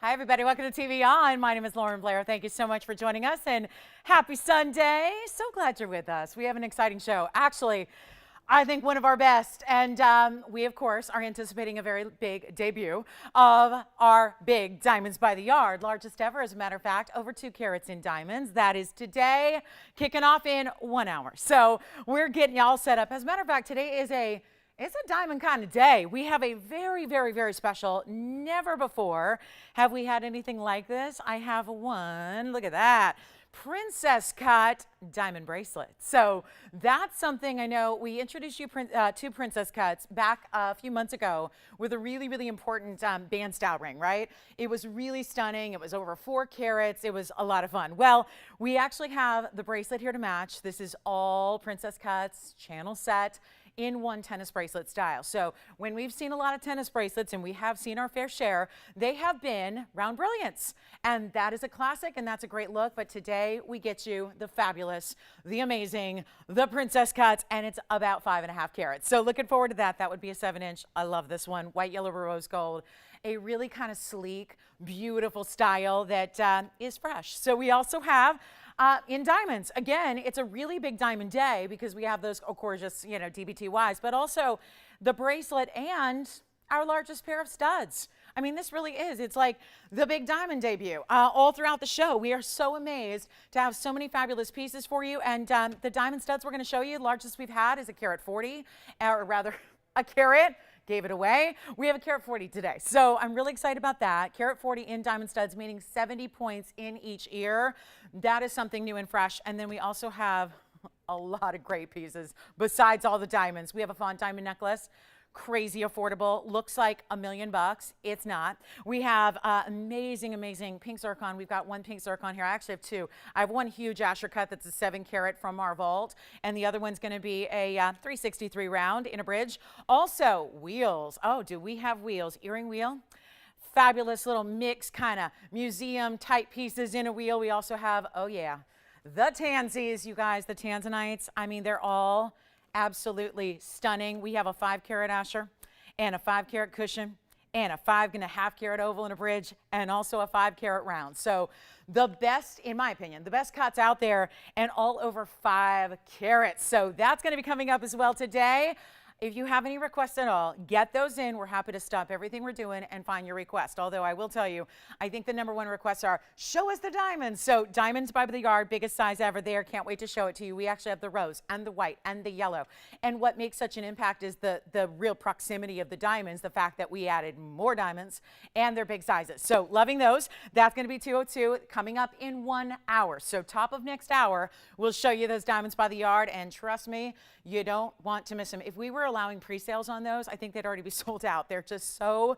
Hi, everybody. Welcome to TVON. My name is Lauren Blair. Thank you so much for joining us, and happy Sunday. So glad you're with us. We have an exciting show. Actually, I think one of our best, and we, of course, are anticipating a very big debut of our big Diamonds by the Yard, largest ever, as a matter of fact, over 2 carats in diamonds. That is today, kicking off in 1 hour. So we're getting y'all set up. As a matter of fact, today is it's a diamond kind of day. We have a very, very, very special, never before have we had anything like this. I have one, look at that, princess cut diamond bracelet. So that's something I know we introduced you to princess cuts back a few months ago with a really, really important band style ring, right? It was really stunning. It was over 4 carats. It was a lot of fun. Well, we actually have the bracelet here to match. This is all princess cuts, channel set, in one tennis bracelet style. So when we've seen a lot of tennis bracelets, and we have seen our fair share, they have been round brilliance. And that is a classic, and that's a great look. But today we get you the fabulous, the amazing, the princess cuts, and it's about 5.5 carats. So looking forward to that. That would be a 7-inch. I love this one. White, yellow, rose gold. A really kind of sleek, beautiful style that is fresh. So we also have in diamonds, again, it's a really big diamond day because we have those gorgeous, DBTYs, but also the bracelet and our largest pair of studs. I mean, this really is. It's like the big diamond debut all throughout the show. We are so amazed to have so many fabulous pieces for you. And the diamond studs we're going to show you, the largest we've had is a carat 40, or rather a carat. Gave it away. We have a carat 40 today. So I'm really excited about that. Carat 40 in diamond studs, meaning 70 points in each ear. That is something new and fresh. And then we also have a lot of great pieces besides all the diamonds. We have a Fawn diamond necklace. Crazy affordable, looks like $1 million. It's not. We have amazing, amazing pink zircon. We've got one pink zircon here. I actually have 2. I have one huge Asher cut that's a 7 carat from our vault, and the other one's going to be a 363 round in a bridge. Also, wheels. Oh, do we have wheels? Earring wheel. Fabulous little mix kind of museum type pieces in a wheel. We also have, oh yeah, the Tansies, you guys, the Tanzanites. I mean, they're all absolutely stunning. We have a 5 carat Asher and a 5 carat cushion and a 5.5 carat oval in a bridge and also a 5 carat round. So the best, in my opinion, the best cuts out there and all over 5 carats. So that's going to be coming up as well today. If you have any requests at all, get those in. We're happy to stop everything we're doing and find your request. Although I will tell you, I think the #1 requests are, show us the diamonds. So Diamonds by the Yard, biggest size ever there. Can't wait to show it to you. We actually have the rose and the white and the yellow. And what makes such an impact is the real proximity of the diamonds, the fact that we added more diamonds and their big sizes. So loving those. That's going to be 202 coming up in 1 hour. So top of next hour, we'll show you those Diamonds by the Yard. And trust me, you don't want to miss them. If we were allowing pre-sales on those, I think they'd already be sold out. They're just so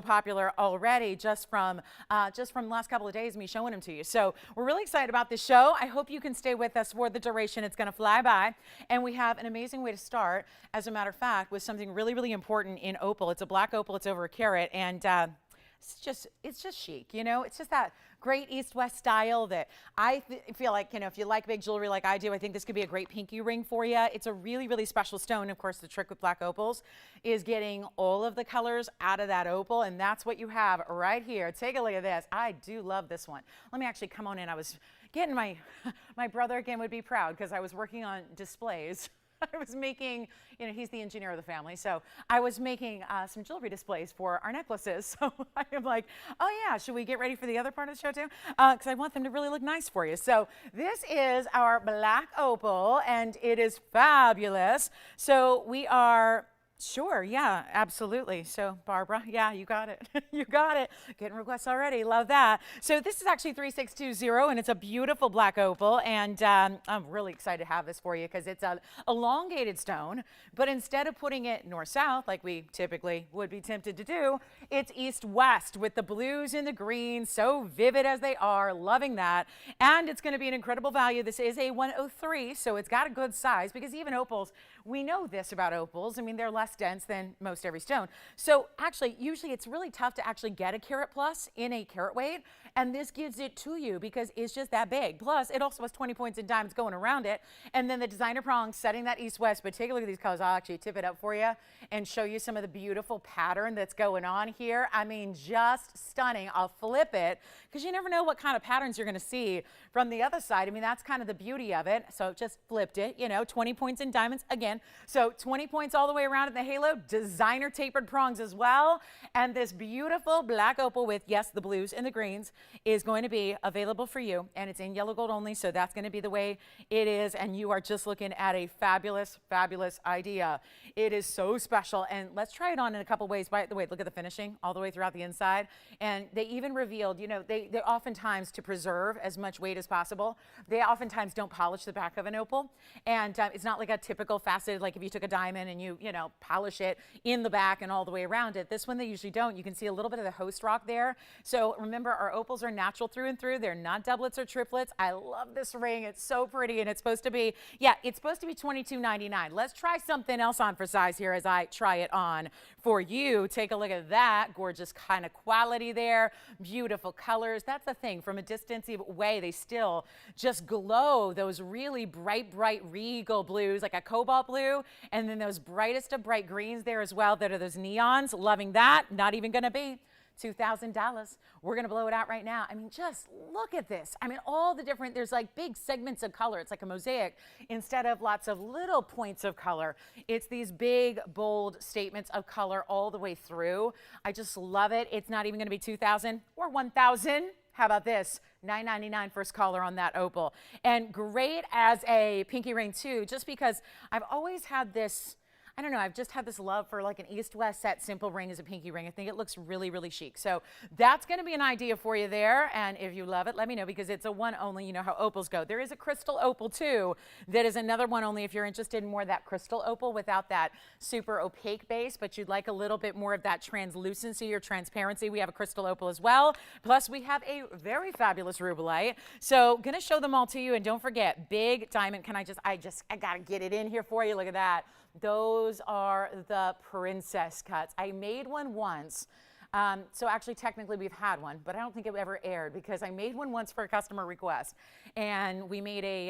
popular already just from the last couple of days of me showing them to you. So we're really excited about this show. I hope you can stay with us for the duration. It's going to fly by. And we have an amazing way to start, as a matter of fact, with something really, really important in opal. It's a black opal. It's over a carat. And it's just chic, it's just that great east-west style that I feel like, if you like big jewelry like I do, I think this could be a great pinky ring for you. It's a really, really special stone. Of course, the trick with black opals is getting all of the colors out of that opal, and that's what you have right here. Take a look at this. I do love this one. Let me actually come on in. I was getting my brother again would be proud because I was working on displays. I was making, he's the engineer of the family, so I was making some jewelry displays for our necklaces. So I am like, oh yeah, should we get ready for the other part of the show too? Because I want them to really look nice for you. So this is our black opal, and it is fabulous. So we are... Sure, yeah, absolutely. So Barbara, yeah, you got it. You got it. Getting requests already. Love that. So this is actually 3620, and it's a beautiful black opal, and I'm really excited to have this for you because it's an elongated stone, but instead of putting it north-south like we typically would be tempted to do, it's east-west with the blues and the greens, so vivid as they are. Loving that. And it's going to be an incredible value. This is a 103, so it's got a good size because even opals, we know this about opals. I mean, they're less dense than most every stone. So actually, usually it's really tough to actually get a carat plus in a carat weight. And this gives it to you because it's just that big. Plus, it also has 20 points in diamonds going around it. And then the designer prongs setting that east-west, but take a look at these colors. I'll actually tip it up for you and show you some of the beautiful pattern that's going on here. I mean, just stunning. I'll flip it because you never know what kind of patterns you're going to see from the other side. I mean, that's kind of the beauty of it. So just flipped it, you know, 20 points in diamonds again. So 20 points all the way around in the halo, designer tapered prongs as well. And this beautiful black opal with, yes, the blues and the greens is going to be available for you. And it's in yellow gold only. So that's going to be the way it is. And you are just looking at a fabulous, fabulous idea. It is so special. And let's try it on in a couple ways. By the way, look at the finishing all the way throughout the inside. And they even revealed, you know, they oftentimes, to preserve as much weight as possible, they oftentimes don't polish the back of an opal. And it's not like a typical faceted, like if you took a diamond and you know, polish it in the back and all the way around it. This one they usually don't. You can see a little bit of the host rock there. So remember, our opals are natural through and through. They're not doublets or triplets. I love this ring. It's so pretty, and it's supposed to be, yeah, it's supposed to be $22.99. Let's try something else on for size here as I try it on for you. Take a look at that gorgeous kind of quality there. Beautiful colors. That's the thing. From a distance away, they still just glow. Those really bright, regal blues, like a cobalt blue, and then those brightest of bright greens there as well that are those neons. Loving that. Not even going to be $2,000. We're going to blow it out right now. I mean, just look at this. I mean, all the different, there's like big segments of color. It's like a mosaic instead of lots of little points of color. It's these big, bold statements of color all the way through. I just love it. It's not even going to be $2,000 or $1,000. How about this? $9.99 first caller on that opal. And great as a pinky ring too, just because I've always had this, I don't know, I've just had this love for like an east-west set simple ring as a pinky ring. I think it looks really, really chic. So that's going to be an idea for you there. And if you love it, let me know, because it's a one only. You know how opals go. There is a crystal opal too that is another one only if you're interested in more of that crystal opal without that super opaque base, but you'd like a little bit more of that translucency or transparency. We have a crystal opal as well. Plus we have a very fabulous Rubilite. So going to show them all to you. And don't forget, big diamond. Can I got to get it in here for you. Look at that. Those are the princess cuts. I made one once. So actually, technically, we've had one, but I don't think it ever aired because I made one once for a customer request. And we made a,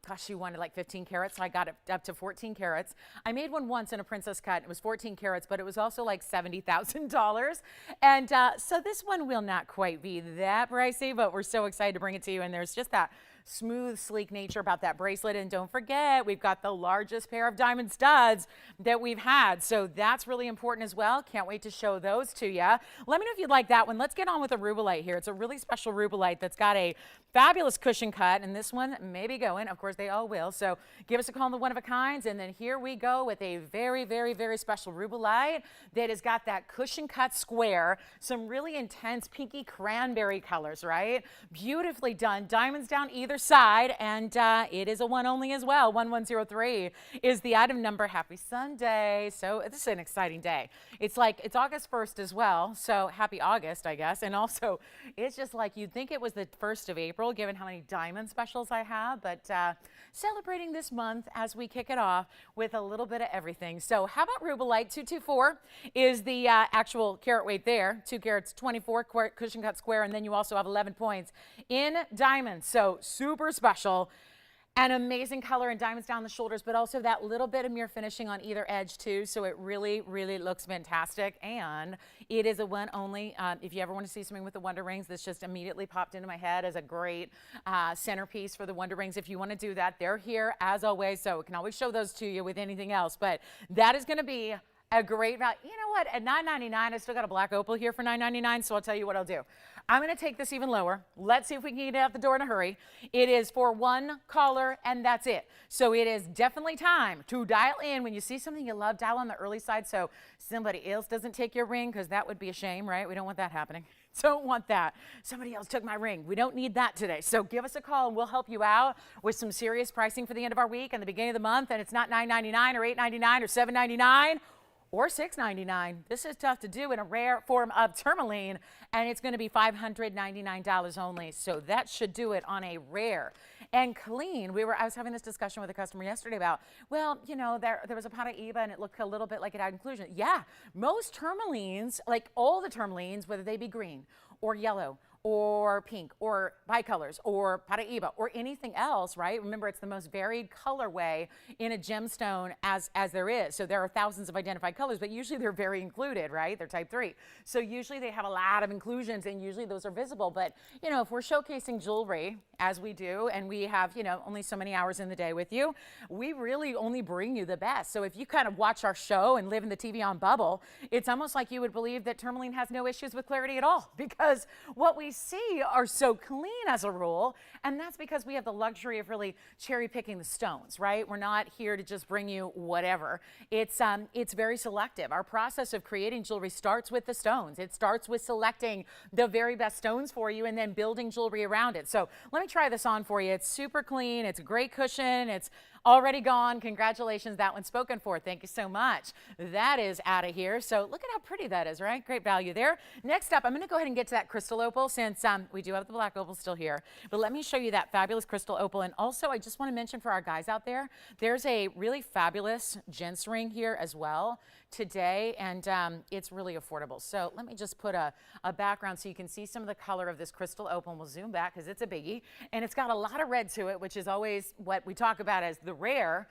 gosh, she wanted like 15 carats, so I got it up to 14 carats. I made one once in a princess cut. It was 14 carats, but it was also like $70,000. And so this one will not quite be that pricey, but we're so excited to bring it to you. And there's just that smooth, sleek nature about that bracelet. And don't forget, we've got the largest pair of diamond studs that we've had. So that's really important as well. Can't wait to show those to you. Let me know if you'd like that one. Let's get on with a Rubilite here. It's a really special Rubilite that's got a fabulous cushion cut. And this one may be going. Of course, they all will. So give us a call on the one of a kinds. And then here we go with a very, very, very special Rubilite that has got that cushion cut square. Some really intense pinky cranberry colors, right? Beautifully done. Diamonds down either side, and it is a one only as well. 1103 is the item number. Happy Sunday. So this is an exciting day. It's like, it's August 1st as well, so happy August, I guess. And also, it's just like you'd think it was the 1st of April, given how many diamond specials I have, but celebrating this month as we kick it off with a little bit of everything. So how about Rubilite? 224 is the actual carat weight there. 2 carats, 24 cushion cut square, and then you also have 11 points in diamonds. So super special. And amazing color and diamonds down the shoulders, but also that little bit of mirror finishing on either edge too. So it really, really looks fantastic. And it is a one only. If you ever want to see something with the Wonder Rings, this just immediately popped into my head as a great centerpiece for the Wonder Rings. If you want to do that, they're here as always. So we can always show those to you with anything else. But that is going to be a great value. You know what? At $9.99, I still got a black opal here for $9.99. So I'll tell you what I'll do. I'm going to take this even lower. Let's see if we can get it out the door in a hurry. It is for one caller, and that's it. So it is definitely time to dial in. When you see something you love, dial on the early side so somebody else doesn't take your ring, because that would be a shame, right? We don't want that happening. Don't want that. Somebody else took my ring. We don't need that today. So give us a call, and we'll help you out with some serious pricing for the end of our week and the beginning of the month. And it's not $9.99 or $8.99 or $7.99 or $6.99. This is tough to do in a rare form of tourmaline, and it's going to be $599 only. So that should do it on a rare and clean. I was having this discussion with a customer yesterday about, well, you know, there was a Paraiba and it looked a little bit like it had inclusion. Yeah, most tourmalines, like all the tourmalines, whether they be green or yellow or pink or bicolors or Paraiba or anything else, right? Remember, it's the most varied colorway in a gemstone as there is. So there are thousands of identified colors, but usually they're very included, right? They're type 3. So usually they have a lot of inclusions and usually those are visible. But, you know, if we're showcasing jewelry as we do, and we have, you know, only so many hours in the day with you, we really only bring you the best. So if you kind of watch our show and live in the TVON bubble, it's almost like you would believe that tourmaline has no issues with clarity at all, because what we see are so clean as a rule, and that's because we have the luxury of really cherry picking the stones, right? We're not here to just bring you whatever. It's very selective. Our process of creating jewelry starts with the stones. It starts with selecting the very best stones for you and then building jewelry around it. So let me try this on for you. It's super clean. It's a great cushion. It's already gone. Congratulations. That one's spoken for. Thank you so much. That is out of here. So look at how pretty that is, right? Great value there. Next up, I'm going to go ahead and get to that crystal opal since we do have the black opal still here. But let me show you that fabulous crystal opal. And also, I just want to mention for our guys out there, there's a really fabulous gents ring here as well today, and it's really affordable. So let me just put a background so you can see some of the color of this crystal opal, and we'll zoom back because it's a biggie, and it's got a lot of red to it, which is always what we talk about as the rare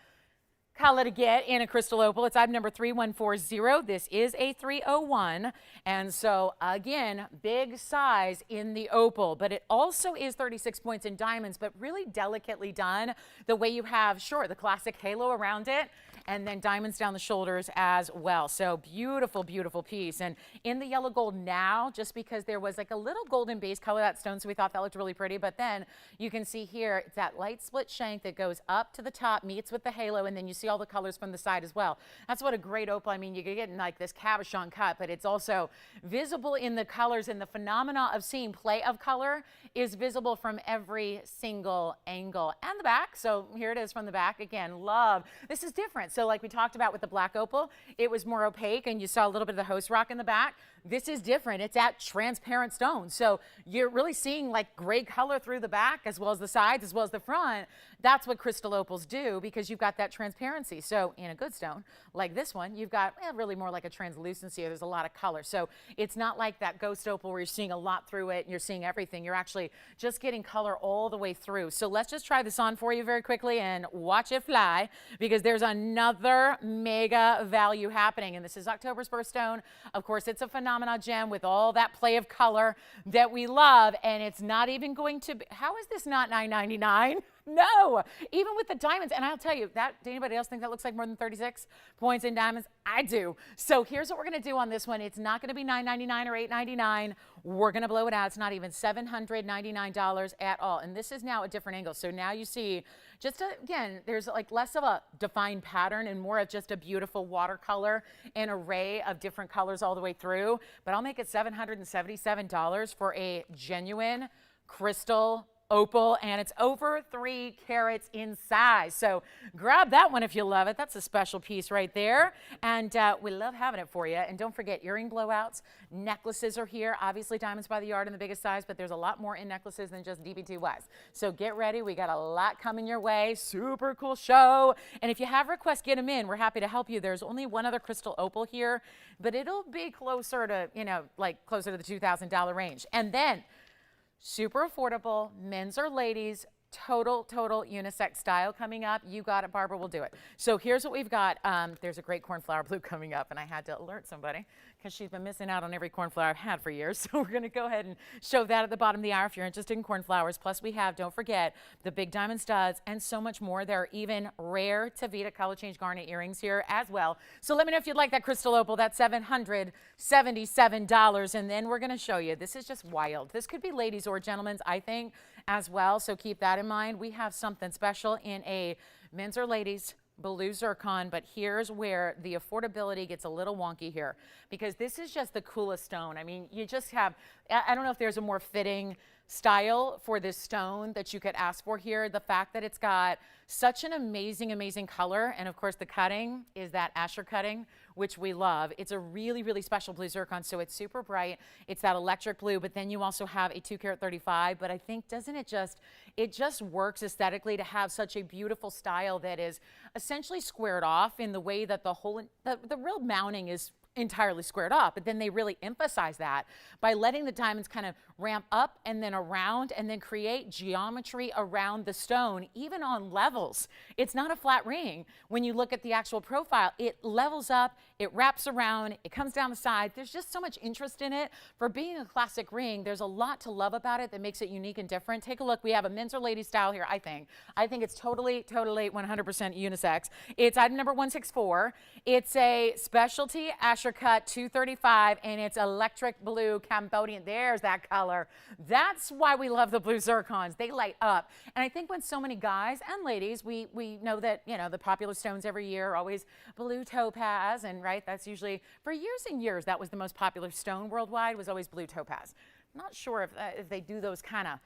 color to get in a crystal opal. It's item number 3140. This is a 301, and so again, big size in the opal, but it also is 36 points in diamonds, but really delicately done the way you have, sure, the classic halo around it, and then diamonds down the shoulders as well. So beautiful, beautiful piece. And in the yellow gold now, just because there was like a little golden base color that stone, so we thought that looked really pretty. But then you can see here, it's that light split shank that goes up to the top, meets with the halo, and then you see all the colors from the side as well. That's what a great opal, I mean, you get in like this cabochon cut, but it's also visible in the colors, and the phenomena of seeing play of color is visible from every single angle. And the back, so here it is from the back. Again, love. This is different. So like we talked about with the black opal, it was more opaque and you saw a little bit of the host rock in the back. This is different. It's at transparent stone. So you're really seeing like gray color through the back as well as the sides as well as the front. That's what crystal opals do, because you've got that transparency. So in a good stone like this one, you've got really more like a translucency. There's a lot of color. So it's not like that ghost opal where you're seeing a lot through it and you're seeing everything. You're actually just getting color all the way through. So let's just try this on for you very quickly and watch it fly, because there's another mega value happening. And this is October's birthstone. Of course, it's a phenomenal gem with all that play of color that we love. And it's not even going to be, how is this not $9.99? No, even with the diamonds. And I'll tell you, that, did anybody else think that looks like more than 36 points in diamonds? I do. So here's what we're going to do on this one. It's not going to be $9.99 or $8.99. We're going to blow it out. It's not even $799 at all. And this is now a different angle. So now you see just, again, there's like less of a defined pattern and more of just a beautiful watercolor, an array of different colors all the way through. But I'll make it $777 for a genuine crystal opal, and it's over 3 carats in size. So grab that one if you love it. That's a special piece right there, and we love having it for you. And don't forget, earring blowouts, necklaces are here. Obviously diamonds by the yard in the biggest size, but there's a lot more in necklaces than just DBT wise. So get ready. We got a lot coming your way. Super cool show. And if you have requests, get them in. We're happy to help you. There's only one other crystal opal here, but it'll be closer to, you know, like closer to the $2,000 range. And then super affordable, men's or ladies, total unisex style coming up. You got it, Barbara, we'll do it. So here's what we've got. There's a great cornflower blue coming up, and I had to alert somebody because she's been missing out on every cornflower I've had for years. So we're going to go ahead and show that at the bottom of the hour if you're interested in cornflowers. Plus we have, don't forget, the big diamond studs and so much more. There are even rare Tavita color change garnet earrings here as well. So let me know if you'd like that crystal opal. That's $777. And then we're going to show you, this is just wild. This could be ladies or gentlemen's, I think, as well. So keep that in mind. We have something special in a men's or ladies blue zircon, but here's where the affordability gets a little wonky here, because this is just the coolest stone. I mean, you just have, I don't know if there's a more fitting style for this stone that you could ask for here. The fact that it's got such an amazing color, and of course the cutting is that Asher cutting, which we love. It's a really, really special blue zircon, so it's super bright. It's that electric blue, but then you also have a 2 karat 35, but I think, doesn't it just works aesthetically to have such a beautiful style that is essentially squared off in the way that the real mounting is entirely squared off, but then they really emphasize that by letting the diamonds kind of ramp up and then around and then create geometry around the stone, even on levels. It's not a flat ring. When you look at the actual profile, it levels up, it wraps around, it comes down the side. There's just so much interest in it. For being a classic ring, there's a lot to love about it that makes it unique and different. Take a look. We have a men's or ladies style here, I think. I think it's totally 100% unisex. It's item number 164. It's a specialty cut 235, and it's electric blue Cambodian. There's that color. That's why we love the blue zircons. They light up. And I think when so many guys and ladies, we know that, you know, the popular stones every year are always blue topaz, and right, that's usually, for years and years, that was the most popular stone worldwide, was always blue topaz. I'm not sure if they do those kind of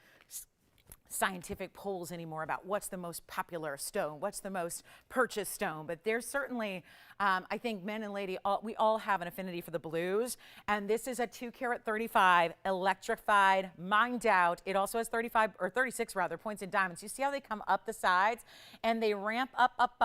scientific polls anymore about what's the most popular stone, what's the most purchased stone, but there's certainly, I think men and lady, we all have an affinity for the blues, and this is a 2 karat 35 electrified, mined out. It also has 35 or 36 rather points in diamonds. You see how they come up the sides and they ramp up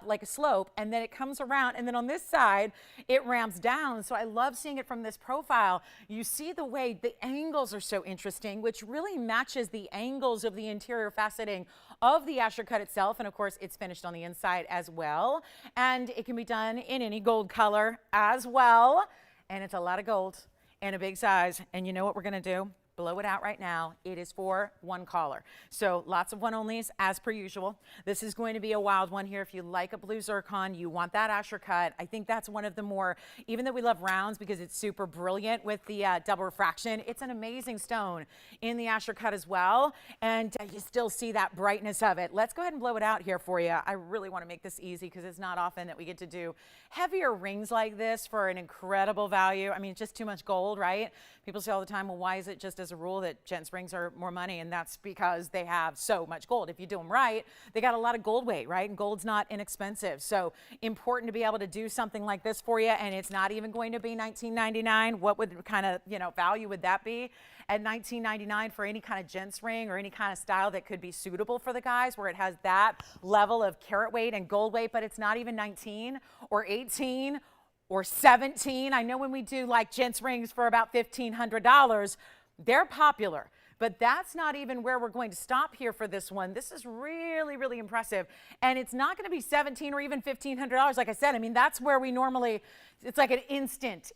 like a slope, and then it comes around, and then on this side it ramps down. So I love seeing it from this profile. You see the way the angles are so interesting, which really matches the angles of the interior faceting of the Asher cut itself, and of course it's finished on the inside as well, and it can be done in any gold color as well, and it's a lot of gold and a big size. And you know what we're going to do? Blow it out right now. It is for one caller. So lots of one onlys as per usual. This is going to be a wild one here. If you like a blue zircon, you want that Asher cut. I think that's one of the more, even though we love rounds because it's super brilliant with the double refraction, it's an amazing stone in the Asher cut as well. And you still see that brightness of it. Let's go ahead and blow it out here for you. I really want to make this easy because it's not often that we get to do heavier rings like this for an incredible value. I mean, it's just too much gold, right? People say all the time, well, why is it just as a rule that gents rings are more money? And that's because they have so much gold. If you do them right, they got a lot of gold weight, right? And gold's not inexpensive. So important to be able to do something like this for you. And it's not even going to be $19.99. What would kind of, you know, value would that be at $19.99 for any kind of gents ring or any kind of style that could be suitable for the guys, where it has that level of carat weight and gold weight, but it's not even 19 or 18 or 17. I know when we do like gents rings for about $1,500, they're popular, but that's not even where we're going to stop here for this one. This is really, really impressive. And it's not going to be $1,700 or even $1,500. Like I said, I mean, that's where we normally, it's like an instant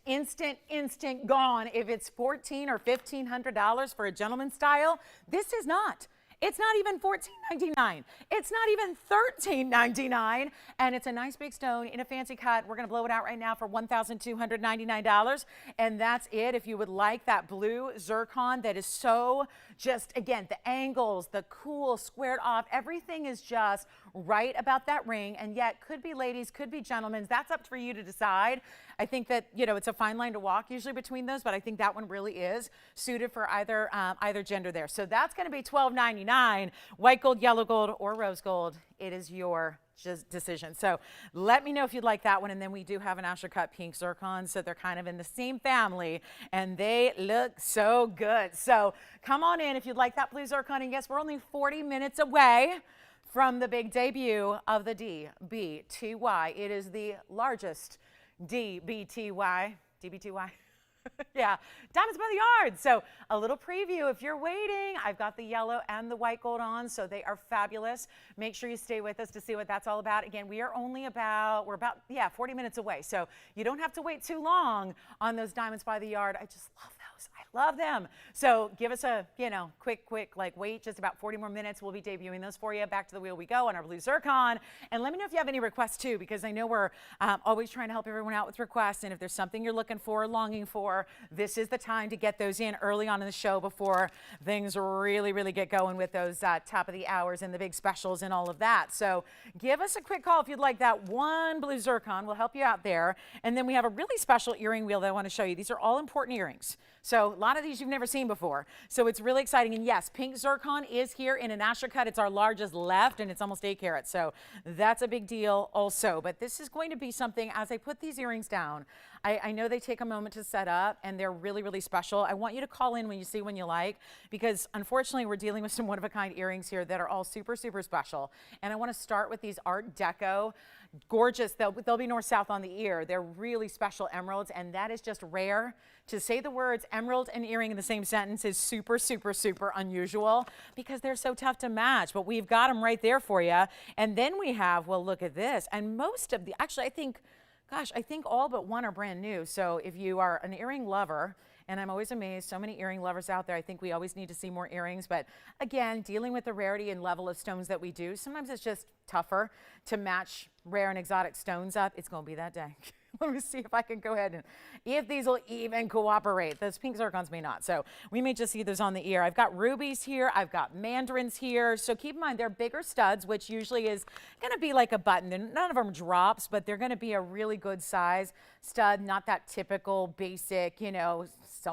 gone. If it's $1,400 or $1,500 for a gentleman's style, this is not. It's not even $14.99. It's not even $13.99. And it's a nice big stone in a fancy cut. We're going to blow it out right now for $1,299. And that's it. If you would like that blue zircon that is so just, again, the angles, the cool, squared off, everything is just right about that ring. And yet could be ladies, could be gentlemen. That's up for you to decide. I think that, you know, it's a fine line to walk usually between those, but I think that one really is suited for either gender there. So that's going to be $12.99. White gold, yellow gold, or rose gold. It is your decision. So let me know if you'd like that one. And then we do have an Asher cut pink zircon. So they're kind of in the same family and they look so good. So come on in if you'd like that blue zircon. And yes, we're only 40 minutes away from the big debut of the DBTY. It is the largest DBTY. Yeah, diamonds by the yard. So a little preview if you're waiting. I've got the yellow and the white gold on, so they are fabulous. Make sure you stay with us to see what that's all about. Again, we're about 40 minutes away, so you don't have to wait too long on those diamonds by the yard. I just love those. I love them. So give us a, quick, like wait just about 40 more minutes. We'll be debuting those for you. Back to the wheel we go on our blue zircon. And let me know if you have any requests too, because I know we're always trying to help everyone out with requests. And if there's something you're looking for or longing for, before, this is the time to get those in early on in the show before things really get going with those top of the hours and the big specials and all of that. So give us a quick call if you'd like that one blue zircon. We'll help you out there. And then we have a really special earring wheel that I want to show you. These are all important earrings. So a lot of these you've never seen before. So it's really exciting. And yes, pink zircon is here in an Asher cut. It's our largest left, and it's almost 8 carats. So that's a big deal also. But this is going to be something, as I put these earrings down, I know they take a moment to set up, and they're really special. I want you to call in when you see one you like, because unfortunately we're dealing with some one-of-a-kind earrings here that are all super special. And I want to start with these Art Deco. Gorgeous. They'll be north-south on the ear. They're really special emeralds, and that is just rare. To say the words emerald and earring in the same sentence is super unusual because they're so tough to match, but we've got them right there for you. And then we have, well, look at this. And most of the, actually, I think all but one are brand new. So if you are an earring lover, and I'm always amazed, so many earring lovers out there, I think we always need to see more earrings. But again, dealing with the rarity and level of stones that we do, sometimes it's just tougher to match rare and exotic stones up. It's going to be that day. Let me see if I can go ahead and, if these will even cooperate. Those pink zircons may not. So we may just see those on the ear. I've got rubies here. I've got mandarins here. So keep in mind, they're bigger studs, which usually is going to be like a button. And none of them drops, but they're going to be a really good size stud, not that typical basic, you know,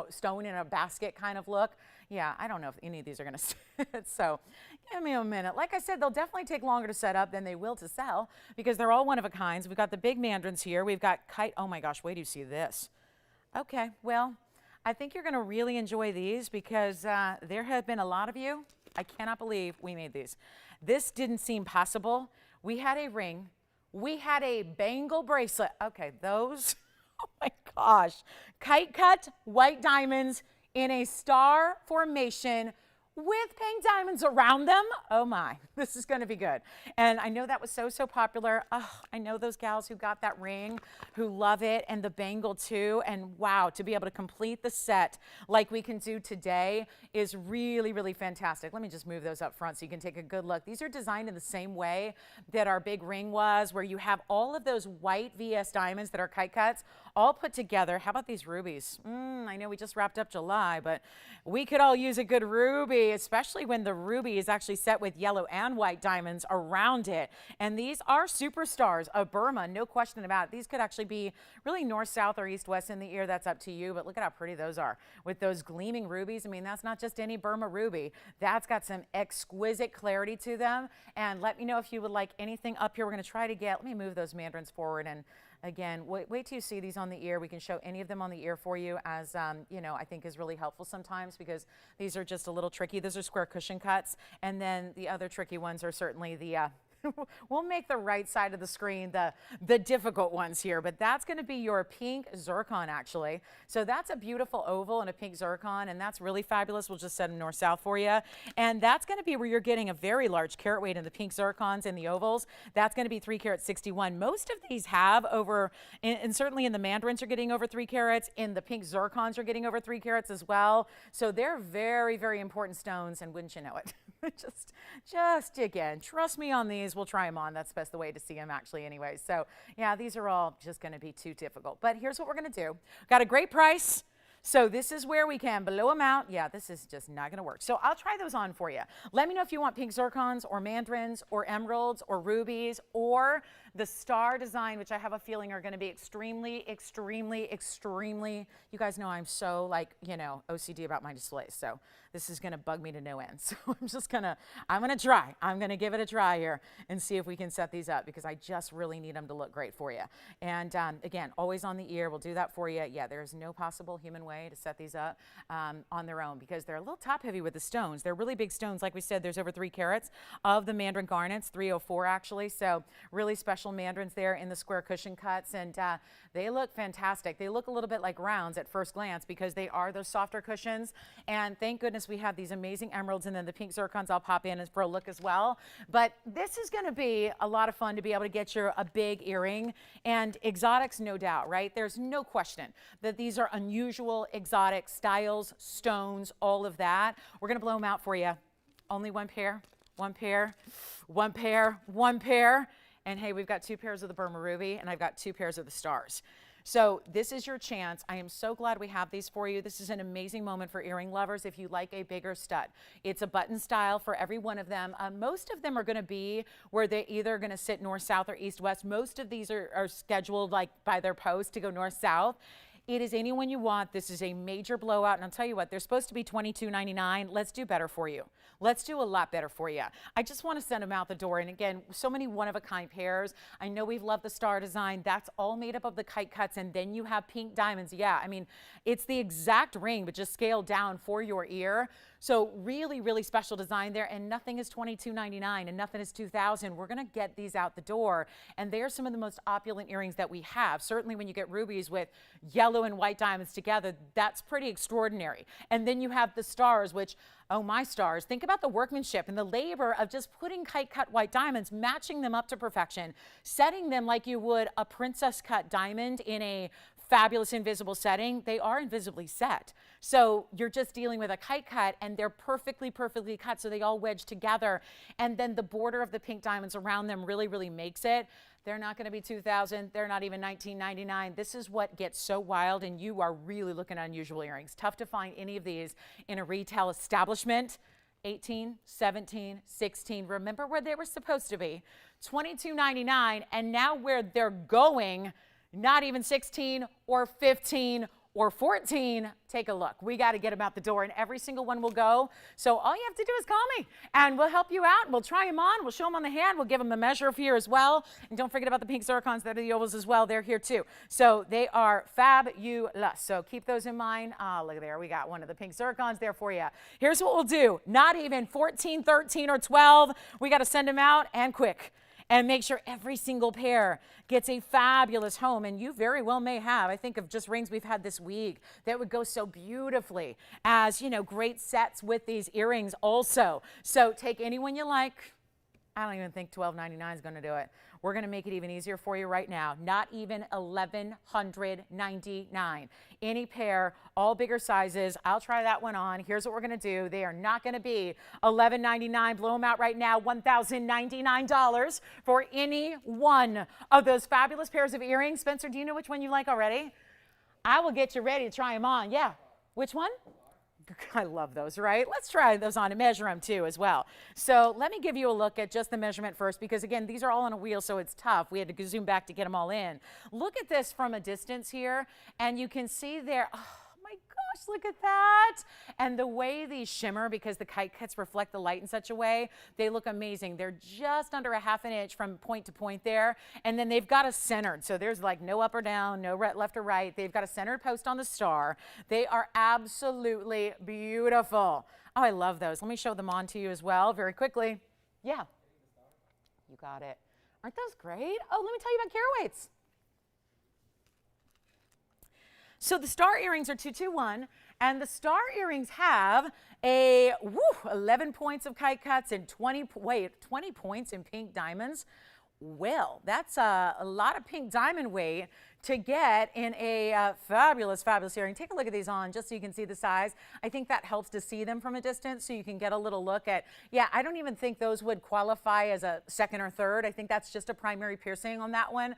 stone in a basket kind of look. Yeah, I don't know if any of these are going to sit. So give me a minute. Like I said, they'll definitely take longer to set up than they will to sell because they're all one of a kinds. We've got the big mandarins here. We've got kite. Oh my gosh, wait till you see this. Okay, well, I think you're going to really enjoy these because there have been a lot of you. I cannot believe we made these. This didn't seem possible. We had a ring. We had a bangle bracelet. Okay, those, oh my gosh. Kite cut white diamonds in a star formation with pink diamonds around them. Oh my, this is going to be good. And I know that was so popular. Oh, I know those gals who got that ring, who love it, and the bangle too. And wow, to be able to complete the set like we can do today is really fantastic. Let me just move those up front so you can take a good look. These are designed in the same way that our big ring was, where you have all of those white VS diamonds that are kite cuts all put together. How about these rubies? I know we just wrapped up July, but we could all use a good ruby, especially when the ruby is actually set with yellow and white diamonds around it. And these are superstars of Burma, no question about it. These could actually be really north, south, or east, west in the ear. That's up to you, but look at how pretty those are with those gleaming rubies. I mean, that's not just any Burma ruby. That's got some exquisite clarity to them. And let me know if you would like anything up here. We're going to try to get, let me move those mandarins forward, and again, wait till you see these on the ear. We can show any of them on the ear for you, as you know, I think is really helpful sometimes because these are just a little tricky. Those are square cushion cuts, and then the other tricky ones are certainly the we'll make the right side of the screen the difficult ones here, but that's going to be your pink zircon actually. So that's a beautiful oval and a pink zircon, and that's really fabulous. We'll just set them north-south for you. And that's going to be where you're getting a very large carat weight in the pink zircons and the ovals. That's going to be 3 carat 61. Most of these have over, and certainly in the mandarins are getting over 3 carats. In the pink zircons are getting over 3 carats as well. So they're very important stones, and wouldn't you know it? just again, trust me on these. We'll try them on. That's the best way to see them actually anyway. So yeah, these are all just going to be too difficult. But here's what we're going to do. Got a great price. So this is where we can blow them out. Yeah, this is just not going to work. So I'll try those on for you. Let me know if you want pink zircons or mandarins or emeralds or rubies or the star design, which I have a feeling are going to be extremely, you guys know I'm so OCD about my displays. So this is going to bug me to no end. So I'm going to give it a try here and see if we can set these up because I just really need them to look great for you. And again, always on the ear. We'll do that for you. Yeah, there's no possible human way to set these up on their own because they're a little top heavy with the stones. They're really big stones. Like we said, there's over 3 carats of the mandarin garnets, 304 actually. So really special mandarins there in the square cushion cuts, and they look fantastic. They look a little bit like rounds at first glance because they are those softer cushions, and thank goodness we have these amazing emeralds, and then the pink zircons I'll pop in for a look as well. But this is going to be a lot of fun to be able to get you a big earring, and exotics, no doubt, right? There's no question that these are unusual exotic styles, stones, all of that. We're going to blow them out for you. Only one pair, one pair, one pair, one pair. And hey, we've got 2 pairs of the Burma Ruby, and I've got 2 pairs of the stars. So this is your chance. I am so glad we have these for you. This is an amazing moment for earring lovers if you like a bigger stud. It's a button style for every one of them. Most of them are going to be where they're either going to sit north, south, or east, west. Most of these are scheduled like by their post to go north, south. It is any one you want. This is a major blowout. And I'll tell you what, they're supposed to be $22.99. Let's do better for you. Let's do a lot better for you. I just want to send them out the door. And again, so many one-of-a-kind pairs. I know we've loved the star design. That's all made up of the kite cuts. And then you have pink diamonds. Yeah, I mean, it's the exact ring, but just scaled down for your ear. So really, really special design there. And nothing is $22.99 and nothing is $2,000. We're going to get these out the door. And they're some of the most opulent earrings that we have. Certainly when you get rubies with yellow and white diamonds together, that's pretty extraordinary. And then you have the stars, which, oh my stars, think about the workmanship and the labor of just putting kite cut white diamonds, matching them up to perfection, setting them like you would a princess cut diamond in a fabulous invisible setting. They are invisibly set. So you're just dealing with a kite cut and they're perfectly cut, so they all wedge together. And then the border of the pink diamonds around them really, really makes it. They're not going to be $2,000. They're not even $19.99. This is what gets so wild, and you are really looking at unusual earrings. Tough to find any of these in a retail establishment. 18, 17, 16. Remember where they were supposed to be. $22.99, and now where they're going, not even 16 or 15 or 14. Take a look. We got to get them out the door, and every single one will go. So all you have to do is call me, and we'll help you out. We'll try them on. We'll show them on the hand. We'll give them a measure of here as well. And don't forget about the pink zircons. That are the ovals as well. They're here too. So they are fabulous. So keep those in mind. Look there. We got one of the pink zircons there for you. Here's what we'll do. Not even 14, 13, or 12. We got to send them out and quick. And make sure every single pair gets a fabulous home. And you very well may have. I think of just rings we've had this week that would go so beautifully as, you know, great sets with these earrings also. So take any one you like. I don't even think $12.99 is going to do it. We're going to make it even easier for you right now. Not even $1,199. Any pair, all bigger sizes. I'll try that one on. Here's what we're going to do. They are not going to be $11.99. Blow them out right now. $1,099 for any one of those fabulous pairs of earrings. Spencer, do you know which one you like already? I will get you ready to try them on. Yeah. Which one? I love those, right? Let's try those on and measure them too as well. So let me give you a look at just the measurement first, because again, these are all on a wheel, so it's tough. We had to zoom back to get them all in. Look at this from a distance here, and you can see there, oh my gosh, look at that. And the way these shimmer, because the kite cuts reflect the light in such a way, they look amazing. They're just under a ½ inch from point to point there. And then they've got a centered. So there's like no up or down, no left or right. They've got a centered post on the star. They are absolutely beautiful. Oh, I love those. Let me show them on to you as well very quickly. Yeah, you got it. Aren't those great? Oh, let me tell you about carat weights. So the star earrings are 221, and the star earrings have a 11 points of kite cuts and 20 points in pink diamonds. Well, that's a lot of pink diamond weight to get in a fabulous earring. Take a look at these on just so you can see the size. I think that helps to see them from a distance so you can get a little look at, yeah, I don't even think those would qualify as a second or third. I think that's just a primary piercing on that one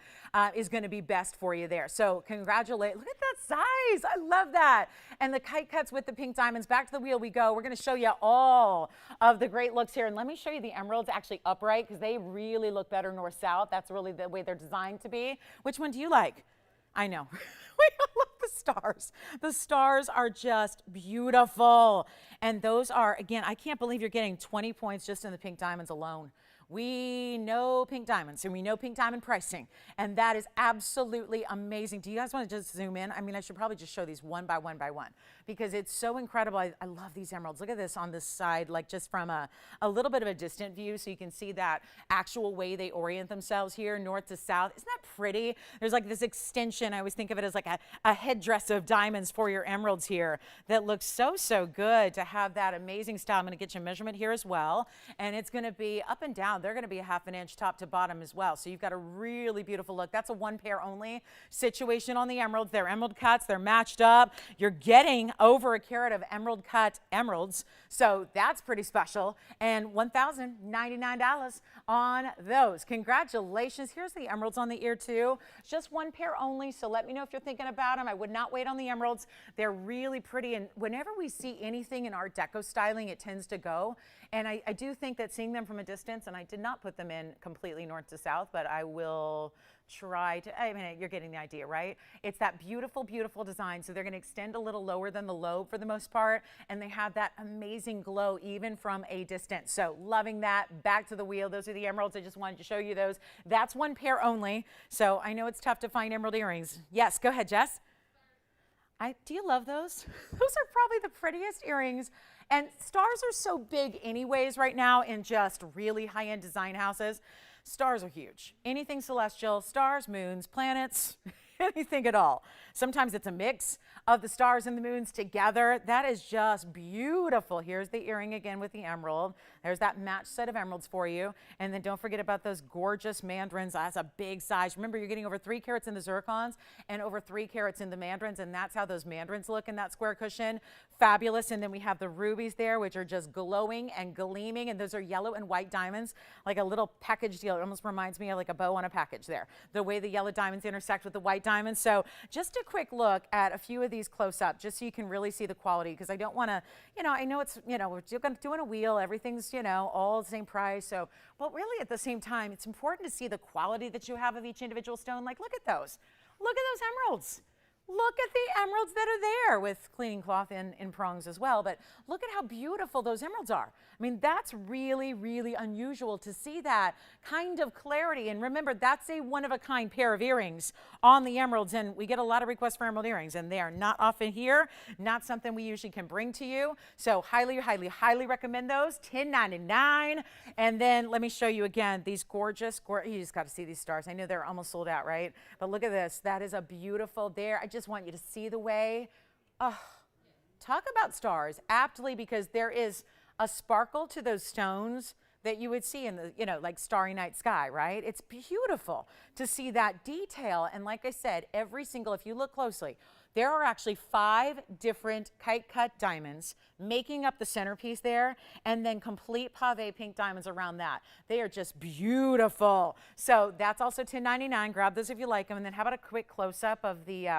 is going to be best for you there. So congratulate. Look at that size. I love that. And the kite cuts with the pink diamonds. Back to the wheel we go. We're going to show you all of the great looks here. And let me show you the emeralds actually upright, because they really look better north-south. That's really the way they're designed to be. Which one do you like? I know. We all love the stars. The stars are just beautiful. And those are, again, I can't believe you're getting 20 points just in the pink diamonds alone. We know pink diamonds, and we know pink diamond pricing, and that is absolutely amazing. Do you guys want to just zoom in? I mean, I should probably just show these one by one, because it's so incredible. I love these emeralds. Look at this on this side, like just from a little bit of a distant view, so you can see that actual way they orient themselves here, north to south. Isn't that pretty? There's like this extension. I always think of it as like a headdress of diamonds for your emeralds here that looks so good to have that amazing style. I'm going to get you a measurement here as well, and it's going to be up and down. around, they're going to be a ½ inch top to bottom as well. So you've got a really beautiful look. That's a one pair only situation on the emeralds. They're emerald cuts. They're matched up. You're getting over a carat of emerald cut emeralds. So that's pretty special. And $1,099 on those. Congratulations. Here's the emeralds on the ear too. Just one pair only. So let me know if you're thinking about them. I would not wait on the emeralds. They're really pretty. And whenever we see anything in Art Deco styling, it tends to go. And I do think that seeing them from a distance, and I did not put them in completely north to south, but I will try to, I mean, you're getting the idea, right? It's that beautiful, beautiful design. So they're going to extend a little lower than the lobe for the most part, and they have that amazing glow even from a distance. So loving that. Back to the wheel. Those are the emeralds. I just wanted to show you those. That's one pair only. So I know it's tough to find emerald earrings. Yes, go ahead, Jess. Do you love those? Those are probably the prettiest earrings. And stars are so big anyways right now in just really high-end design houses. Stars are huge. Anything celestial, stars, moons, planets, anything at all. Sometimes it's a mix of the stars and the moons together. That is just beautiful. Here's the earring again with the emerald. There's that matched set of emeralds for you. And then don't forget about those gorgeous mandarins. That's a big size. Remember, you're getting over 3 carats in the zircons and over 3 carats in the mandarins, and that's how those mandarins look in that square cushion. Fabulous. And then we have the rubies there, which are just glowing and gleaming, and those are yellow and white diamonds, like a little package deal. It almost reminds me of like a bow on a package there, the way the yellow diamonds intersect with the white diamonds. So just a quick look at a few of these close up, just so you can really see the quality, because I don't want to, I know it's, we're doing a wheel, everything's, all the same price. So, but really at the same time, it's important to see the quality that you have of each individual stone. Like, look at those. Look at those emeralds. Look at the emeralds that are there with cleaning cloth in prongs as well. But look at how beautiful those emeralds are. I mean, that's really, really unusual to see that kind of clarity. And remember, that's a one-of-a-kind pair of earrings on the emeralds. And we get a lot of requests for emerald earrings, and they are not often here, not something we usually can bring to you. So highly, highly, highly recommend those. $10.99. And then let me show you again these gorgeous, you just got to see these stars. I know they're almost sold out, right? But look at this. That is a beautiful there. I just want you to see the way, talk about stars aptly, because there is a sparkle to those stones that you would see in the, like Starry Night Sky, right? It's beautiful to see that detail. And like I said, every single, if you look closely, there are actually 5 different kite cut diamonds making up the centerpiece there, and then complete pave pink diamonds around that. They are just beautiful. So that's also $10.99. Grab those if you like them. And then how about a quick close-up of the,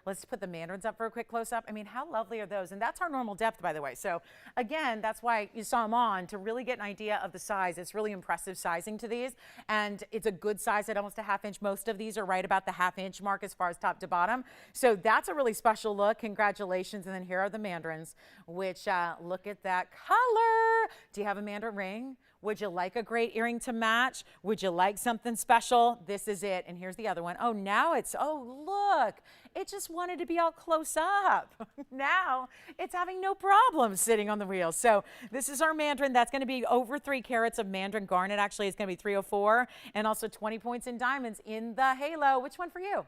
let's put the mandarins up for a quick close-up. I mean, how lovely are those? And that's our normal depth, by the way. So again, that's why you saw them on, to really get an idea of the size. It's really impressive sizing to these, and it's a good size at almost a ½ inch. Most of these are right about the ½ inch mark as far as top to bottom. So that's a really special look. Congratulations. And then here are the mandarins, which look at that color. Do you have a mandarin ring? Would you like a great earring to match? Would you like something special? This is it. And here's the other one. Oh, now it's, oh, look. It just wanted to be all close up. Now it's having no problem sitting on the wheel. So this is our mandarin. That's going to be over 3 carats of mandarin garnet. Actually, it's going to be 304, and also 20 points in diamonds in the halo. Which one for you?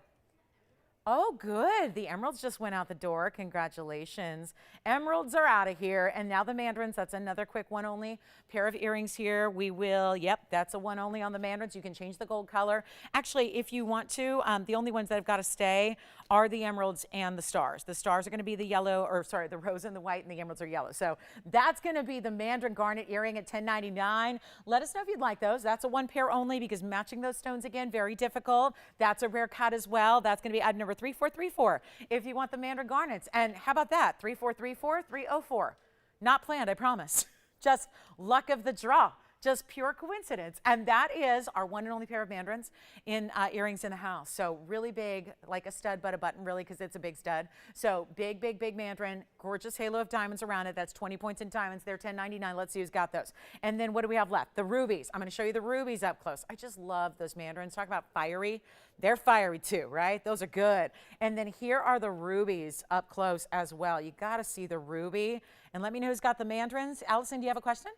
Oh, good. The emeralds just went out the door. Congratulations. Emeralds are out of here. And now the mandarins. That's another quick one only pair of earrings here. We will, yep, that's a one only on the mandarins. You can change the gold color. Actually, if you want to, the only ones that have got to stay are the emeralds and the stars. The stars are going to be the yellow, or sorry, the rose and the white, and the emeralds are yellow. So that's going to be the mandarin garnet earring at $10.99. Let us know if you'd like those. That's a one pair only, because matching those stones, again, very difficult. That's a rare cut as well. That's going to be item number 3434 if you want the mandarin garnets. And how about that? 3434, 304. Not planned, I promise. Just luck of the draw. Just pure coincidence. And that is our one and only pair of mandarins in earrings in the house. So really big, like a stud but a button, really, because it's a big stud. So big, big, big mandarin, gorgeous halo of diamonds around it. That's 20 points in diamonds. They're $10.99. Let's see who's got those. And then what do we have left? The rubies. I'm going to show you the rubies up close. I just love those mandarins. Talk about fiery. They're fiery too, right? Those are good. And then here are the rubies up close as well. You got to see the ruby. And let me know who's got the mandarins. Allison, do you have a question?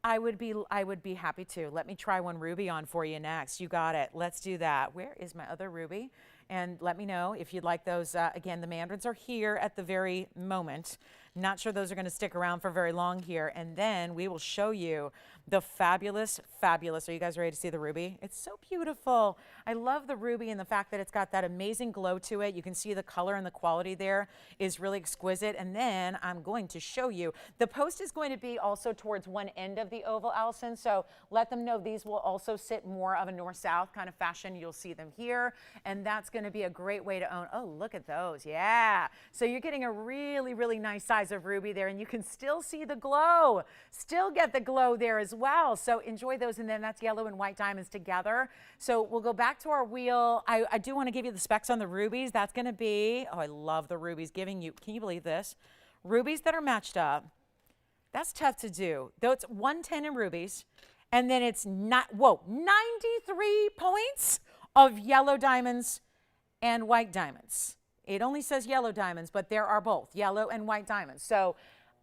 I would be happy to. Let me try one ruby on for you next. You got it. Let's do that. Where is my other ruby? And let me know if you'd like those. Again, the mandarins are here at the very moment. Not sure those are going to stick around for very long here. And then we will show you the fabulous, fabulous. Are you guys ready to see the ruby? It's so beautiful. I love the ruby and the fact that it's got that amazing glow to it. You can see the color and the quality there is really exquisite. And then I'm going to show you. The post is going to be also towards one end of the oval, Allison. So let them know these will also sit more of a north-south kind of fashion. You'll see them here. And that's going to be a great way to own. Oh, look at those. Yeah. So you're getting a really, really nice size of ruby there. And you can still see the glow. Still get the glow there as well. So enjoy those. And then that's yellow and white diamonds together. So we'll go back to our wheel. I do want to give you the specs on the rubies. That's going to be, oh, I love the rubies giving you, can you believe this? Rubies that are matched up. That's tough to do. Though it's 110 in rubies. And then it's not, whoa, 93 points of yellow diamonds and white diamonds. It only says yellow diamonds, but there are both yellow and white diamonds. So,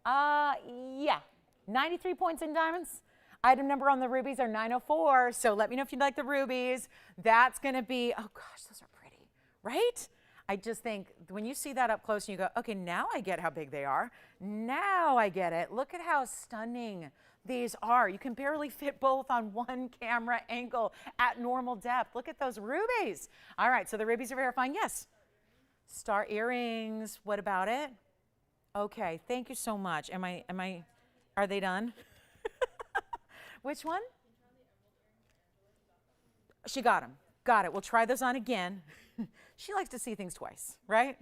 yeah, 93 points in diamonds. Item number on the rubies are 904. So let me know if you like the rubies. That's going to be, oh gosh, those are pretty, right? I just think when you see that up close and you go, okay, now I get how big they are. Now I get it. Look at how stunning these are. You can barely fit both on one camera angle at normal depth. Look at those rubies. All right, so the rubies are verifying. Yes. Star earrings. What about it? Okay, thank you so much. Are they done? Which one? She got them. Got it. We'll try those on again. She likes to see things twice, right?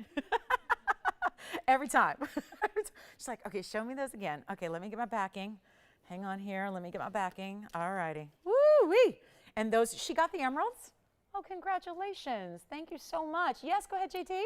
Every time. She's like, okay, show me those again. Okay, let me get my backing. Hang on here. Let me get my backing. All righty. Woo-wee. And those, she got the emeralds? Oh, congratulations. Thank you so much. Yes, go ahead, JT.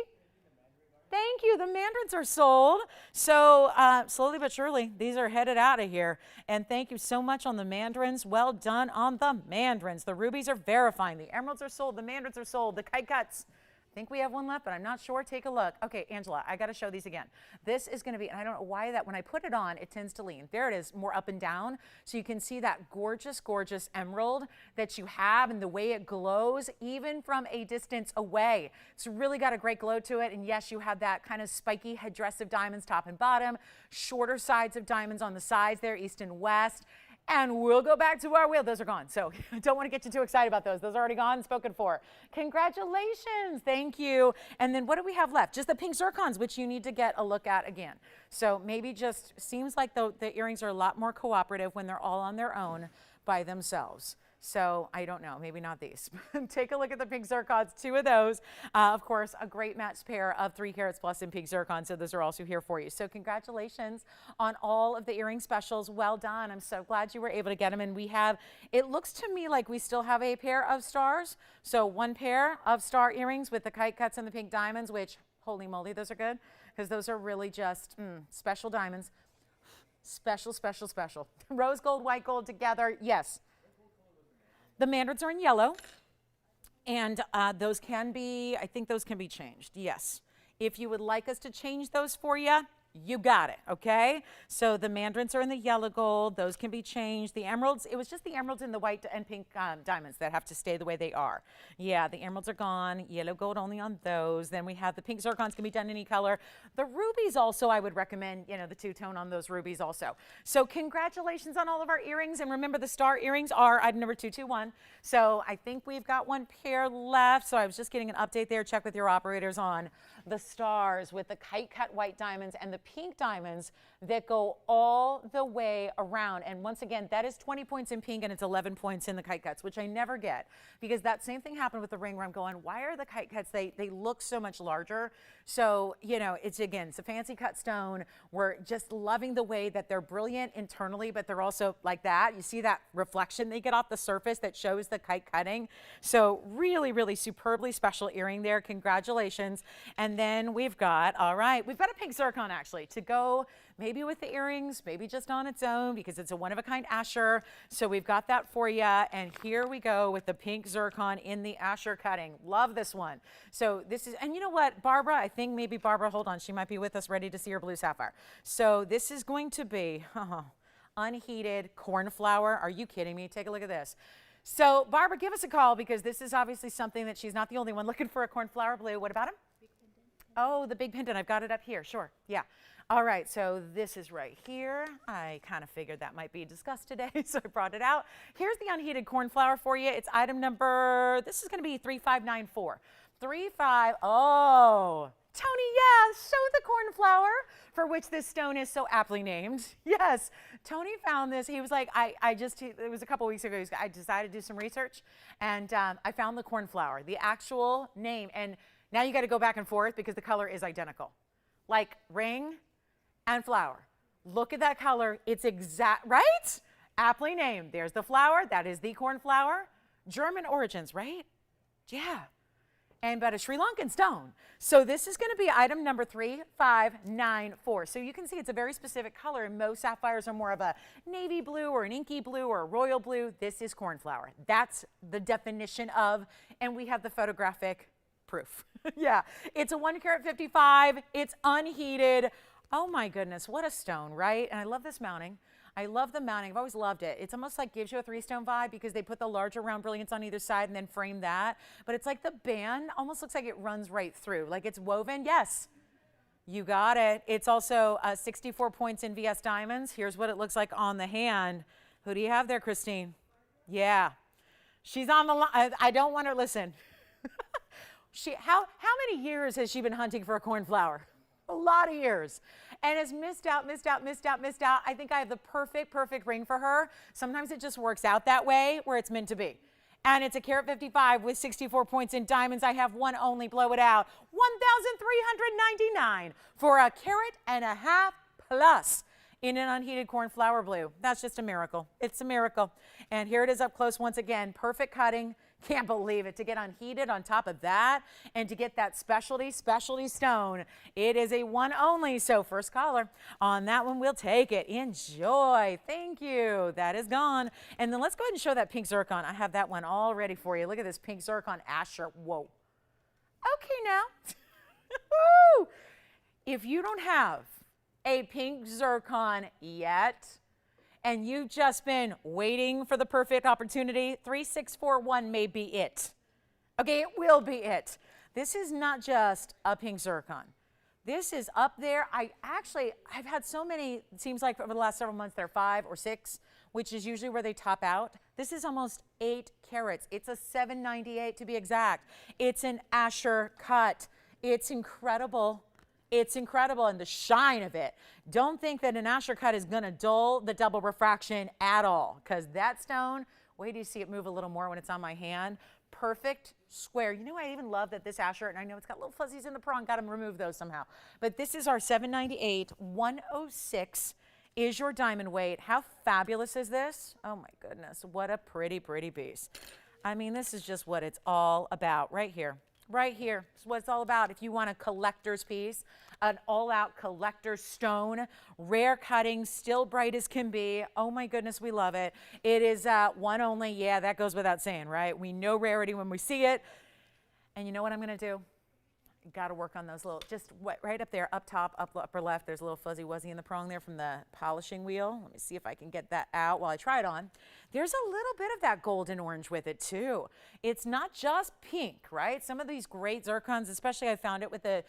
Thank you. The mandarins are sold. So slowly but surely, these are headed out of here. And thank you so much on the mandarins. Well done on the mandarins. The rubies are verifying. The emeralds are sold. The mandarins are sold. The kite cuts. I think we have one left, but I'm not sure. Take a look. Okay, Angela, I got to show these again. This is going to be, and I don't know why that when I put it on, it tends to lean. There it is, more up and down. So you can see that gorgeous, gorgeous emerald that you have and the way it glows even from a distance away. It's really got a great glow to it. And yes, you have that kind of spiky headdress of diamonds top and bottom, shorter sides of diamonds on the sides there, east and west. And we'll go back to our wheel. Those are gone. So don't want to get you too excited about those. Those are already gone, spoken for. Congratulations. Thank you. And then what do we have left? Just the pink zircons, which you need to get a look at again. So maybe just seems like the earrings are a lot more cooperative when they're all on their own by themselves. So I don't know, maybe not these. Take a look at the pink zircons, 2 of those. Of course, a great matched pair of 3 carats plus in pink zircon. So those are also here for you. So congratulations on all of the earring specials. Well done. I'm so glad you were able to get them. And we have, it looks to me like we still have a pair of stars. So 1 pair of star earrings with the kite cuts and the pink diamonds, which, holy moly, those are good. Because those are really just special diamonds. Special, special, special. Rose gold, white gold together. Yes. The mandarins are in yellow, and those can be, I think those can be changed, yes. If you would like us to change those for you, you got it, okay? So the mandarins are in the yellow gold. Those can be changed. The emeralds, it was just the emeralds in the white and pink diamonds that have to stay the way they are. Yeah, the emeralds are gone. Yellow gold only on those. Then we have the pink zircons can be done any color. The rubies also, I would recommend, you know, the 2-tone on those rubies also. So congratulations on all of our earrings. And remember, the star earrings are item number 221. So I think we've got 1 pair left. So I was just getting an update there. Check with your operators on the stars with the kite cut white diamonds and the pink diamonds that go all the way around. And once again, that is 20 points in pink and it's 11 points in the kite cuts, which I never get because that same thing happened with the ring where I'm going, why are the kite cuts, they look so much larger. So, you know, it's again, it's a fancy cut stone. We're just loving the way that they're brilliant internally, but they're also like that. You see that reflection they get off the surface that shows the kite cutting. So really, really superbly special earring there. Congratulations. And then we've got, all right, we've got a pink zircon actually to go maybe with the earrings, maybe just on its own because it's a one-of-a-kind Asher. So we've got that for you. And here we go with the pink zircon in the Asher cutting. Love this one. So this is, and you know what, Barbara, I think maybe Barbara, hold on, she might be with us ready to see her blue sapphire. So this is going to be unheated cornflower. Are you kidding me? Take a look at this. So Barbara, give us a call because this is obviously something that she's not the only one looking for a cornflower blue. What about him? Oh, the big pendant. I've got it up here. Sure. Yeah. All right. So this is right here. I kind of figured that might be discussed today, so I brought it out. Here's the unheated cornflower for you. It's item number, this is going to be 3594. 35. Oh, Tony, yes. Show the cornflower, for which this stone is so aptly named. Yes. Tony found this. He was like, it was a couple weeks ago. I decided to do some research, and I found the cornflower, the actual name. And now you got to go back and forth because the color is identical. Like ring and flower. Look at that color. It's exact, right? Aptly named. There's the flower. That is the cornflower. German origins, right? Yeah. And but a Sri Lankan stone. So this is going to be item number 3594. So you can see it's a very specific color, and most sapphires are more of a navy blue or an inky blue or a royal blue. This is cornflower. That's the definition of, and we have the photographic proof. Yeah, it's a 1 carat 55. It's unheated. Oh my goodness, what a stone, right? And I love this mounting. I love the mounting. I've always loved it. It's almost like gives you a 3-stone vibe because they put the larger round brilliance on either side and then frame that. But it's like the band almost looks like it runs right through, like it's woven. Yes, you got it. It's also 64 points in VS diamonds. Here's what it looks like on the hand. Who do you have there, Christine? Yeah, she's on the line. I don't want her, listen. How many years has she been hunting for a cornflower? A lot of years, and has missed out. I think I have the perfect ring for her. Sometimes it just works out that way where it's meant to be. And it's a carat 55 with 64 points in diamonds. I have one only, blow it out, 1,399 for a carat and a half plus in an unheated cornflower blue. That's just a miracle. It's a miracle. And here it is up close once again, perfect cutting. Can't believe it, to get unheated on top of that and to get that specialty stone. It is a one only, so first caller on that one, we'll take it. Enjoy. Thank you. That is gone. And then let's go ahead and show that pink zircon. I have that one all ready for you. Look at this pink zircon Asher. Whoa. Okay now. If you don't have a pink zircon yet, and you've just been waiting for the perfect opportunity, 3641 may be it. Okay, it will be it. This is not just a pink zircon. This is up there. I've had so many, it seems like over the last several months, they're 5 or 6, which is usually where they top out. This is almost 8 carats. It's a 798 to be exact. It's an Asher cut. It's incredible. It's incredible, and the shine of it. Don't think that an Asher cut is going to dull the double refraction at all, because that stone, wait till you see it move a little more when it's on my hand. Perfect square. You know, I even love that this Asher, and I know it's got little fuzzies in the prong, got to remove those somehow. But this is our 798, 106 is your diamond weight. How fabulous is this? Oh my goodness, what a pretty piece. I mean, this is just what it's all about right here. Right here is what it's all about. If you want a collector's piece, an all-out collector's stone, rare cutting, still bright as can be. Oh my goodness, we love it. It is one only. Yeah, that goes without saying, right? We know rarity when we see it. And you know what I'm going to do? Got to work on those little, just right up there, up top, upper left, there's a little fuzzy wuzzy in the prong there from the polishing wheel. Let me see if I can get that out while I try it on. There's a little bit of that golden orange with it too. It's not just pink, right? Some of these great zircons, especially I found it with the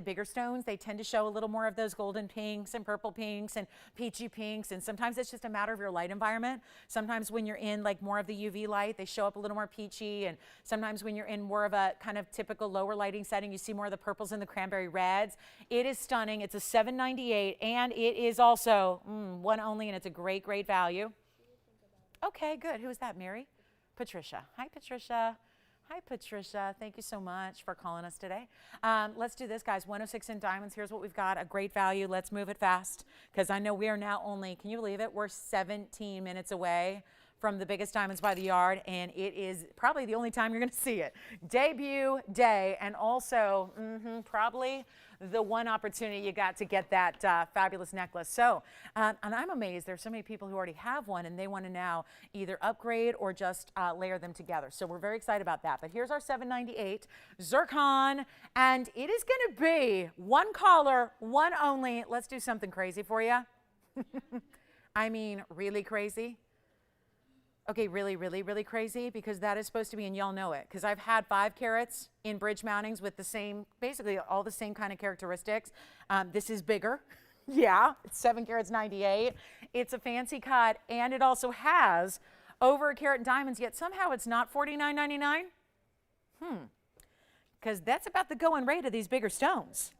bigger stones, they tend to show a little more of those golden pinks and purple pinks and peachy pinks. And sometimes it's just a matter of your light environment. Sometimes when you're in like more of the UV light, they show up a little more peachy. And sometimes when you're in more of a kind of typical lower lighting setting, you see more of the purples and the cranberry reds. It is stunning. It's a 798, and it is also one only, and it's a great value. Okay, good. Who is that, Mary? Patricia. Hi, Patricia. Hi, Patricia. Thank you so much for calling us today. Let's do this, guys. 106 in diamonds. Here's what we've got. A great value. Let's move it fast, because I know we are now only, can you believe it? We're 17 minutes away from the biggest diamonds by the yard, and it is probably the only time you're going to see it. Debut day, and also probably the one opportunity you got to get that fabulous necklace. So, and I'm amazed there's so many people who already have one, and they want to now either upgrade or just layer them together. So we're very excited about that. But here's our 798 zircon, and it is going to be one caller, one only. Let's do something crazy for you. I mean, really crazy. Okay, really, really, really crazy, because that is supposed to be, and y'all know it, because I've had 5 carats in bridge mountings with the same, basically all the same kind of characteristics. This is bigger. Yeah, it's 7 carats 98. It's a fancy cut, and it also has over a carat in diamonds, yet somehow it's not $49.99. Because that's about the going rate of these bigger stones.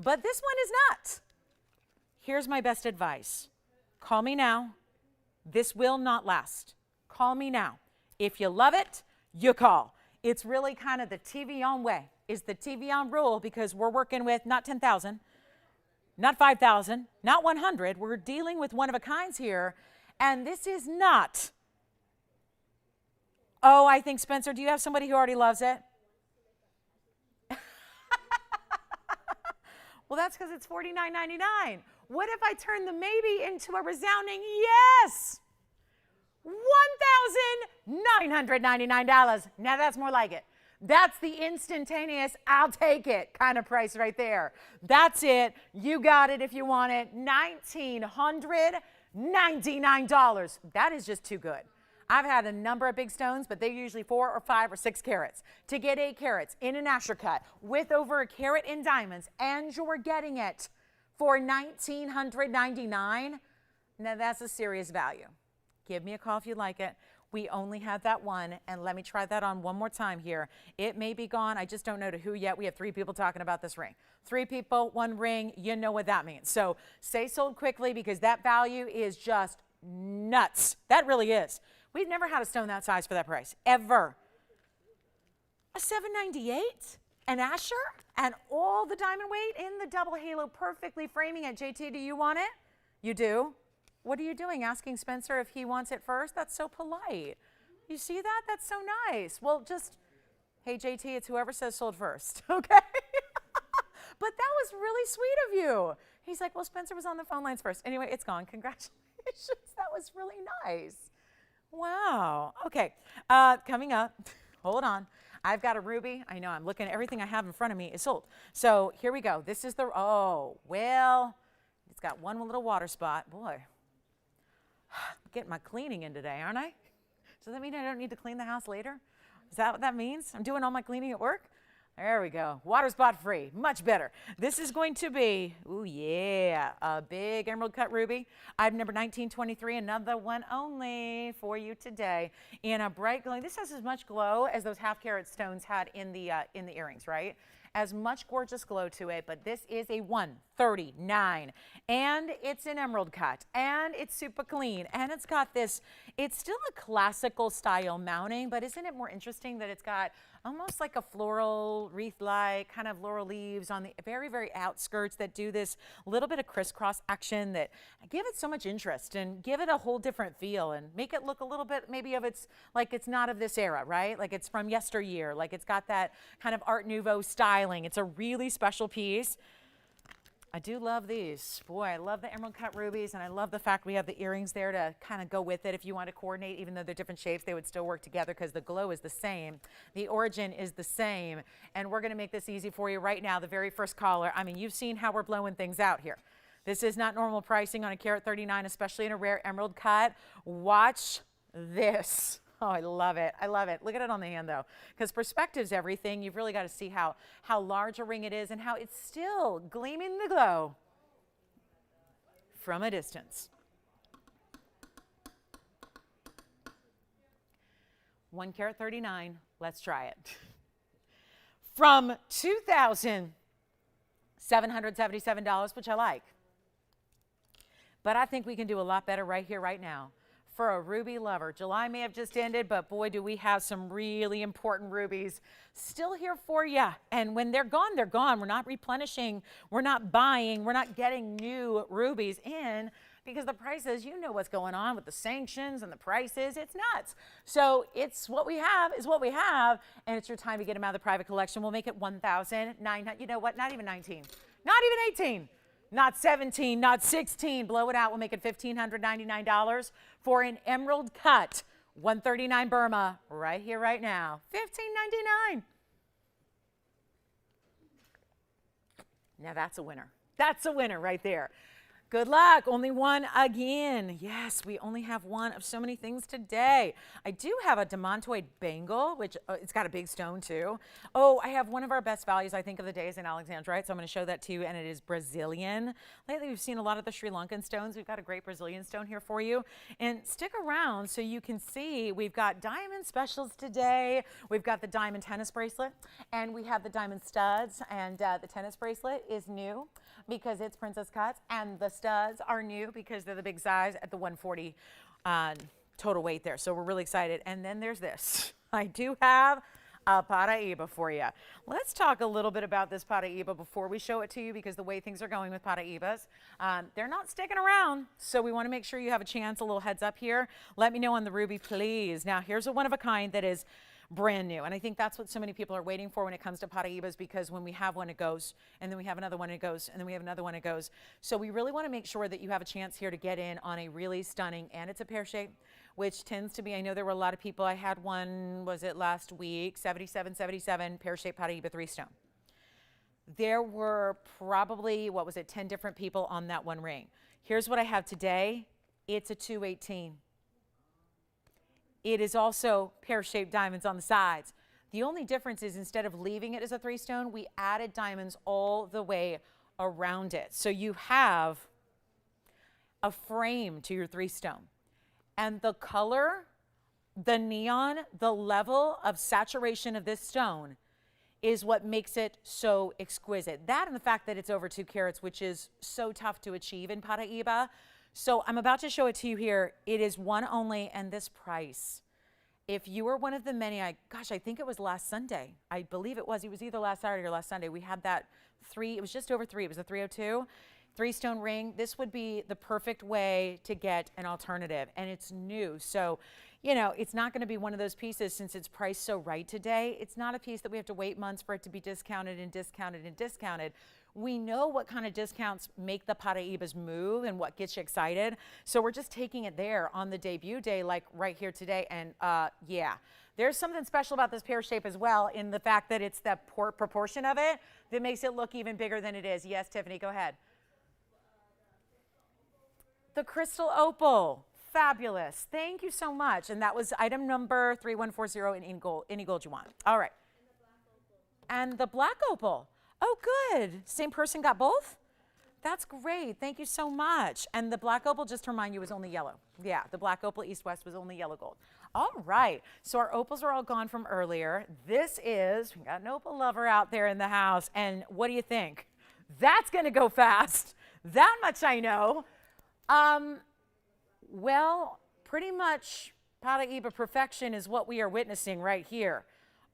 But this one is not. Here's my best advice. Call me now. This will not last. Call me now. If you love it, you call. It's really kind of the TVON way. Is the TVON rule, because we're working with not 10,000, not 5,000, not 100. We're dealing with one of a kinds here. And this is not, oh, I think, Spencer, do you have somebody who already loves it? Well, that's because it's $49.99. What if I turn the maybe into a resounding yes? $1,999. Now that's more like it. That's the instantaneous, I'll take it kind of price right there. That's it. You got it if you want it. $1,999. That is just too good. I've had a number of big stones, but they're usually 4 or 5 or 6 carats. To get 8 carats in an asher cut with over a carat in diamonds, and you're getting it for $1,999, now that's a serious value. Give me a call if you like it. We only have that one, and let me try that on one more time here. It may be gone. I just don't know to who yet. We have 3 people talking about this ring. 3 people, 1 ring. You know what that means. So say sold quickly, because that value is just nuts. That really is. We've never had a stone that size for that price, ever. A $798, an asher, and all the diamond weight in the double halo, perfectly framing it. JT, do you want it? You do? What are you doing? Asking Spencer if he wants it first? That's so polite. You see that? That's so nice. Well, just, hey, JT, it's whoever says sold first, okay? But that was really sweet of you. He's like, well, Spencer was on the phone lines first. Anyway, it's gone. Congratulations. That was really nice. Wow. Okay. Coming up, hold on. I've got a ruby. I know, I'm looking at everything I have in front of me is sold. So here we go. This is the, oh, well, it's got one little water spot. Boy, I'm getting my cleaning in today, aren't I? Does that mean I don't need to clean the house later? Is that what that means? I'm doing all my cleaning at work? There we go. Water spot free. Much better. This is going to be, ooh, yeah, a big emerald cut ruby. Item number 1923, another one only for you today. In a bright glowing, this has as much glow as those half carat stones had in the earrings, right? As much gorgeous glow to it, but this is a 139, and it's an emerald cut, and it's super clean, and it's got this, it's still a classical style mounting, but isn't it more interesting that it's got almost like a floral wreath-like kind of laurel leaves on the very, very outskirts that do this little bit of crisscross action that give it so much interest and give it a whole different feel and make it look a little bit maybe of it's like it's not of this era, right? Like it's from yesteryear, like it's got that kind of Art Nouveau styling. It's a really special piece. I do love these. Boy, I love the emerald cut rubies, and I love the fact we have the earrings there to kind of go with it. If you want to coordinate, even though they're different shapes, they would still work together because the glow is the same. The origin is the same, and we're going to make this easy for you right now. The very first caller, I mean, you've seen how we're blowing things out here. This is not normal pricing on a carat 39, especially in a rare emerald cut. Watch this. Oh, I love it. I love it. Look at it on the hand, though, because perspective's everything. You've really got to see how large a ring it is and how it's still gleaming the glow from a distance. 1 carat 39. Let's try it. From $2,777, which I like. But I think we can do a lot better right here, right now. For a ruby lover. July may have just ended, but boy, do we have some really important rubies still here for you. And when they're gone, they're gone. We're not replenishing. We're not buying. We're not getting new rubies in because the prices, you know what's going on with the sanctions and the prices. It's nuts. So it's what we have is what we have, and it's your time to get them out of the private collection. We'll make it 1,900. You know what? Not even 19. Not even 18. Not 17, not 16. Blow it out. We'll make it $1,599 for an emerald cut. 139 Burma right here, right now. $1,599. Now that's a winner. That's a winner right there. Good luck. Only one again. Yes, we only have one of so many things today. I do have a demantoid bangle, which it's got a big stone too. Oh, I have one of our best values, I think, of the day is in Alexandrite. So I'm going to show that to you, and it is Brazilian. Lately, we've seen a lot of the Sri Lankan stones. We've got a great Brazilian stone here for you. And stick around so you can see we've got diamond specials today. We've got the diamond tennis bracelet, and we have the diamond studs, and the tennis bracelet is new because it's princess cuts, and the studs are new because they're the big size at the 140 total weight there. So we're really excited. And then there's this. I do have a Paraiba for you. Let's talk a little bit about this Paraiba before we show it to you, because the way things are going with Paraibas, they're not sticking around. So we want to make sure you have a chance, a little heads up here. Let me know on the ruby, please. Now, here's a one of a kind that is brand new. And I think that's what so many people are waiting for when it comes to Paraibas, because when we have one, it goes, and then we have another one, it goes, and then we have another one, it goes. So we really want to make sure that you have a chance here to get in on a really stunning, and it's a pear shape, which tends to be, I know there were a lot of people, I had one, was it last week, 7777 pear shaped Paraiba 3-stone. There were probably, 10 different people on that one ring. Here's what I have today. It's a 218. It is also pear-shaped diamonds on the sides. The only difference is instead of leaving it as a 3-stone, we added diamonds all the way around it. So you have a frame to your 3-stone. And the color, the neon, the level of saturation of this stone is what makes it so exquisite. That and the fact that it's over 2 carats, which is so tough to achieve in Paraiba. So I'm about to show it to you here. It is one only, and this price, if you were one of the many, I think it was last Sunday. I believe it was. It was either last Saturday or last Sunday. We had that it was just over 3. It was a 302, 3-stone ring. This would be the perfect way to get an alternative, and it's new. So, you know, it's not going to be one of those pieces, since it's priced so right today. It's not a piece that we have to wait months for it to be discounted and discounted and discounted. We know what kind of discounts make the Paraibas move and what gets you excited. So we're just taking it there on the debut day, like right here today. And yeah, there's something special about this pear shape as well, in the fact that it's the proportion of it that makes it look even bigger than it is. Yes, Tiffany, go ahead. The crystal opal. Fabulous. Thank you so much. And that was item number 3140 in any gold you want. All right. And the black opal. Oh, good. Same person got both? That's great. Thank you so much. And the black opal, just to remind you, was only yellow. Yeah, the black opal east-west was only yellow gold. All right. So our opals are all gone from earlier. This is, we got an opal lover out there in the house. And what do you think? That's going to go fast. That much I know. Well, pretty much Paraiba perfection is what we are witnessing right here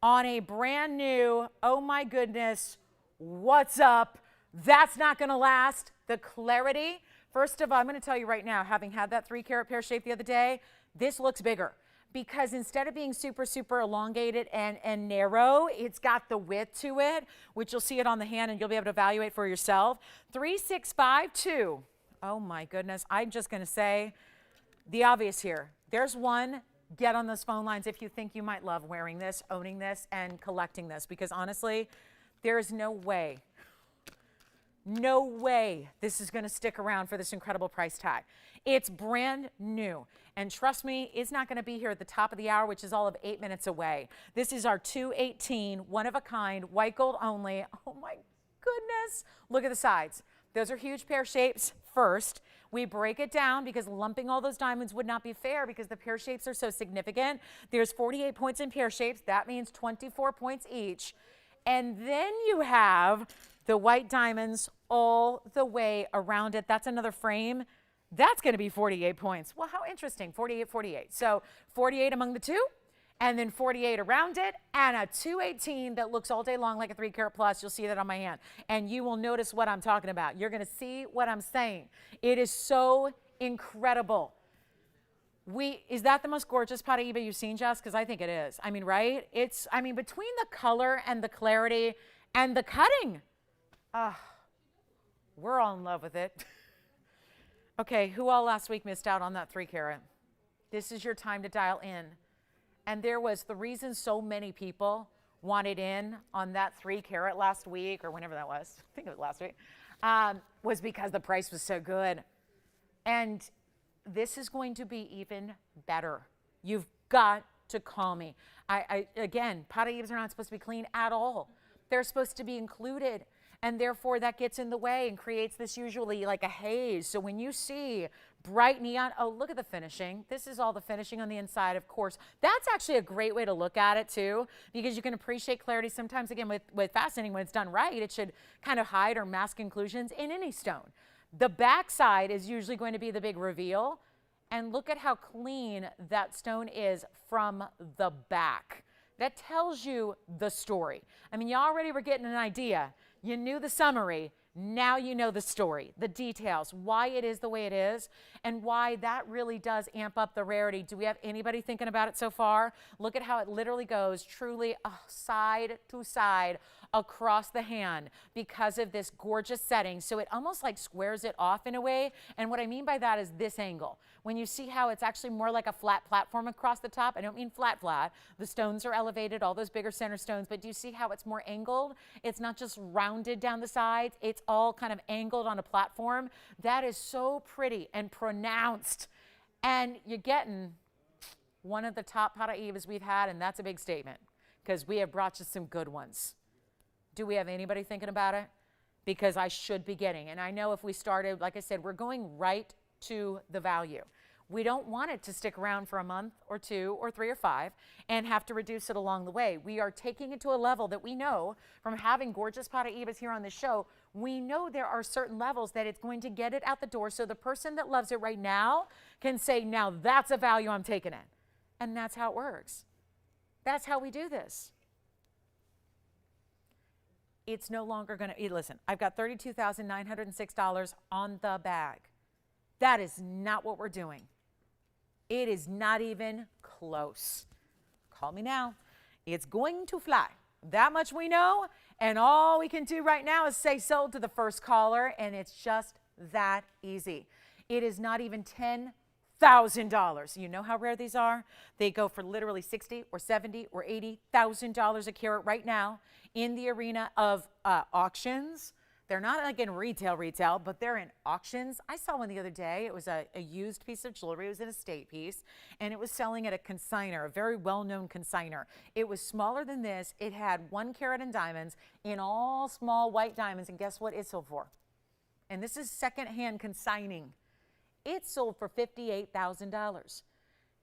on a brand new, oh my goodness, what's up? That's not going to last. The clarity. First of all, I'm going to tell you right now, having had that 3-carat pear shape the other day, this looks bigger, because instead of being super, super elongated and narrow, it's got the width to it, which you'll see it on the hand and you'll be able to evaluate for yourself. 3652. Oh my goodness. I'm just going to say the obvious here. There's one. Get on those phone lines if you think you might love wearing this, owning this, and collecting this, because honestly, there is no way this is going to stick around for this incredible price tag. It's brand new. And trust me, it's not going to be here at the top of the hour, which is all of 8 minutes away. This is our 218, one of a kind, white gold only. Oh my goodness. Look at the sides. Those are huge pear shapes first. We break it down because lumping all those diamonds would not be fair, because the pear shapes are so significant. There's 48 points in pear shapes. That means 24 points each. And then you have the white diamonds all the way around it. That's another frame. That's going to be 48 points. Well, how interesting. 48, 48. So 48 among the two, and then 48 around it, and a 218 that looks all day long like a 3-carat plus. You'll see that on my hand. And you will notice what I'm talking about. You're going to see what I'm saying. It is so incredible. Is that the most gorgeous Paraiba you've seen, Jess? Because I think it is. I mean, right? Between the color and the clarity and the cutting, we're all in love with it. Okay, who all last week missed out on that 3-carat? This is your time to dial in. And there was the reason so many people wanted in on that 3-carat last week, or whenever that was. I think it was last week. was because the price was so good. And this is going to be even better. You've got to call me. Again, Paraibas are not supposed to be clean at all. They're supposed to be included. And therefore that gets in the way and creates this usually like a haze. So when you see bright neon, oh, look at the finishing. This is all the finishing on the inside, of course. That's actually a great way to look at it too, because you can appreciate clarity. Sometimes, again, with faceting, when it's done right, it should kind of hide or mask inclusions in any stone. The back side is usually going to be the big reveal. And look at how clean that stone is from the back. That tells you the story. I mean, you already were getting an idea. You knew the summary. Now you know the story, the details, why it is the way it is, and why that really does amp up the rarity. Do we have anybody thinking about it so far? Look at how it literally goes truly side to side across the hand because of this gorgeous setting. So it almost like squares it off in a way. And what I mean by that is this angle. When you see how it's actually more like a flat platform across the top, I don't mean flat, flat. The stones are elevated, all those bigger center stones, but do you see how it's more angled? It's not just rounded down the sides. It's all kind of angled on a platform. That is so pretty and pronounced. And you're getting one of the top Paraibas we've had, and that's a big statement because we have brought you some good ones. Do we have anybody thinking about it? Because I should be getting, and I know if we started, like I said, we're going right to the value. We don't want it to stick around for a month or 2 or 3 or 5 and have to reduce it along the way. We are taking it to a level that we know from having gorgeous Paraibas here on the show, we know there are certain levels that it's going to get it out the door so the person that loves it right now can say, now that's a value, I'm taking it. And that's how it works. That's how we do this. It's no longer going to, listen, I've got $32,906 on the bag. That is not what we're doing. It is not even close. Call me now. It's going to fly. That much we know, and all we can do right now is say sold to the first caller, and it's just that easy. It is not even $10,000. You know how rare these are? They go for literally $60,000 or $70,000 or $80,000 a carat right now in the arena of auctions. They're not like in retail, but they're in auctions. I saw one the other day. It was a used piece of jewelry. It was an estate piece, and it was selling at a consignor, a very well-known consignor. It was smaller than this. It had 1 carat in diamonds in all small white diamonds, and guess what it sold for? And this is secondhand consigning. It sold for $58,000.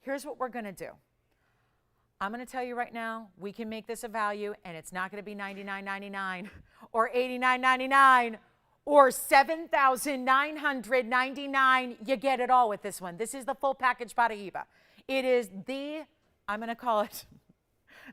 Here's what we're going to do. I'm going to tell you right now, we can make this a value, and it's not going to be $99.99 or $89.99 or $7,999. You get it all with this one. This is the full package Paraiba. It is the, I'm going to call it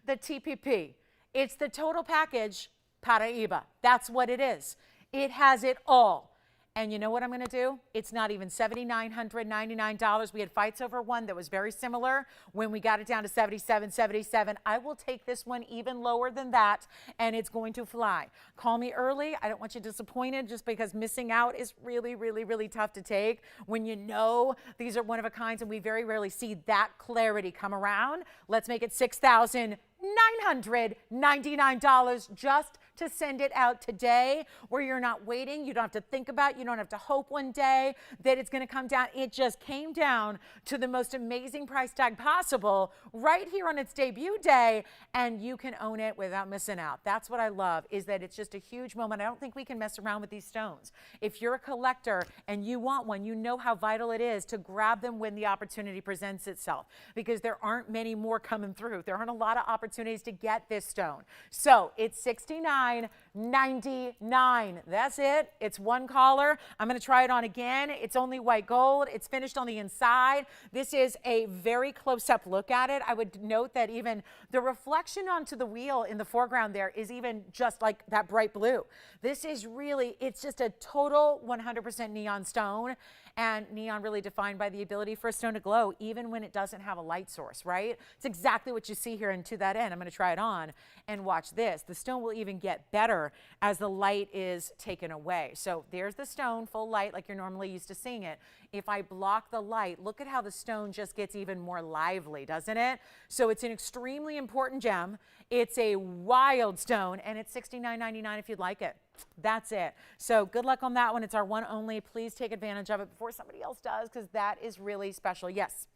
the TPP. It's the total package Paraiba. That's what it is. It has it all. And you know what I'm going to do? It's not even $7,999. We had fights over one that was very similar when we got it down to $77.77. I will take this one even lower than that, and it's going to fly. Call me early. I don't want you disappointed just because missing out is really, really, really tough to take when you know these are one of a kinds and we very rarely see that clarity come around. Let's make it $6,999 just to send it out today, where you're not waiting. You don't have to think about it. You don't have to hope one day that it's going to come down. It just came down to the most amazing price tag possible right here on its debut day, and you can own it without missing out. That's what I love, is that it's just a huge moment. I don't think we can mess around with these stones. If you're a collector and you want one, you know how vital it is to grab them when the opportunity presents itself, because there aren't many more coming through. There aren't a lot of opportunities to get this stone. So it's $69.99. That's it. It's one caller. I'm going to try it on again. It's only white gold. It's finished on the inside. This is a very close-up look at it. I would note that even the reflection onto the wheel in the foreground there is even just like that bright blue. This is really, it's just a total 100% neon stone. And neon really defined by the ability for a stone to glow even when it doesn't have a light source, right? It's exactly what you see here, and to that end, I'm going to try it on and watch this. The stone will even get better brighter as the light is taken away. So there's the stone, full light like you're normally used to seeing it. If I block the light, look at how the stone just gets even more lively, doesn't it? So it's an extremely important gem. It's a wild stone, and it's $69.99 if you'd like it. That's it. So good luck on that one. It's our one only. Please take advantage of it before somebody else does, because that is really special. Yes?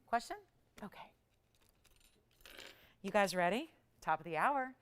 Question? Okay. You guys ready? Top of the hour.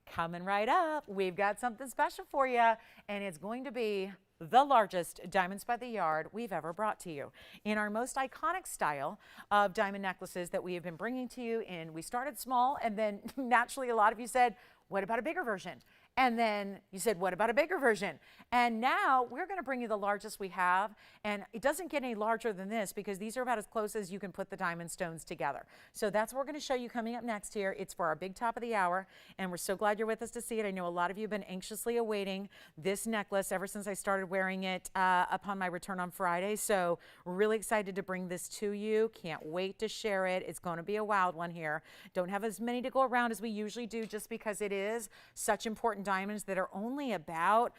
Coming right up. We've got something special for you, and it's going to be the largest diamonds by the yard we've ever brought to you in our most iconic style of diamond necklaces that we have been bringing to you. And we started small, and then naturally a lot of you said, what about a bigger version? And then you said, what about a bigger version? And now we're going to bring you the largest we have. And it doesn't get any larger than this, because these are about as close as you can put the diamond stones together. So that's what we're going to show you coming up next here. It's for our big top of the hour, and we're so glad you're with us to see it. I know a lot of you have been anxiously awaiting this necklace ever since I started wearing it upon my return on Friday. So we're really excited to bring this to you. Can't wait to share it. It's going to be a wild one here. Don't have as many to go around as we usually do, just because it is such important diamonds that are only about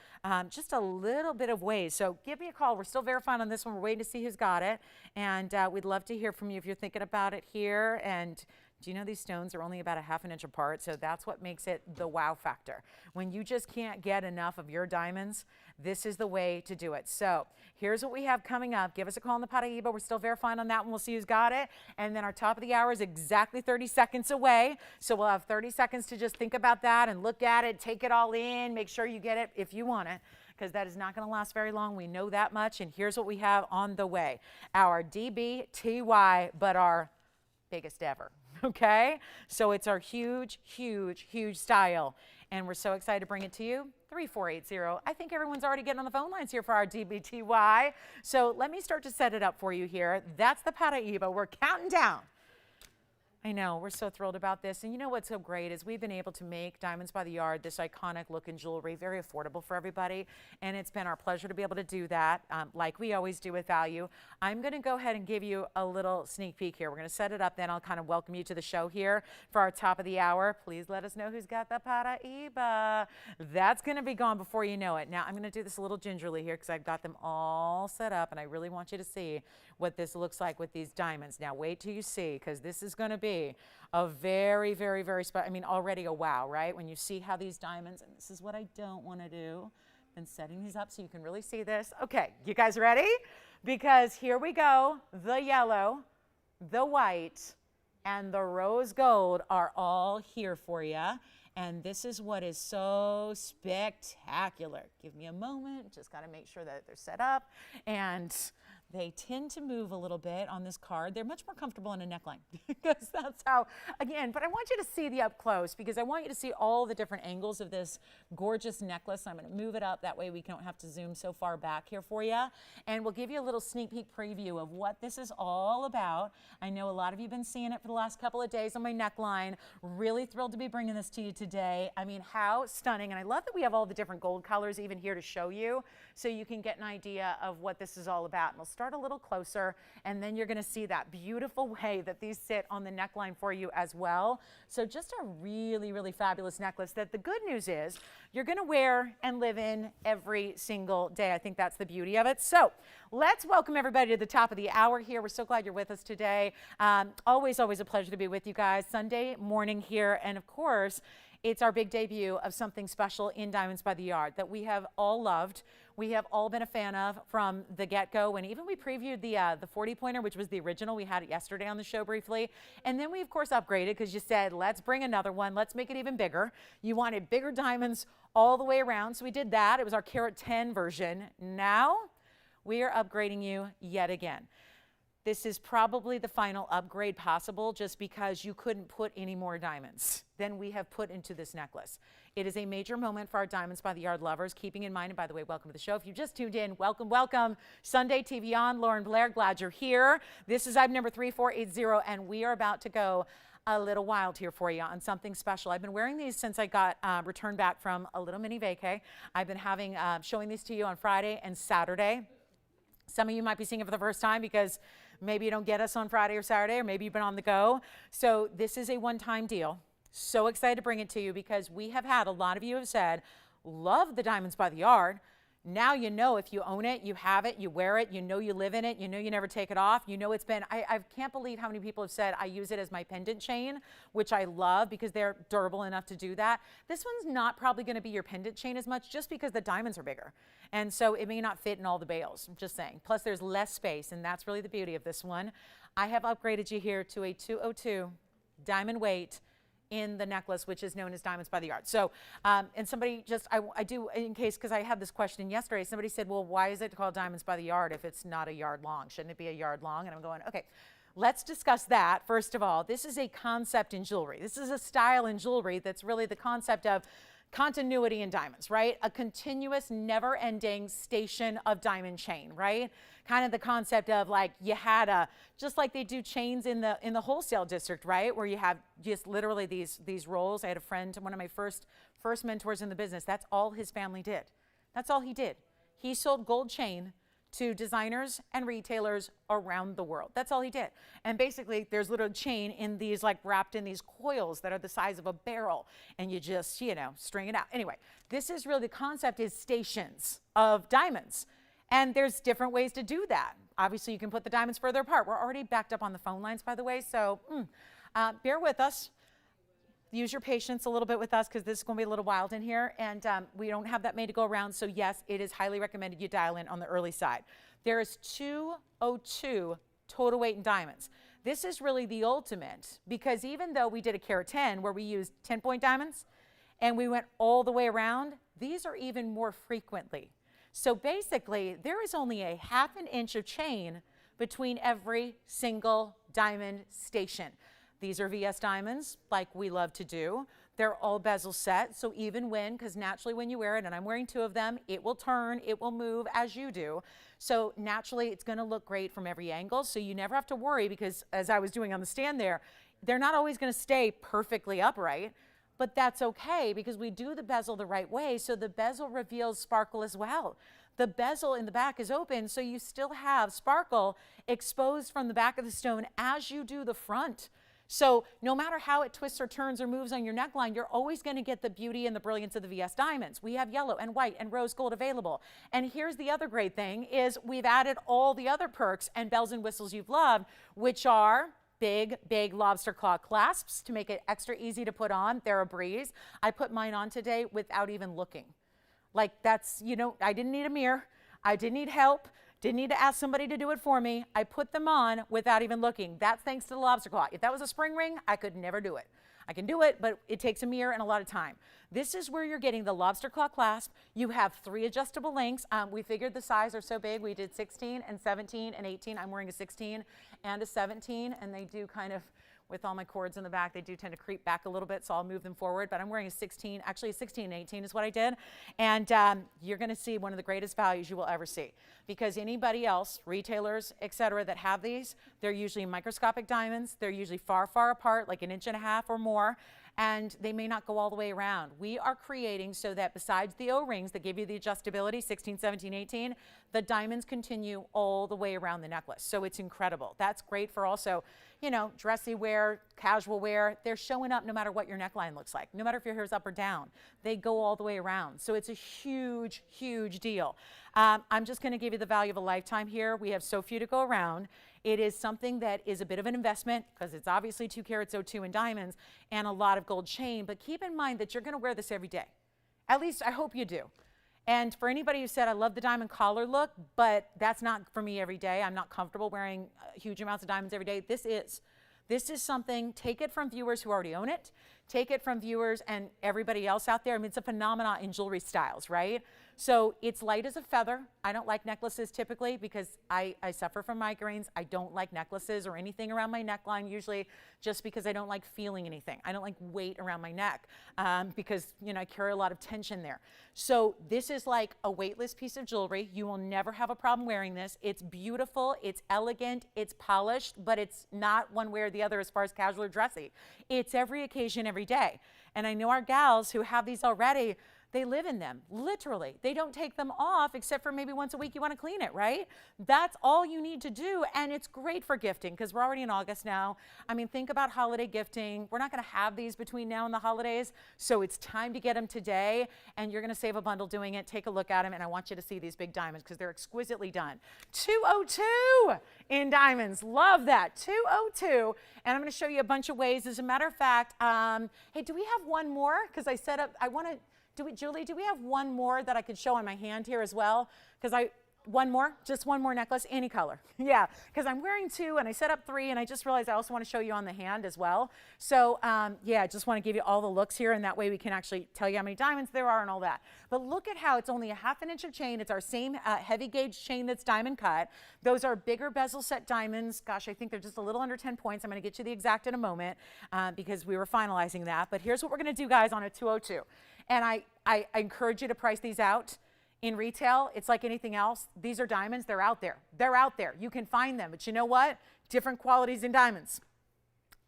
just a little bit of ways. So give me a call. We're still verifying on this one. We're waiting to see who's got it. And we'd love to hear from you if you're thinking about it here. And do you know these stones are only about a ½ inch apart? So that's what makes it the wow factor. When you just can't get enough of your diamonds, this is the way to do it. So here's what we have coming up. Give us a call on the Paraiba. We're still verifying on that one. We'll see who's got it. And then our top of the hour is exactly 30 seconds away. So we'll have 30 seconds to just think about that and look at it, take it all in, make sure you get it if you want it, because that is not going to last very long. We know that much. And here's what we have on the way. Our DBTY, but our biggest ever. Okay, so it's our huge, huge, huge style, and we're so excited to bring it to you. 3480. I think everyone's already getting on the phone lines here for our DBTY. So let me start to set it up for you here. That's the Paraiba. We're counting down. I know, we're so thrilled about this. And you know what's so great is we've been able to make Diamonds by the Yard this iconic look in jewelry very affordable for everybody. And it's been our pleasure to be able to do that, like we always do with value. I'm going to go ahead and give you a little sneak peek here. We're going to set it up, then I'll kind of welcome you to the show here for our top of the hour. Please let us know who's got the Paraiba. That's going to be gone before you know it. Now, I'm going to do this a little gingerly here, because I've got them all set up, and I really want you to see what this looks like with these diamonds. Now, wait till you see, because this is going to be a very, very, very special, I mean, already a wow, right? When you see how these diamonds, and this is what I don't want to do. Been setting these up so you can really see this. Okay, you guys ready? Because here we go. The yellow, the white, and the rose gold are all here for you. And this is what is so spectacular. Give me a moment. Just got to make sure that they're set up. And they tend to move a little bit on this card. They're much more comfortable in a neckline, because that's how, again, but I want you to see the up close, because I want you to see all the different angles of this gorgeous necklace. I'm going to move it up. That way we don't have to zoom so far back here for you. And we'll give you a little sneak peek preview of what this is all about. I know a lot of you have been seeing it for the last couple of days on my neckline. Really thrilled to be bringing this to you today. I mean, how stunning. And I love that we have all the different gold colors even here to show you, so you can get an idea of what this is all about. And we'll start a little closer, and then you're going to see that beautiful way that these sit on the neckline for you as well. So just a really, really fabulous necklace that the good news is you're going to wear and live in every single day. I think that's the beauty of it. So let's welcome everybody to the top of the hour here. We're so glad you're with us today. Always a pleasure to be with you guys. Sunday morning here, and of course, it's our big debut of something special in Diamonds by the Yard that we have all loved. We have all been a fan of from the get-go, and even we previewed the 40-pointer, which was the original. We had it yesterday on the show briefly. And then we, of course, upgraded, because you said, let's bring another one. Let's make it even bigger. You wanted bigger diamonds all the way around, so we did that. It was our carat 10 version. Now we are upgrading you yet again. This is probably the final upgrade possible, just because you couldn't put any more diamonds than we have put into this necklace. It is a major moment for our Diamonds by the Yard lovers, keeping in mind, and by the way, welcome to the show. If you just tuned in, welcome, welcome. Sunday TVON, Lauren Blair, glad you're here. This is item number 3480, and we are about to go a little wild here for you on something special. I've been wearing these since I got returned back from a little mini vacay. I've been having showing these to you on Friday and Saturday. Some of you might be seeing it for the first time, because maybe you don't get us on Friday or Saturday, or maybe you've been on the go. So this is a one-time deal. So excited to bring it to you because we have had a lot of you have said, love the diamonds by the yard. Now you know if you own it, you have it, you wear it, you know you live in it, you know you never take it off, you know it's been, I can't believe how many people have said I use it as my pendant chain, which I love because they're durable enough to do that. This one's not probably going to be your pendant chain as much just because the diamonds are bigger. And so it may not fit in all the bales, I'm just saying. Plus there's less space, and that's really the beauty of this one. I have upgraded you here to a 202 diamond weight in the necklace, which is known as diamonds by the yard. So, and somebody just, I do, in case, because I had this question yesterday, somebody said, well, why is it called diamonds by the yard if it's not a yard long? Shouldn't it be a yard long? And I'm going, okay, let's discuss that. First of all, this is a concept in jewelry. This is a style in jewelry that's really the concept of continuity in diamonds, right? A continuous, never-ending station of diamond chain, right? Kind of the concept of like you had a, just like they do chains in the wholesale district, right? Where you have just literally these rolls. I had a friend, one of my first mentors in the business. That's all his family did. That's all he did. He sold gold chain to designers and retailers around the world. That's all he did. And basically there's little chain in these, like wrapped in these coils that are the size of a barrel, and you just, you know, string it out. Anyway, this is really, the concept is stations of diamonds. And there's different ways to do that. Obviously you can put the diamonds further apart. We're already backed up on the phone lines, by the way, so bear with us. Use your patience a little bit with us because this is going to be a little wild in here, and we don't have that many to go around. So yes, it is highly recommended you dial in on the early side. There is 202 total weight in diamonds. This is really the ultimate because even though we did a carat 10 where we used 10-point diamonds and we went all the way around, these are even more frequently. So basically, there is only a ½ an inch of chain between every single diamond station. These are VS diamonds, like we love to do. They're all bezel set, so even when, because naturally when you wear it, and I'm wearing 2 of them, it will turn, it will move as you do. So naturally, it's gonna look great from every angle, so you never have to worry because, as I was doing on the stand there, they're not always gonna stay perfectly upright, but that's okay because we do the bezel the right way, so the bezel reveals sparkle as well. The bezel in the back is open, so you still have sparkle exposed from the back of the stone as you do the front. So no matter how it twists or turns or moves on your neckline, you're always going to get the beauty and the brilliance of the VS diamonds. We have yellow and white and rose gold available. And here's the other great thing is we've added all the other perks and bells and whistles you've loved, which are big lobster claw clasps to make it extra easy to put on. They're a breeze. I put mine on today without even looking. Like that's, you know, I didn't need a mirror. I didn't need help. Didn't need to ask somebody to do it for me. I put them on without even looking. That's thanks to the lobster claw. If that was a spring ring, I could never do it. I can do it, but it takes a mirror and a lot of time. This is where you're getting the lobster claw clasp. You have 3 adjustable lengths. We figured the size are so big. We did 16 and 17 and 18. I'm wearing a 16 and a 17, and they do kind of, with all my cords in the back, they do tend to creep back a little bit, so I'll move them forward. But I'm wearing a 16, actually a 16 and 18 is what I did. And you're gonna see one of the greatest values you will ever see. Because anybody else, retailers, et cetera, that have these, they're usually microscopic diamonds. They're usually far apart, like 1.5 inches or more. And they may not go all the way around. We are creating so that besides the O-rings that give you the adjustability, 16, 17, 18, the diamonds continue all the way around the necklace. So it's incredible. That's great for also, you know, dressy wear, casual wear. They're showing up no matter what your neckline looks like, no matter if your hair is up or down. They go all the way around. So it's a huge deal. I'm just going to give you the value of a lifetime here. We have so few to go around. It is something that is a bit of an investment because it's obviously 2 carats 02 in diamonds and a lot of gold chain, but keep in mind that you're going to wear this every day. At least I hope you do. And for anybody who said, I love the diamond collar look, but that's not for me every day. I'm not comfortable wearing huge amounts of diamonds every day. This is something, take it from viewers who already own it. Take it from viewers and everybody else out there. I mean, it's a phenomenon in jewelry styles, right? So it's light as a feather. I don't like necklaces typically because I suffer from migraines. I don't like necklaces or anything around my neckline usually just because I don't like feeling anything. I don't like weight around my neck because, you know, I carry a lot of tension there. So this is like a weightless piece of jewelry. You will never have a problem wearing this. It's beautiful, it's elegant, it's polished, but it's not one way or the other as far as casual or dressy. It's every occasion, every day. And I know our gals who have these already, They live in them, literally. They don't take them off except for maybe once a week you want to clean it, right? That's all you need to do, and it's great for gifting because we're already in August now. I mean, think about holiday gifting. We're not going to have these between now and the holidays, so it's time to get them today, and you're going to save a bundle doing it. Take a look at them, and I want you to see these big diamonds because they're exquisitely done. 202 in diamonds. Love that. 202, and I'm going to show you a bunch of ways. As a matter of fact, hey, do we have one more? Because I set up, I want to, Julie, do we have one more that I could show on my hand here as well? Because one more, just one more necklace, any color. Yeah, because I'm wearing 2 and I set up 3 and I just realized I also want to show you on the hand as well. So yeah, I just want to give you all the looks here and that way we can actually tell you how many diamonds there are and all that. But look at how it's only a 1/2 inch of chain. It's our same heavy gauge chain that's diamond cut. Those are bigger bezel set diamonds. Gosh, I think they're just a little under 10 points. I'm going to get you the exact in a moment because we were finalizing that. But here's what we're going to do, guys, on a 202. And I encourage you to price these out. In retail, it's like anything else. These are diamonds. They're out there. They're out there. You can find them. But you know what? Different qualities in diamonds.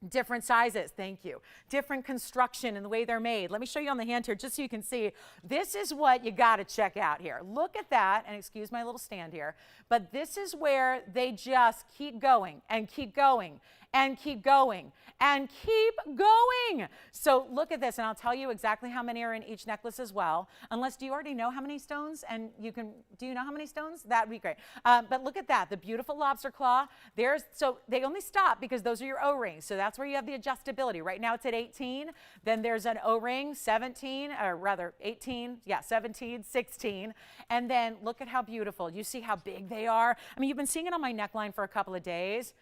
Different sizes, thank you. Different construction and the way they're made. Let me show you on the hand here just so you can see. This is what you got to check out here. Look at that, and excuse my little stand here, but this is where they just keep going and keep going and keep going and keep going. So look at this, and I'll tell you exactly how many are in each necklace as well. Unless, do you already know how many stones? And do you know how many stones? That'd be great. But look at that, the beautiful lobster claw. So they only stop because those are your O-rings. So that's where you have the adjustability. Right now it's at 18. Then there's an O-ring, 17, or rather 18, yeah, 17, 16. And then look at how beautiful. You see how big they are? I mean, you've been seeing it on my neckline for a couple of days.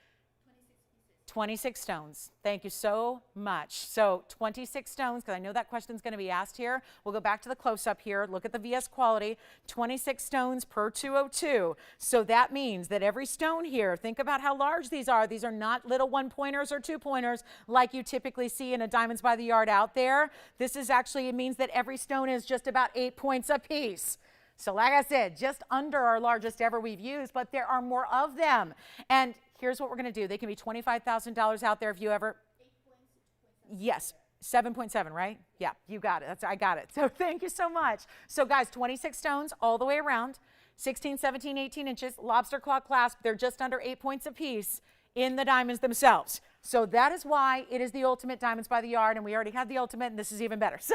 26 stones. Thank you so much. So 26 stones, because I know that question's going to be asked here. We'll go back to the close-up here. Look at the VS quality. 26 stones per 202. So that means that every stone here, think about how large these are. These are not little 1-pointers or 2-pointers like you typically see in a Diamonds by the Yard out there. This is actually, it means that every stone is just about 8 points a piece. So like I said, just under our largest ever we've used, but there are more of them. And here's what we're going to do. They can be $25,000 out there if you ever. 8 points, yes, 7.7, right? Yeah, you got it. I got it. So thank you so much. So guys, 26 stones all the way around, 16, 17, 18 inches, lobster claw clasp. They're just under 8 points a piece in the diamonds themselves. So that is why it is the ultimate Diamonds by the Yard, and we already had the ultimate, and this is even better. So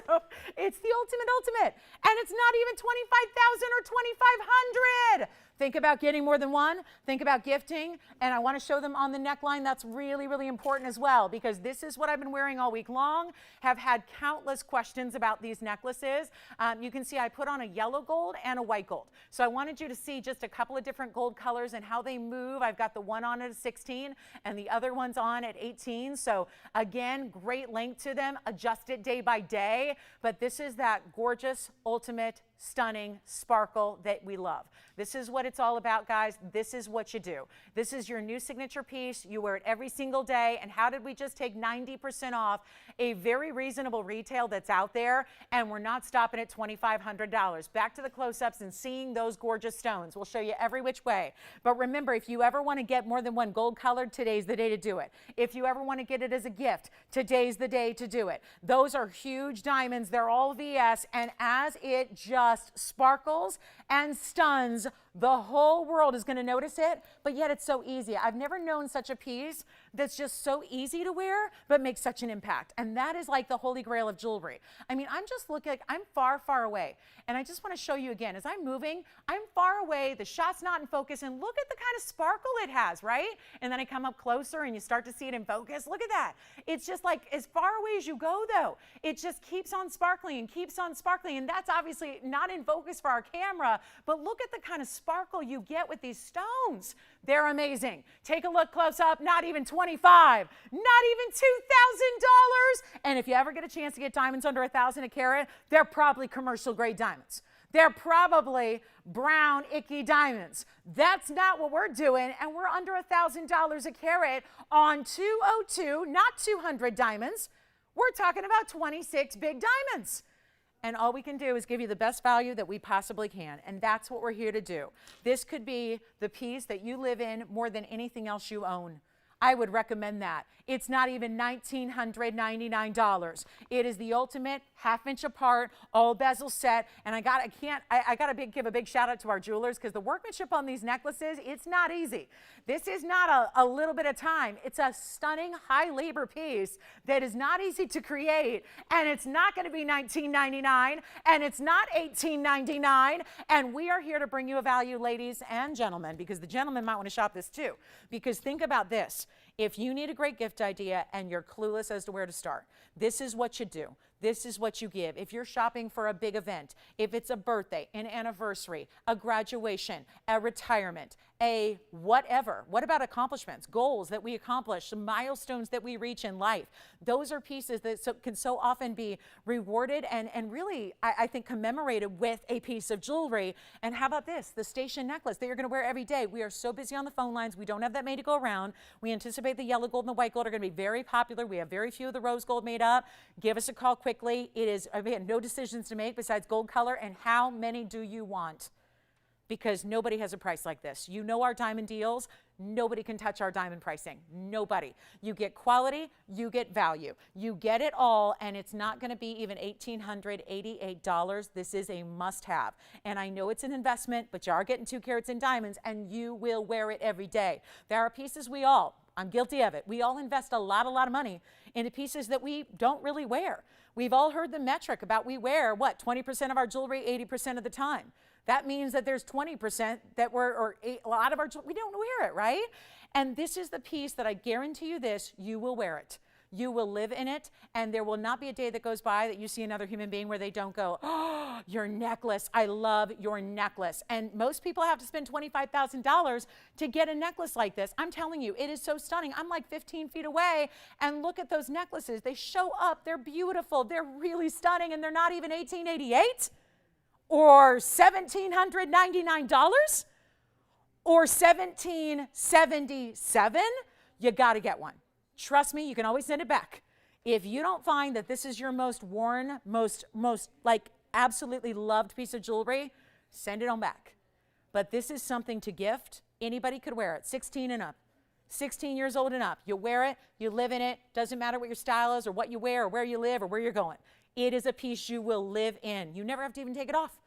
it's the ultimate, and it's not even 25,000 or 2,500. Think about getting more than one. Think about gifting, and I want to show them on the neckline. That's really, really important as well, because this is what I've been wearing all week long. Have had countless questions about these necklaces. You can see I put on a yellow gold and a white gold. So I wanted you to see just a couple of different gold colors and how they move. I've got the one on at 16 and the other one's on at 18. So again, great length to them. Adjust it day by day. But this is that gorgeous, ultimate, stunning sparkle that we love. This is what it's all about, guys. This is what you do. This is your new signature piece. You wear it every single day. And how did we just take 90% off a very reasonable retail that's out there? And we're not stopping at $2,500. Back to the close-ups and seeing those gorgeous stones. We'll show you every which way. But remember, if you ever want to get more than one gold colored, today's the day to do it. If you ever want to get it as a gift, today's the day to do it. Those are huge diamonds. They're all VS. And as it just sparkles and stuns, the whole world is going to notice it, but yet it's so easy. I've never known such a piece that's just so easy to wear, but makes such an impact. And that is like the holy grail of jewelry. I mean, I'm just looking, like I'm far, far away. And I just want to show you again, as I'm moving, I'm far away, the shot's not in focus, and look at the kind of sparkle it has, right? And then I come up closer and you start to see it in focus. Look at that. It's just like as far away as you go, though, it just keeps on sparkling and keeps on sparkling. And that's obviously not in focus for our camera, but look at the kind of sparkle you get with these stones. They're amazing. Take a look close up, not even $25, not even $2,000. And if you ever get a chance to get diamonds under $1,000 a carat, they're probably commercial grade diamonds. They're probably brown, icky diamonds. That's not what we're doing, and we're under $1,000 a carat on 202, not 200 diamonds. We're talking about 26 big diamonds. And all we can do is give you the best value that we possibly can. And that's what we're here to do. This could be the piece that you live in more than anything else you own. I would recommend that. It's not even $1,999. It is the ultimate half-inch apart, all bezel set. And I gotta give a big shout out to our jewelers, because the workmanship on these necklaces, it's not easy. This is not a little bit of time. It's a stunning high labor piece that is not easy to create. And it's not gonna be $19.99, and it's not $18.99. And we are here to bring you a value, ladies and gentlemen, because the gentlemen might wanna shop this too. Because think about this. If you need a great gift idea and you're clueless as to where to start, this is what you do. This is what you give. If you're shopping for a big event, if it's a birthday, an anniversary, a graduation, a retirement, a whatever. What about accomplishments, goals that we accomplish, some milestones that we reach in life? Those are pieces that can so often be rewarded and really, I think, commemorated with a piece of jewelry. And how about this, the station necklace that you're going to wear every day? We are so busy on the phone lines. We don't have that made to go around. We anticipate the yellow gold and the white gold are going to be very popular. We have very few of the rose gold made up. Give us a call quickly. It is, again, no decisions to make besides gold color. And how many do you want? Because nobody has a price like this. You know our diamond deals. Nobody can touch our diamond pricing. Nobody. You get quality, you get value. You get it all, and it's not going to be even $1,888. This is a must-have. And I know it's an investment, but you are getting 2 carats in diamonds, and you will wear it every day. There are pieces I'm guilty of it. We all invest a lot of money into pieces that we don't really wear. We've all heard the metric about we wear, what, 20% of our jewelry 80% of the time. That means that there's 20% that a lot of our jewelry, we don't wear it, right? And this is the piece that I guarantee you this, you will wear it. You will live in it, and there will not be a day that goes by that you see another human being where they don't go, oh, your necklace, I love your necklace. And most people have to spend $25,000 to get a necklace like this. I'm telling you, it is so stunning. I'm like 15 feet away, and look at those necklaces. They show up, they're beautiful, they're really stunning, and they're not even $1,888 or $1,799 or $1,777. You got to get one. Trust me, you can always send it back. If you don't find that this is your most worn, most like absolutely loved piece of jewelry, send it on back. But this is something to gift. Anybody could wear it, 16 and up, 16 years old and up. You wear it, you live in it. Doesn't matter what your style is or what you wear or where you live or where you're going. It is a piece you will live in. You never have to even take it off.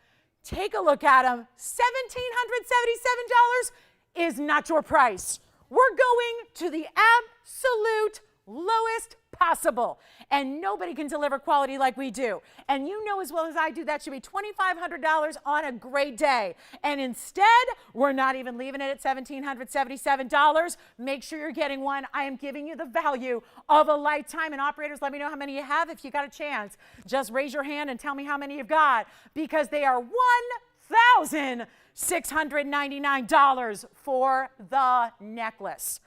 Take a look at them. $1,777 is not your price. We're going to the absolute lowest possible, and nobody can deliver quality like we do. And you know as well as I do that should be $2,500 on a great day. And instead, we're not even leaving it at $1,777. Make sure you're getting one. I am giving you the value of a lifetime. And operators, let me know how many you have. If you got a chance, just raise your hand and tell me how many you've got, because they are $1,699 for the necklace.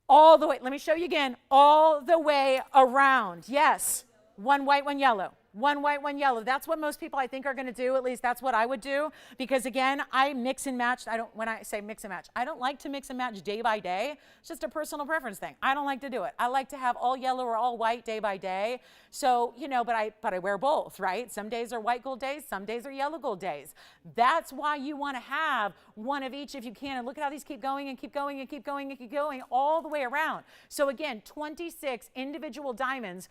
All the way, let me show you again, all the way around. Yes, one white, one yellow. One white, one yellow. That's what most people I think are going to do. At least that's what I would do. Because again, I mix and match. When I say mix and match, I don't like to mix and match day by day. It's just a personal preference thing. I don't like to do it. I like to have all yellow or all white day by day. So, you know, but I wear both, right? Some days are white gold days. Some days are yellow gold days. That's why you want to have one of each if you can. And look at how these keep going and keep going and keep going and keep going all the way around. So again, 26 individual diamonds.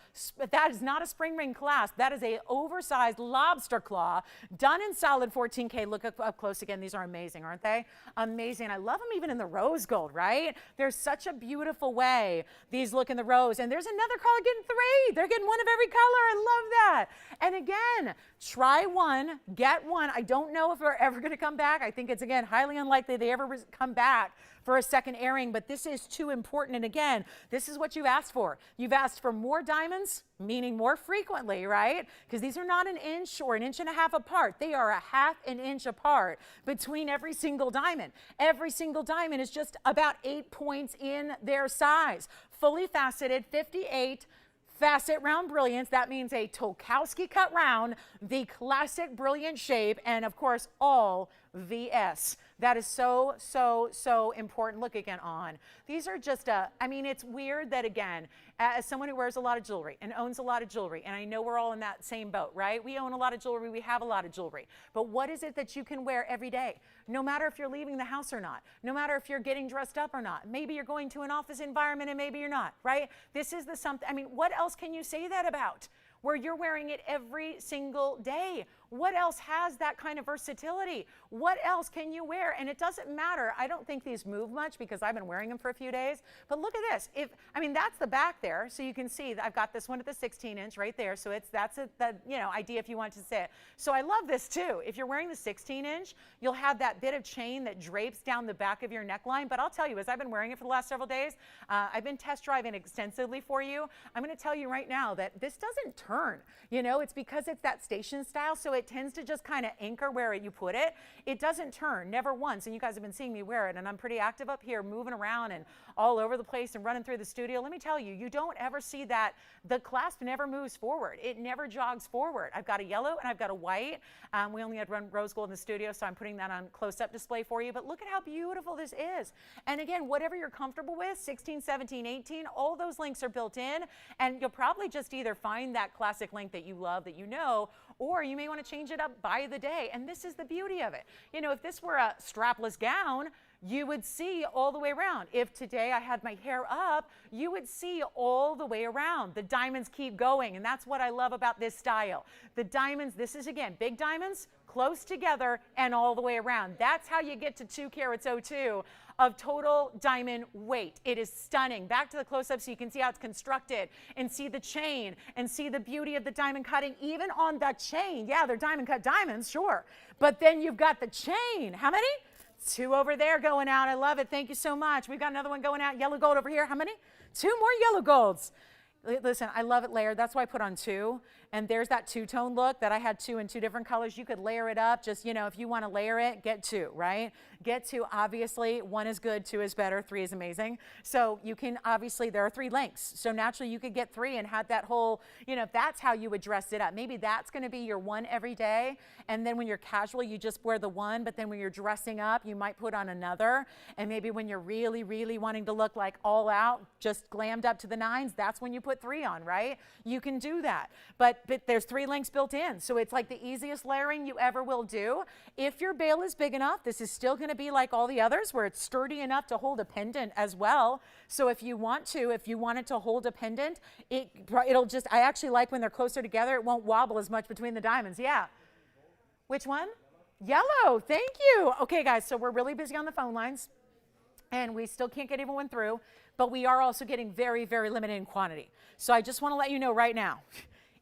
That is not a spring ring clasp. That is a oversized lobster claw done in solid 14K. Look up close again. These are amazing, aren't they? Amazing. I love them even in the rose gold, right? There's such a beautiful way these look in the rose. And there's another color getting 3. They're getting one of every color. I love that. And again, try one, get one. I don't know if they're ever going to come back. I think it's, again, highly unlikely they ever come back for a second airing, but this is too important. And again, this is what you've asked for. You've asked for more diamonds, meaning more frequently, right? Because these are not an inch or an inch and a half apart. They are a half an inch apart between every single diamond. Every single diamond is just about 8 points in their size. Fully faceted, 58 facet round brilliance. That means a Tolkowski cut round, the classic brilliant shape, and of course all VS. That is so, so, so important. Look again on. These are just I mean, it's weird that, again, as someone who wears a lot of jewelry and owns a lot of jewelry, and I know we're all in that same boat, right? We own a lot of jewelry, we have a lot of jewelry. But what is it that you can wear every day? No matter if you're leaving the house or not, no matter if you're getting dressed up or not, maybe you're going to an office environment and maybe you're not, right? This is the something, I mean, what else can you say that about? Where you're wearing it every single day. What else has that kind of versatility? What else can you wear? And it doesn't matter. I don't think these move much because I've been wearing them for a few days. But look at this. I mean, that's the back there. So you can see that I've got this one at the 16-inch right there. So that's the idea if you want to say it. So I love this too. If you're wearing the 16-inch, you'll have that bit of chain that drapes down the back of your neckline. But I'll tell you, as I've been wearing it for the last several days, I've been test driving extensively for you. I'm going to tell you right now that this doesn't turn. It's because it's that station style. So it tends to just kind of anchor where you put it. It doesn't turn, never once. And you guys have been seeing me wear it, and I'm pretty active up here, moving around and all over the place and running through the studio. Let me tell you, you don't ever see that. The clasp never moves forward. It never jogs forward. I've got a yellow and I've got a white. We only had one rose gold in the studio, so I'm putting that on close-up display for you. But look at how beautiful this is. And again, whatever you're comfortable with, 16, 17, 18, all those links are built in. And you'll probably just either find that classic link that you love, that you know, or you may want to change it up by the day. And this is the beauty of it. If this were a strapless gown, you would see all the way around. If today I had my hair up, you would see all the way around. The diamonds keep going, and that's what I love about this style. The diamonds, this is, again, big diamonds, close together and all the way around. That's how you get to 2 carats 02 of total diamond weight. It is stunning. Back to the close-up so you can see how it's constructed and see the chain and see the beauty of the diamond cutting even on the chain. Yeah, they're diamond cut diamonds, sure. But then you've got the chain. How many? 2 over there going out. I love it. Thank you so much. We've got another one going out. Yellow gold over here. How many? 2 more yellow golds. Listen, I love it layered. That's why I put on 2. And there's that 2-tone look that I had 2 in 2 different colors. You could layer it up. Just, if you want to layer it, get 2, right? Get 2, obviously. 1 is good, 2 is better, 3 is amazing. So you can, obviously, there are 3 lengths. So naturally, you could get 3 and have that whole, if that's how you would dress it up. Maybe that's going to be your 1 every day. And then when you're casual, you just wear the 1. But then when you're dressing up, you might put on another. And maybe when you're really, really wanting to look like all out, just glammed up to the 9s, that's when you put 3 on, right? You can do that. But there's 3 links built in. So it's like the easiest layering you ever will do. If your bail is big enough, this is still going to be like all the others where it's sturdy enough to hold a pendant as well. So if you want it to hold a pendant, it'll just, I actually like when they're closer together, it won't wobble as much between the diamonds. Yeah. Which one? Yellow. Thank you. Okay, guys, so we're really busy on the phone lines and we still can't get everyone through, but we are also getting very, very limited in quantity. So I just want to let you know right now,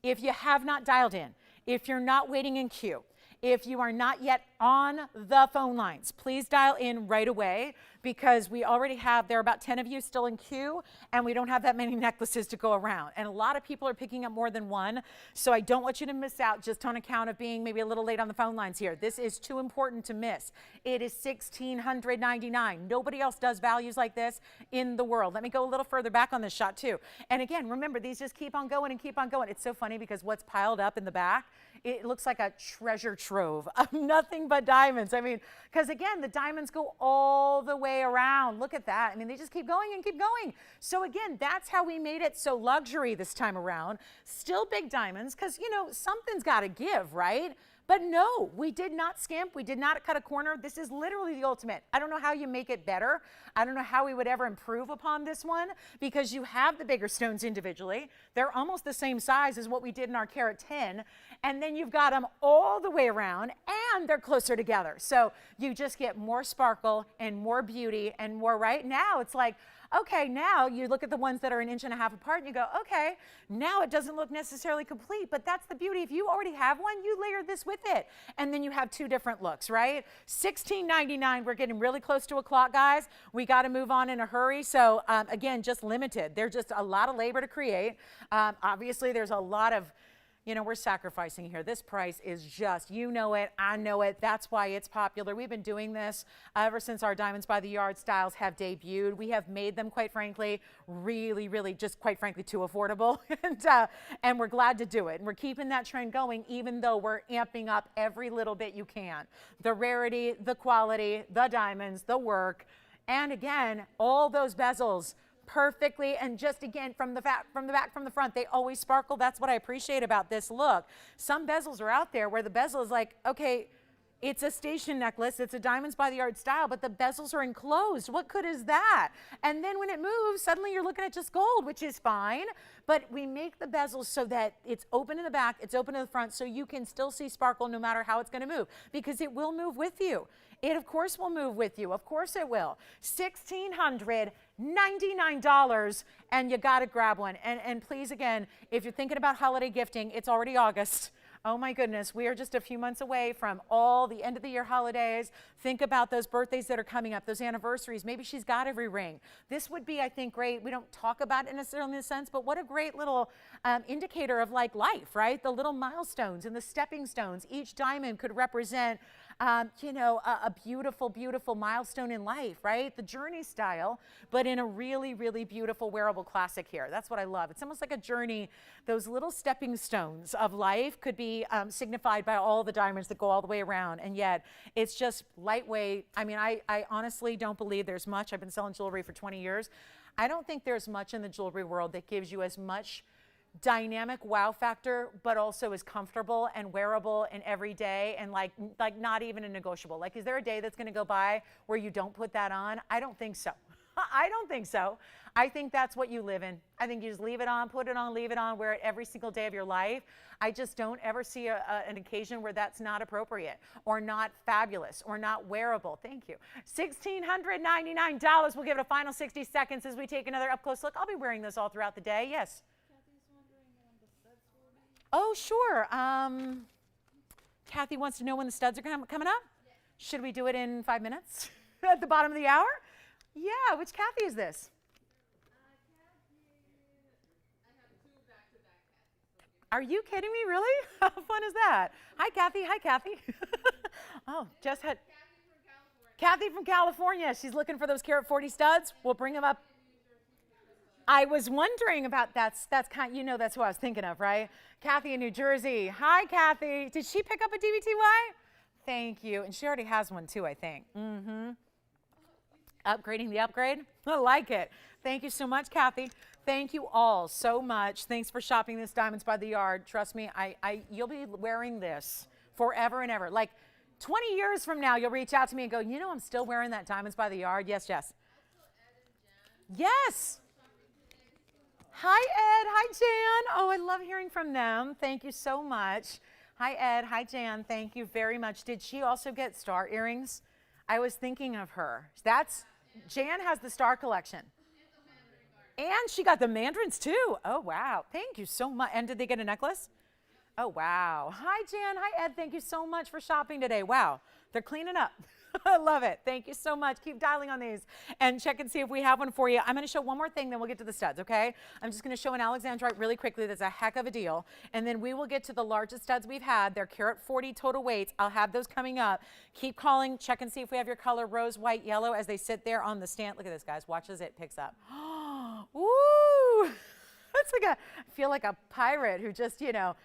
if you have not dialed in, if you're not waiting in queue, if you are not yet on the phone lines, please dial in right away because we already have, there are about 10 of you still in queue and we don't have that many necklaces to go around. And a lot of people are picking up more than one. So I don't want you to miss out just on account of being maybe a little late on the phone lines here. This is too important to miss. It is $1,699. Nobody else does values like this in the world. Let me go a little further back on this shot too. And again, remember, these just keep on going and keep on going. It's so funny because what's piled up in the back, it looks like a treasure trove of nothing but diamonds. I mean, because again, the diamonds go all the way around. Look at that. I mean, they just keep going and keep going. So again, that's how we made it so luxury this time around. Still big diamonds because, something's got to give, right? But no, we did not skimp. We did not cut a corner. This is literally the ultimate. I don't know how you make it better. I don't know how we would ever improve upon this one because you have the bigger stones individually. They're almost the same size as what we did in our carat 10. And then you've got them all the way around and they're closer together. So you just get more sparkle and more beauty and more, right? Now it's like, okay, now you look at the ones that are 1.5 inches apart and you go, okay, now it doesn't look necessarily complete, but that's the beauty. If you already have one, you layer this with it. And then you have 2 different looks, right? $16.99, we're getting really close to o'clock, guys. We got to move on in a hurry. So again, just limited. There's just a lot of labor to create. Obviously, there's a lot of you know, we're sacrificing here. This price is just, you know it, I know it. That's why it's popular. We've been doing this ever since our Diamonds by the Yard styles have debuted. We have made them, quite frankly, really, really just quite frankly too affordable. And we're glad to do it. And we're keeping that trend going, even though we're amping up every little bit you can. The rarity, the quality, the diamonds, the work, and again, all those bezels perfectly, and just again from the back, from the front, they always sparkle. That's what I appreciate about this look. Some bezels are out there where the bezel is like, okay, it's a station necklace, it's a Diamonds by the Yard style, but the bezels are enclosed. What good is that? And then when it moves, suddenly you're looking at just gold, which is fine, but we make the bezels so that it's open in the back, it's open in the front, so you can still see sparkle no matter how it's going to move, because it will move with you. It, of course, will move with you. Of course it will. $1,699, and you got to grab one. And please, again, if you're thinking about holiday gifting, it's already August. Oh my goodness, we are just a few months away from all the end of the year holidays. Think about those birthdays that are coming up, those anniversaries. Maybe she's got every ring. This would be, I think, great. We don't talk about it necessarily in a sense, but what a great little indicator of like life, right? The little milestones and the stepping stones. Each diamond could represent you know, a beautiful, beautiful milestone in life, right? The journey style, but in a really, really beautiful wearable classic here. That's what I love. It's almost like a journey. Those little stepping stones of life could be signified by all the diamonds that go all the way around. And yet it's just lightweight. I mean, I honestly don't believe there's much. I've been selling jewelry for 20 years. I don't think there's much in the jewelry world that gives you as much dynamic wow factor, but also is comfortable and wearable and everyday and like not even a negotiable. Like, is there a day that's going to go by where you don't put that on? I don't think so. I don't think so. I think that's what you live in. I think you just leave it on, put it on, leave it on, wear it every single day of your life. I just don't ever see an occasion where that's not appropriate or not fabulous or not wearable. Thank you. $1,699. We'll give it a final 60 seconds as we take another up close look. I'll be wearing this all throughout the day. Yes. Oh, sure. Kathy wants to know when the studs are coming up. Yes. Should we do it in 5 minutes at the bottom of the hour? Yeah, which Kathy is this? Kathy, I have 2 back-to-back Kathys. Are you kidding me, really? How fun is that? Hi, Kathy. Hi, Kathy. Oh, just had Kathy from California. Kathy from California. She's looking for those carat 40 studs. We'll bring them up. I was wondering about that's kind, you know, that's who I was thinking of, right? Kathy in New Jersey. Hi, Kathy. Did she pick up a DBTY? Thank you. And she already has one too, I think. Upgrading the upgrade. I like it. Thank you so much, Kathy. Thank you all so much. Thanks for shopping this Diamonds by the Yard. Trust me, you'll be wearing this forever and ever. Like 20 years from now, you'll reach out to me and go, you know, I'm still wearing that Diamonds by the Yard. Yes, Jess. Yes. Hi, Ed. Hi, Jan. Oh, I love hearing from them. Thank you so much. Hi, Ed. Hi, Jan. Thank you very much. Did she also get star earrings? I was thinking of her. Jan has the star collection. And she got the mandarins too. Oh, wow. Thank you so much. And did they get a necklace? Oh, wow. Hi, Jan. Hi, Ed. Thank you so much for shopping today. Wow. They're cleaning up. I love it. Thank you so much. Keep dialing on these and check and see if we have one for you. I'm going to show one more thing, then we'll get to the studs, okay? I'm just going to show an Alexandrite really quickly. That's a heck of a deal. And then we will get to the largest studs we've had. They're carat 40 total weights. I'll have those coming up. Keep calling. Check and see if we have your color rose, white, yellow as they sit there on the stand. Look at this, guys. Watch as it picks up. Ooh. That's like I feel like a pirate who just, you know,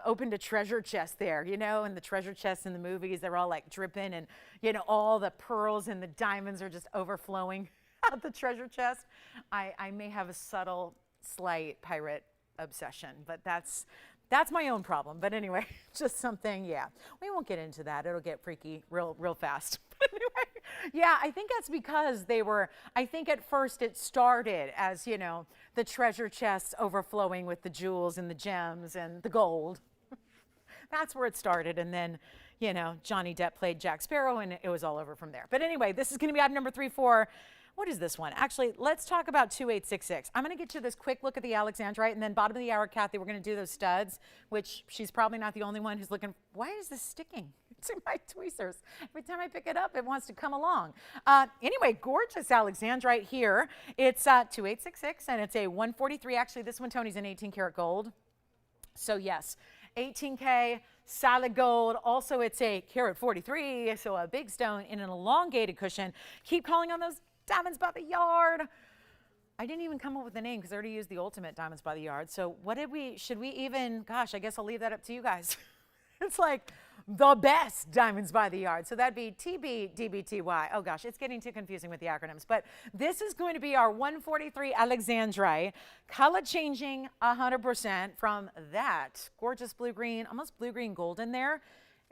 opened a treasure chest there, you know, and the treasure chests in the movies, they're all like dripping and, you know, all the pearls and the diamonds are just overflowing out the treasure chest. I may have a subtle, slight pirate obsession, but that's my own problem. But anyway, just something, yeah. We won't get into that. It'll get freaky real fast. But anyway, yeah, I think that's because I think at first it started as, you know, the treasure chests overflowing with the jewels and the gems and the gold. That's where it started. And then, you know, Johnny Depp played Jack Sparrow and it was all over from there. But anyway, this is going to be item number 34. What is this one? Actually, let's talk about 2866. I'm going to get you this quick look at the Alexandrite, and then bottom of the hour, Kathy, we're going to do those studs, which she's probably not the only one who's looking. Why is this sticking to my tweezers? Every time I pick it up, it wants to come along. Anyway, gorgeous Alexandrite here. It's 2866, and it's a 143. Actually, this one, Tony's an 18 karat gold. So yes, 18K solid gold. Also, it's a carat 43, so a big stone in an elongated cushion. Keep calling on those diamonds by the yard. I didn't even come up with a name because I already used the ultimate diamonds by the yard. So what did should we even, gosh, I guess I'll leave that up to you guys. It's like the best diamonds by the yard. So that'd be TBDBTY. Oh gosh, it's getting too confusing with the acronyms. But this is going to be our 143 Alexandrite, color changing 100% from that gorgeous blue-green, almost blue-green gold in there.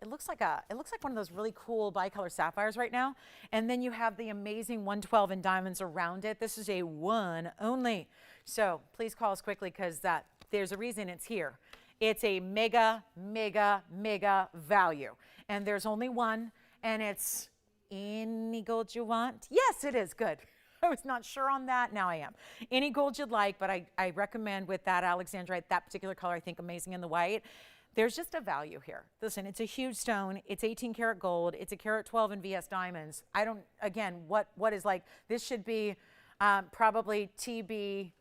It looks like one of those really cool bicolor sapphires right now. And then you have the amazing 112 in diamonds around it. This is a one only. So please call us quickly because there's a reason it's here. It's a mega, mega, mega value. And there's only one, and it's any gold you want. Yes, it is. Good. I was not sure on that. Now I am. Any gold you'd like, but I recommend with that Alexandrite, that particular color, I think amazing in the white. There's just a value here. Listen, it's a huge stone. It's 18 karat gold. It's a carat 12 in VS diamonds. I don't, again, what is like, this should be probably TBAR,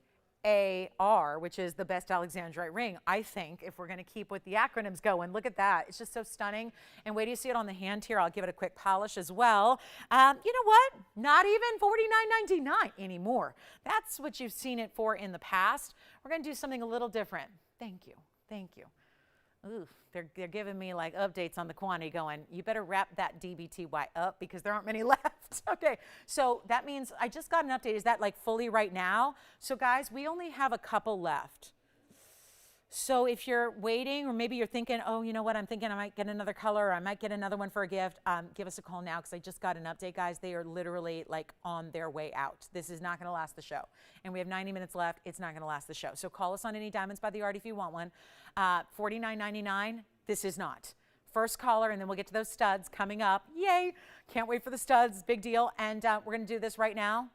which is the best Alexandrite ring, I think, if we're going to keep with the acronyms going. Look at that. It's just so stunning. And wait till you see it on the hand here. I'll give it a quick polish as well. You know what? Not even $49.99 anymore. That's what you've seen it for in the past. We're going to do something a little different. Thank you. Thank you. Ooh, they're giving me like updates on the quantity going, you better wrap that DBTY up because there aren't many left. Okay, so that means I just got an update. Is that like fully right now? So guys, we only have a couple left. So if you're waiting or maybe you're thinking, oh, you know what, I'm thinking I might get another color or I might get another one for a gift, give us a call now because I just got an update, guys. They are literally like on their way out. This is not going to last the show. And we have 90 minutes left. It's not going to last the show. So call us on any diamonds by the yard if you want one. $49.99. This is not. First caller, and then we'll get to those studs coming up. Yay. Can't wait for the studs. Big deal. And we're going to do this right now.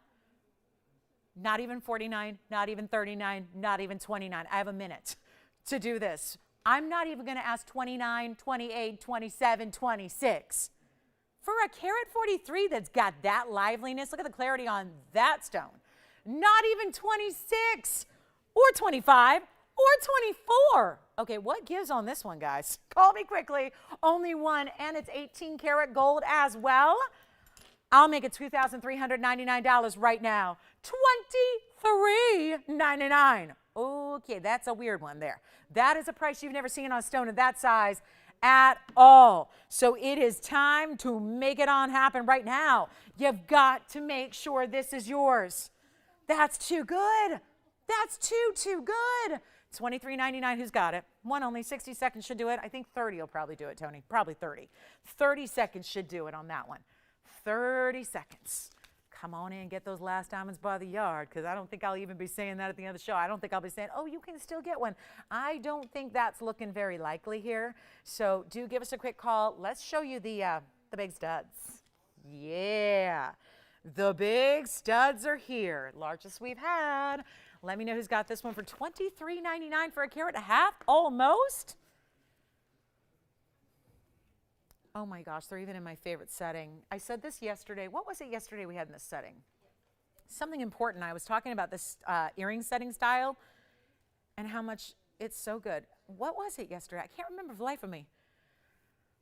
Not even 49, not even 39, not even 29. I have a minute to do this. I'm not even going to ask 29, 28, 27, 26. For a carat 43 that's got that liveliness, look at the clarity on that stone. Not even 26 or 25 or 24. Okay, what gives on this one, guys? Call me quickly. Only one, and it's 18 karat gold as well. I'll make it $2,399 right now. $23.99. Okay, that's a weird one there. That is a price you've never seen on a stone of that size at all. So it is time to make it on happen right now. You've got to make sure this is yours. That's too good. That's too good. $23.99, who's got it? One only, 60 seconds should do it. I think 30 will probably do it, Tony. Probably 30. 30 seconds should do it on that one. 30 seconds. Come on in and get those last diamonds by the yard, because I don't think I'll even be saying that at the end of the show. I don't think I'll be saying, oh, you can still get one. I don't think that's looking very likely here. So do give us a quick call. Let's show you the big studs. Yeah, the big studs are here. Largest we've had. Let me know who's got this one for $23.99 for a carat and a half, almost. Oh my gosh, they're even in my favorite setting. I said this yesterday. What was it yesterday we had in this setting? Something important. I was talking about this earring setting style and how much it's so good. What was it yesterday? I can't remember for the life of me.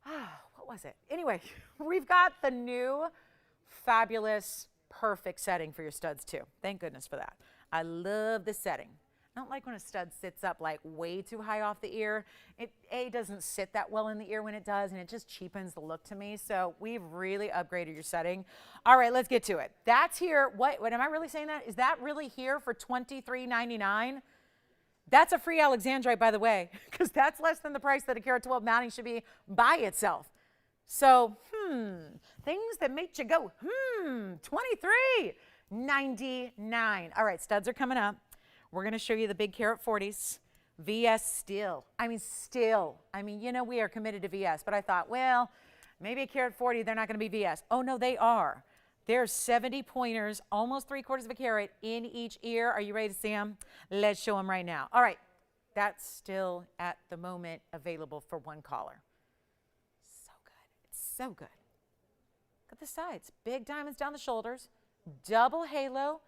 What was it? Anyway, we've got the new fabulous, perfect setting for your studs too. Thank goodness for that. I love this setting. I don't like when a stud sits up like way too high off the ear. It doesn't sit that well in the ear when it does, and it just cheapens the look to me. So we've really upgraded your setting. All right, let's get to it. That's here. What am I really saying that? Is that really here for $23.99? That's a free Alexandrite, by the way, because that's less than the price that a carat 12 mounting should be by itself. So, things that make you go, $23.99. All right, studs are coming up. We're going to show you the big carat 40s. VS still. You know we are committed to VS, but I thought, well, maybe a carat 40, they're not going to be VS. Oh, no, they are. There's 70 pointers, almost 3/4 of a carat in each ear. Are you ready to see them? Let's show them right now. All right, that's still at the moment available for one caller. So good. It's so good. Look at the sides. Big diamonds down the shoulders. Double halo.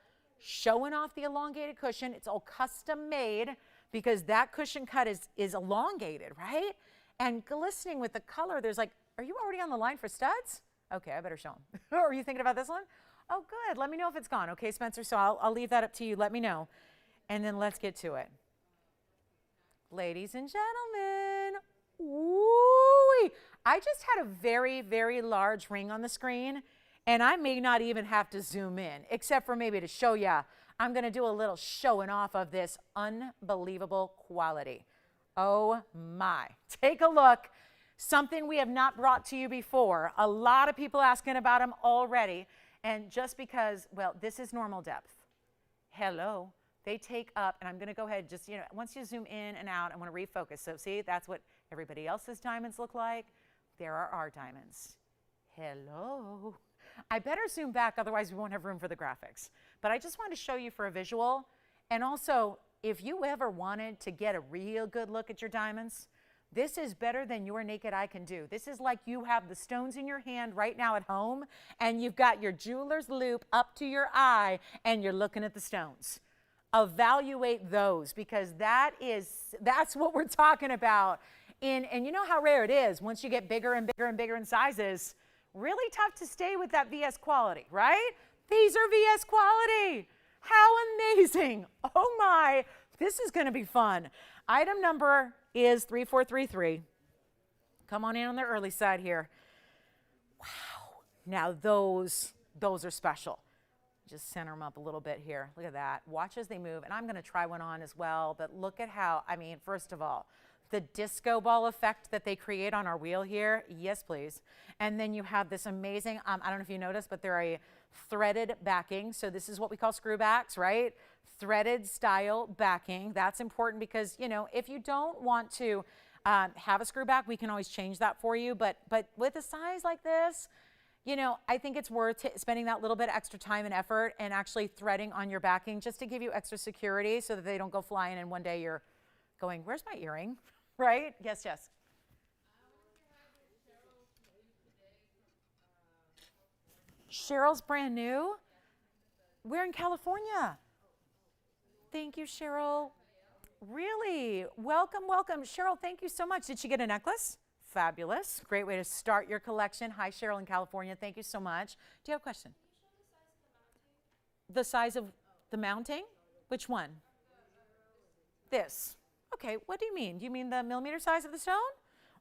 Showing off the elongated cushion. It's all custom made because that cushion cut is elongated, right? And glistening with the color, there's like, are you already on the line for studs? Okay, I better show them. Are you thinking about this one? Oh, good. Let me know if it's gone. Okay, Spencer, so I'll leave that up to you. Let me know. And then let's get to it. Ladies and gentlemen, woo! I just had a very, very large ring on the screen, and I may not even have to zoom in, except for maybe to show you. I'm going to do a little showing off of this unbelievable quality. Oh my. Take a look. Something we have not brought to you before. A lot of people asking about them already. And just because, well, this is normal depth. Hello. They take up, and I'm going to go ahead, just, once you zoom in and out, I want to refocus. So see, that's what everybody else's diamonds look like. There are our diamonds. Hello. I better zoom back, otherwise we won't have room for the graphics. But I just wanted to show you for a visual. And also, if you ever wanted to get a real good look at your diamonds, this is better than your naked eye can do. This is like you have the stones in your hand right now at home, and you've got your jeweler's loop up to your eye, and you're looking at the stones. Evaluate those, because that's what we're talking about. And you know how rare it is once you get bigger and bigger and bigger in sizes. Really tough to stay with that VS quality, right? These are VS quality. How amazing. Oh my, this is going to be fun. Item number is 3433. Come on in on the early side here. Wow. Now those are special. Just center them up a little bit here. Look at that. Watch as they move. And I'm going to try one on as well. But look at how, first of all, the disco ball effect that they create on our wheel here. Yes, please. And then you have this amazing, I don't know if you noticed, but they're a threaded backing. So this is what we call screw backs, right? Threaded style backing. That's important because, if you don't want to have a screw back, we can always change that for you. But with a size like this, I think it's worth spending that little bit of extra time and effort and actually threading on your backing just to give you extra security so that they don't go flying and one day you're going, where's my earring? Right? Yes, yes. Cheryl's brand new. We're in California. Thank you, Cheryl. Really? Welcome, welcome. Cheryl, thank you so much. Did she get a necklace? Fabulous. Great way to start your collection. Hi, Cheryl in California. Thank you so much. Do you have a question? The size of the mounting? Which one? This. Okay, what do you mean? Do you mean the millimeter size of the stone?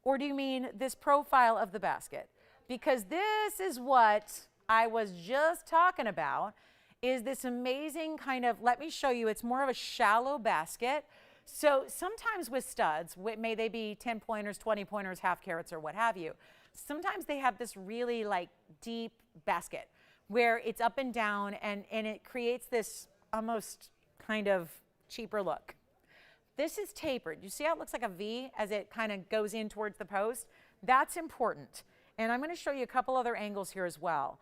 Or do you mean this profile of the basket? Because this is what I was just talking about, is this amazing kind of, let me show you, it's more of a shallow basket. So sometimes with studs, may they be 10 pointers, 20 pointers, half carats, or what have you, sometimes they have this really like deep basket where it's up and down and it creates this almost kind of cheaper look. This is tapered. You see how it looks like a V as it kind of goes in towards the post? That's important. And I'm going to show you a couple other angles here as well.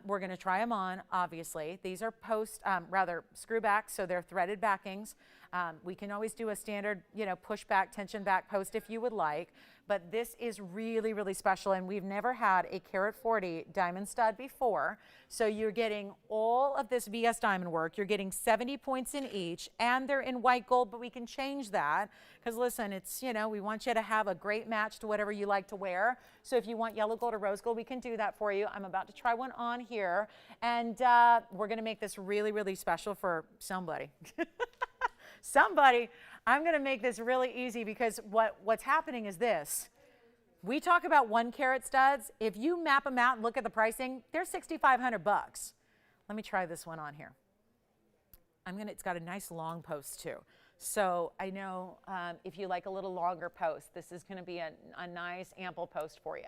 We're going to try them on, obviously. These are screw backs, so they're threaded backings. We can always do a standard, push back, tension back post if you would like. But this is really, really special, and we've never had a carat 40 diamond stud before. So you're getting all of this VS diamond work. You're getting 70 points in each, and they're in white gold, but we can change that. Because listen, it's, we want you to have a great match to whatever you like to wear. So if you want yellow gold or rose gold, we can do that for you. I'm about to try one on here, and we're going to make this really, really special for somebody. Somebody. I'm going to make this really easy because what's happening is this. We talk about 1 carat studs. If you map them out and look at the pricing, they're $6,500. Let me try this one on here. It's got a nice long post too. So I know if you like a little longer post, this is going to be a nice ample post for you.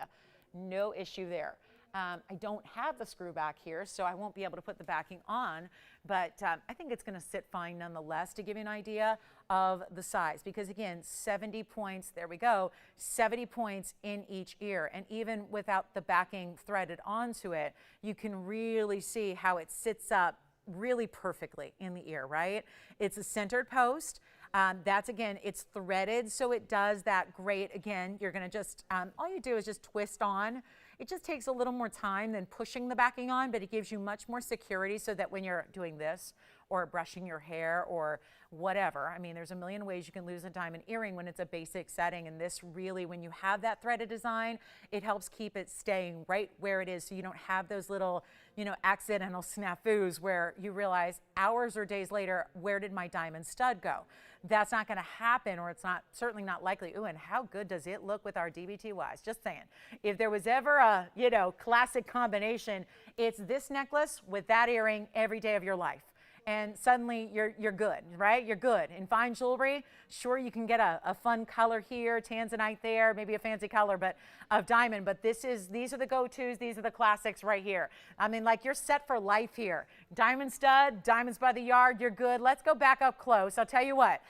No issue there. I don't have the screw back here, so I won't be able to put the backing on, but I think it's going to sit fine nonetheless to give you an idea of the size. Because again, 70 points, there we go, 70 points in each ear. And even without the backing threaded onto it, you can really see how it sits up really perfectly in the ear, right? It's a centered post. It's threaded, so it does that great. Again, you're going to just, all you do is just twist on. It just takes a little more time than pushing the backing on, but it gives you much more security so that when you're doing this or brushing your hair or whatever, I mean, there's a million ways you can lose a diamond earring when it's a basic setting. And this really, when you have that threaded design, it helps keep it staying right where it is so you don't have those little, you know, accidental snafus where you realize hours or days later, where did my diamond stud go? That's not going to happen, or it's not, certainly not likely. Ooh, and how good does it look with our DBTYs? Just saying. If there was ever a, you know, classic combination, it's this necklace with that earring every day of your life. And suddenly you're good, right? You're good. In fine jewelry, sure, you can get a fun color here, Tanzanite there, maybe a fancy color, but of diamond. But these are the go-tos. These are the classics right here. I mean, like, you're set for life here. Diamond stud, diamonds by the yard, you're good. Let's go back up close. I'll tell you what.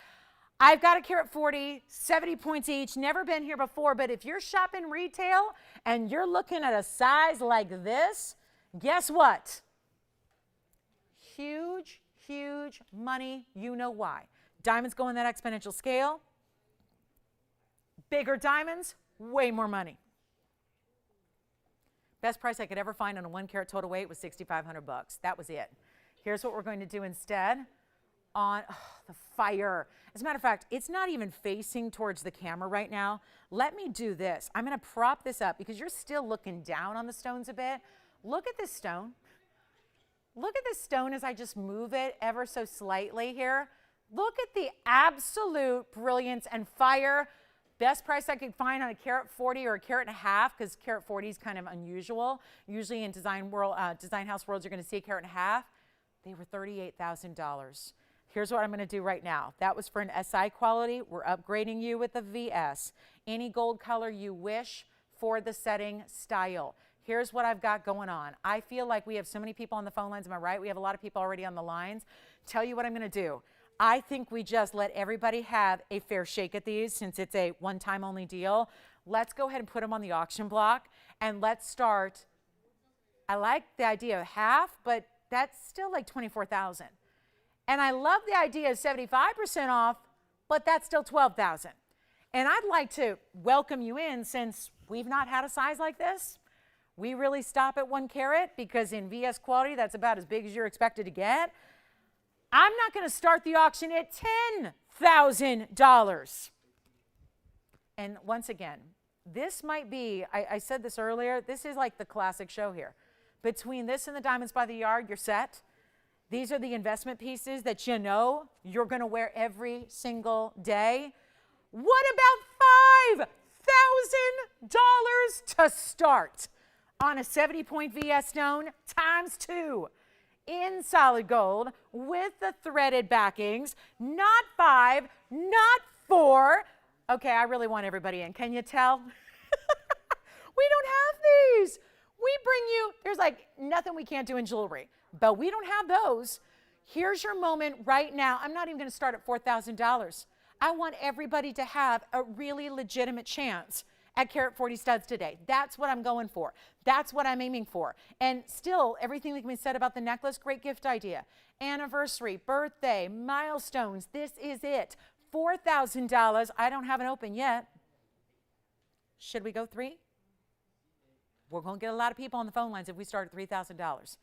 I've got a carat 40, 70 points each, never been here before, but if you're shopping retail and you're looking at a size like this, guess what? Huge, huge money, you know why. Diamonds go in that exponential scale. Bigger diamonds, way more money. Best price I could ever find on a 1 carat total weight was $6,500. That was it. Here's what we're going to do instead. On the fire. As a matter of fact, it's not even facing towards the camera right now. Let me do this. I'm going to prop this up because you're still looking down on the stones a bit. Look at this stone. Look at this stone as I just move it ever so slightly here. Look at the absolute brilliance and fire. Best price I could find on a carat 40 or a carat and a half, because carat 40 is kind of unusual. Usually in design house worlds, you're going to see a carat and a half. They were $38,000. Here's what I'm going to do right now. That was for an SI quality. We're upgrading you with a VS. Any gold color you wish for the setting style. Here's what I've got going on. I feel like we have so many people on the phone lines. Am I right? We have a lot of people already on the lines. Tell you what I'm going to do. I think we just let everybody have a fair shake at these since it's a one-time only deal. Let's go ahead and put them on the auction block, and let's start. I like the idea of half, but that's still like $24,000. And I love the idea of 75% off, but that's still $12,000. And I'd like to welcome you in, since we've not had a size like this. We really stop at 1 carat because in VS quality, that's about as big as you're expected to get. I'm not going to start the auction at $10,000. And once again, this might be, I said this earlier, this is like the classic show here. Between this and the diamonds by the yard, you're set. These are the investment pieces that you know you're going to wear every single day. What about $5,000 to start on a 70-point VS stone times 2 in solid gold with the threaded backings? Not 5, not 4. Okay, I really want everybody in. Can you tell? We don't have these. We bring you, there's like nothing we can't do in jewelry, but we don't have those. Here's your moment right now. I'm not even going to start at $4,000. I want everybody to have a really legitimate chance at carat 40 studs today. That's what I'm going for. That's what I'm aiming for. And still, everything that can be said about the necklace, great gift idea. Anniversary, birthday, milestones, this is it. $4,000. I don't have an open yet. Should we go 3? We're going to get a lot of people on the phone lines if we start at $3,000.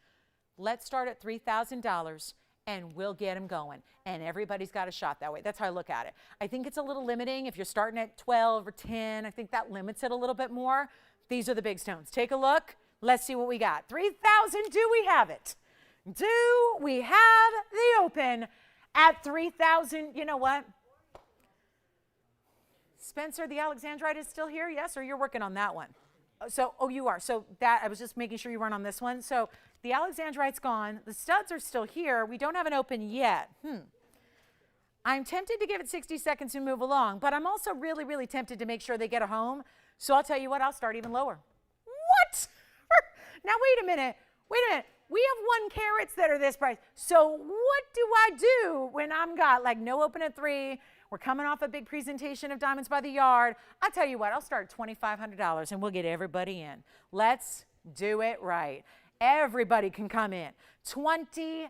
Let's start at $3,000 and we'll get them going. And everybody's got a shot that way. That's how I look at it. I think it's a little limiting. If you're starting at 12 or 10, I think that limits it a little bit more. These are the big stones. Take a look. Let's see what we got. 3,000. Do we have it? Do we have the open at 3,000? You know what? Spencer, the Alexandrite is still here? Yes, or you're working on that one? So, oh, you are. So that, I was just making sure you weren't on this one. So the Alexandrite's gone. The studs are still here. We don't have an open yet. I'm tempted to give it 60 seconds and move along, but I'm also really, really tempted to make sure they get a home. So I'll tell you what, I'll start even lower. What? Now, wait a minute. Wait a minute. We have 1 carats that are this price. So what do I do when I'm got like no open at 3? We're coming off a big presentation of diamonds by the yard. I'll tell you what, I'll start at $2,500 and we'll get everybody in. Let's do it right. Everybody can come in. $2,500,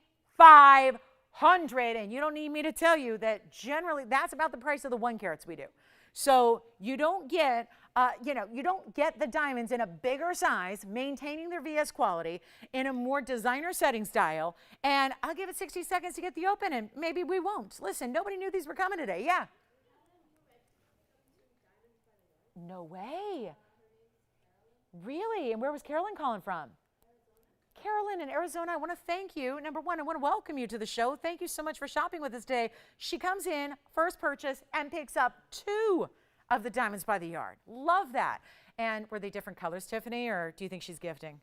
and you don't need me to tell you that generally that's about the price of the 1 carats we do. So you don't get You don't get the diamonds in a bigger size, maintaining their VS quality in a more designer setting style. And I'll give it 60 seconds to get the open, and maybe we won't. Listen, nobody knew these were coming today. Yeah. No way. Really? And where was Carolyn calling from? Carolyn in Arizona, I want to thank you. Number one, I want to welcome you to the show. Thank you so much for shopping with us today. She comes in, first purchase, and picks up 2 of the diamonds by the yard. Love that. And were they different colors, Tiffany, or do you think she's gifting?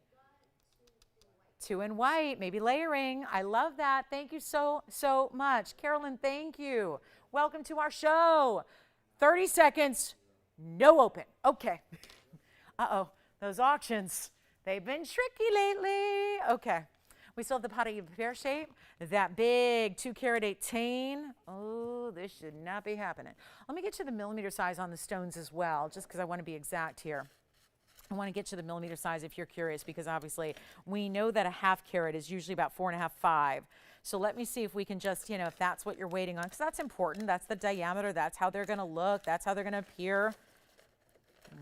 2 in white, maybe layering. I love that. Thank you so much. Carolyn, thank you. Welcome to our show. 30 seconds, no open. Okay. Uh-oh, those auctions. They've been tricky lately. Okay. We still have the Paraiba pear shape. That big 2 carat 18. Oh, this should not be happening. Let me get you the millimeter size on the stones as well, just because I want to be exact here. I want to get you the millimeter size if you're curious, because obviously we know that a 1/2 carat is usually about 4.5, 5. So let me see if we can just, if that's what you're waiting on, because that's important. That's the diameter. That's how they're going to look. That's how they're going to appear.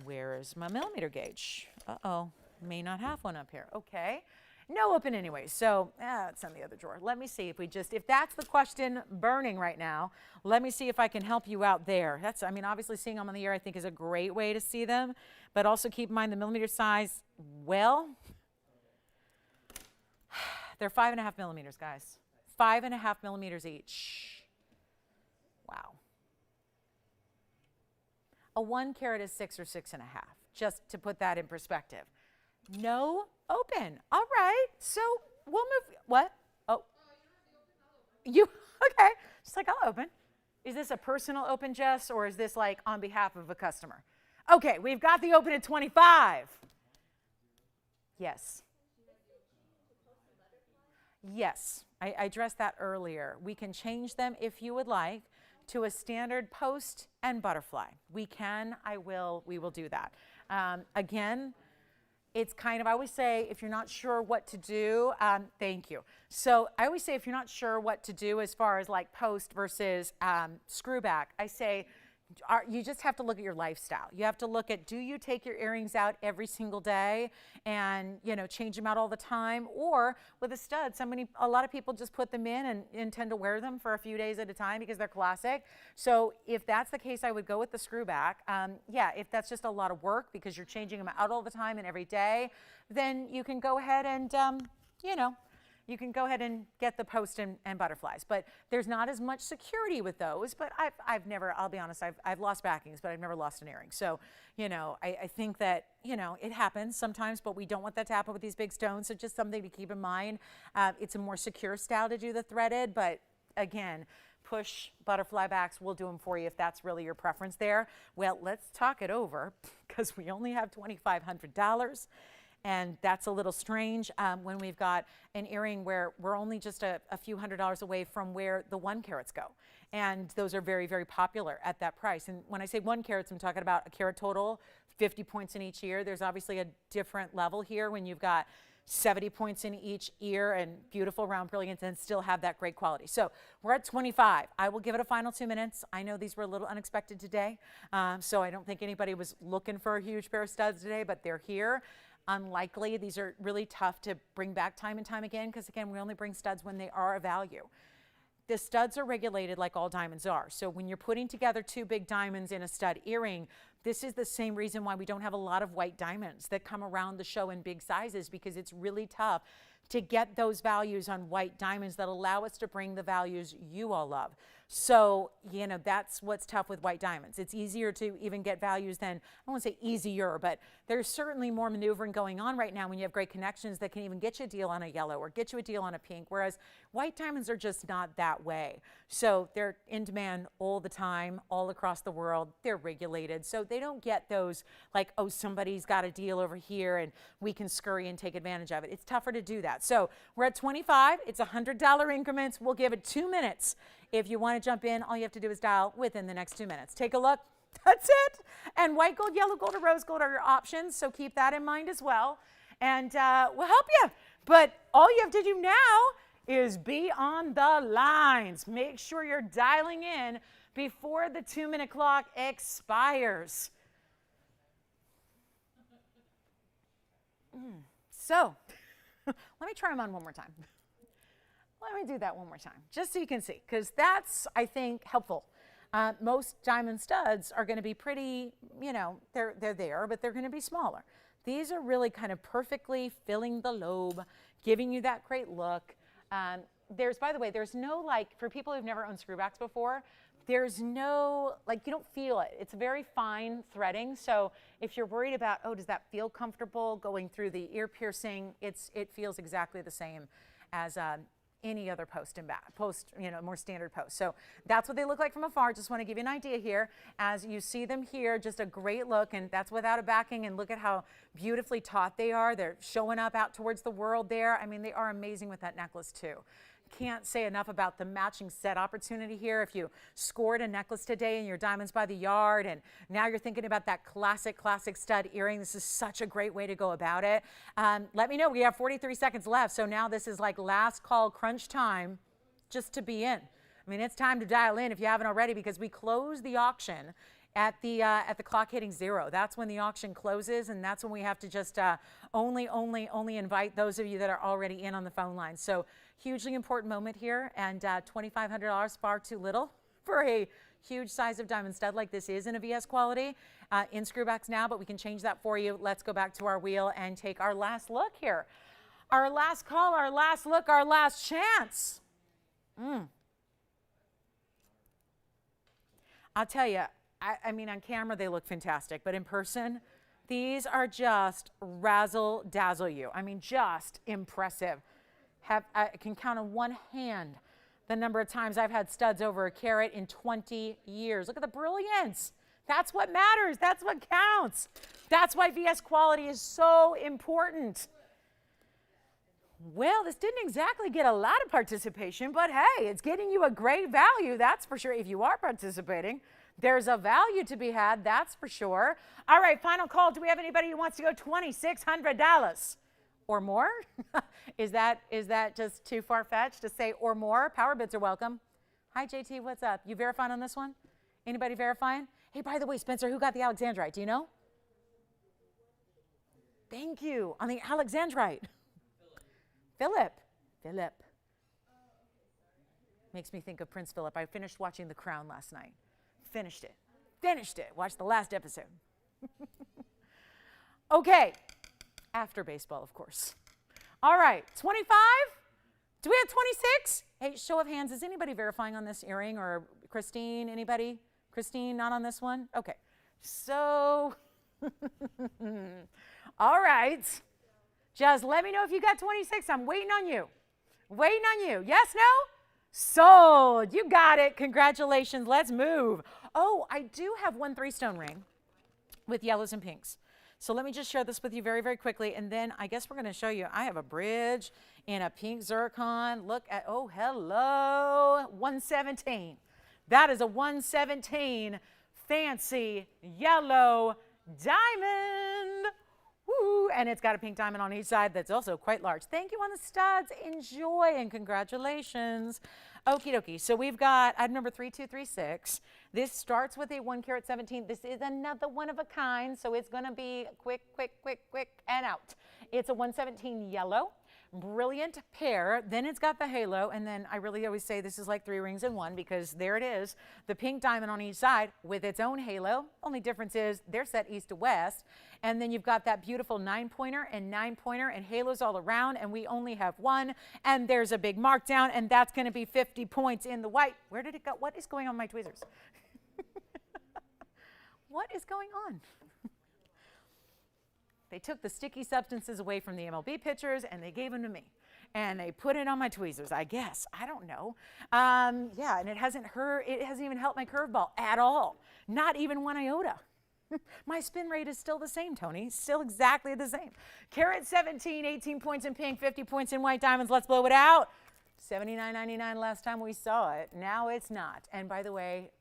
Where is my millimeter gauge? Uh-oh. May not have one up here. Okay. No open anyway. So it's in the other drawer. Let me see if that's the question burning right now, let me see if I can help you out there. Obviously seeing them on the air I think is a great way to see them, but also keep in mind the millimeter size. Well, they're 5.5 millimeters, guys. 5.5 millimeters each. Wow. A 1 carat is 6 or 6.5, just to put that in perspective. No open. All right. So we'll move. What? Oh. You, okay. Just like, I'll open. Is this a personal open, Jess, or is this like on behalf of a customer? Okay. We've got the open at 25. Yes. Yes. I addressed that earlier. We can change them if you would like to a standard post and butterfly. We can, I will, we will do that. Again, it's kind of, I always say, if you're not sure what to do, thank you. So I always say if you're not sure what to do as far as like post versus screw back, I say you just have to look at your lifestyle. You have to look at, do you take your earrings out every single day and, change them out all the time? Or with a stud, a lot of people just put them in and intend to wear them for a few days at a time because they're classic. So if that's the case, I would go with the screw back. Yeah, if that's just a lot of work because you're changing them out all the time and every day, then you can go ahead and, you can go ahead and get the post and butterflies. But there's not as much security with those. But I've never, I'll be honest, I've lost backings, but I've never lost an earring. So, I think that, it happens sometimes, but we don't want that to happen with these big stones. So just something to keep in mind. It's a more secure style to do the threaded, but again, push butterfly backs, we'll do them for you if that's really your preference there. Well, let's talk it over because we only have $2,500. And that's a little strange when we've got an earring where we're only just a few $100s away from where the 1 carats go. And those are very, very popular at that price. And when I say 1 carats, I'm talking about a carat total, 50 points in each ear. There's obviously a different level here when you've got 70 points in each ear and beautiful round brilliance and still have that great quality. So we're at 25. I will give it a final 2 minutes. I know these were a little unexpected today. So I don't think anybody was looking for a huge pair of studs today, but they're here. Unlikely. These are really tough to bring back time and time again because, again, we only bring studs when they are of value. The studs are regulated like all diamonds are. So when you're putting together 2 big diamonds in a stud earring, this is the same reason why we don't have a lot of white diamonds that come around the show in big sizes, because it's really tough to get those values on white diamonds that allow us to bring the values you all love. So, that's what's tough with white diamonds. It's easier to even get values than, I won't say easier, but there's certainly more maneuvering going on right now when you have great connections that can even get you a deal on a yellow or get you a deal on a pink, whereas white diamonds are just not that way. So they're in demand all the time, all across the world. They're regulated. So they don't get those like, oh, somebody's got a deal over here and we can scurry and take advantage of it. It's tougher to do that. So we're at 25. It's $100 increments. We'll give it 2 minutes. If you want to jump in, all you have to do is dial within the next 2 minutes. Take a look. That's it. And white gold, yellow gold, or rose gold are your options. So keep that in mind as well. And we'll help you. But all you have to do now is be on the lines. Make sure you're dialing in before the 2-minute clock expires. So let me try them on one more time. Let me do that one more time, just so you can see, because that's, I think, helpful. Most diamond studs are going to be pretty, you know, they're there, but they're going to be smaller. These are really kind of perfectly filling the lobe, giving you that great look. By the way, there's no, like, for people who've never owned screwbacks before, there's no, like, you don't feel it. It's very fine threading. So if you're worried about, oh, does that feel comfortable going through the ear piercing, it feels exactly the same as any other post, you know, more standard post. So that's what they look like from afar. Just want to give you an idea here. As you see them here, just a great look, and that's without a backing, and look at how beautifully taut they are. They're showing up out towards the world there. I mean, they are amazing with that necklace too. Can't say enough about the matching set opportunity here. If you scored a necklace today and your diamonds by the yard, and now you're thinking about that classic stud earring, this is such a great way to go about it. Let me know. We have 43 seconds left, so now this is like last call crunch time just to be in. I mean, it's time to dial in if you haven't already, because we close the auction at the clock hitting 0. That's when the auction closes, and that's when we have to just only invite those of you that are already in on the phone line. So hugely important moment here, and $2,500 far too little for a huge size of diamond stud like this is in a VS quality. In screwbacks now, but we can change that for you. Let's go back to our wheel and take our last look here. Our last call, our last look, our last chance. I'll tell you, I mean, on camera they look fantastic, but in person, these are just razzle dazzle you. I mean, just impressive. I can count on one hand the number of times I've had studs over a carat in 20 years. Look at the brilliance. That's what matters. That's what counts. That's why VS quality is so important. Well, this didn't exactly get a lot of participation, but hey, it's getting you a great value, that's for sure. If you are participating, there's a value to be had, that's for sure. All right, final call. Do we have anybody who wants to go $2,600 or more? Is that just too far-fetched to say or more? Power bids are welcome. Hi, JT, what's up? You verifying on this one? Anybody verifying? Hey, by the way, Spencer, who got the Alexandrite? Do you know? Thank you. On the Alexandrite. Philip. Makes me think of Prince Philip. I finished watching The Crown last night. Finished it. Watched the last episode. Okay. After baseball, of course. All right. 25? Do we have 26? Hey, show of hands. Is anybody verifying on this earring? Or Christine, anybody? Christine, not on this one? Okay. So, all right. Just let me know if you got 26. I'm waiting on you. Yes, no? Sold. You got it. Congratulations. Let's move. Oh, I do have one 3-stone ring with yellows and pinks. So let me just share this with you very, very quickly. And then I guess we're going to show you. I have a bridge in a pink zircon. Look at, oh, hello. 117. That is a 117 fancy yellow diamond. Woo, and it's got a pink diamond on each side that's also quite large. Thank you on the studs. Enjoy and congratulations. Okie dokie. So we've got item number 3236. This starts with a 1 carat 17. This is another one of a kind, so it's going to be quick and out. It's a 117 yellow. Brilliant pair. Then it's got the halo, and then I really always say this is like 3 rings in one, because there it is, the pink diamond on each side with its own halo. Only difference is they're set east to west, and then you've got that beautiful 9-pointer and 9-pointer and halos all around, and we only have one, and there's a big markdown, and that's going to be 50 points in the white. Where did it go? What is going on with my tweezers? What is going on? They took the sticky substances away from the MLB pitchers and they gave them to me. And they put it on my tweezers, I guess. I don't know. Yeah, and it hasn't even helped my curveball at all. Not even 1 iota. My spin rate is still the same, Tony. Still exactly the same. Carat 17, 18 points in pink, 50 points in white diamonds. Let's blow it out. $79.99 last time we saw it. Now it's not. And by the way,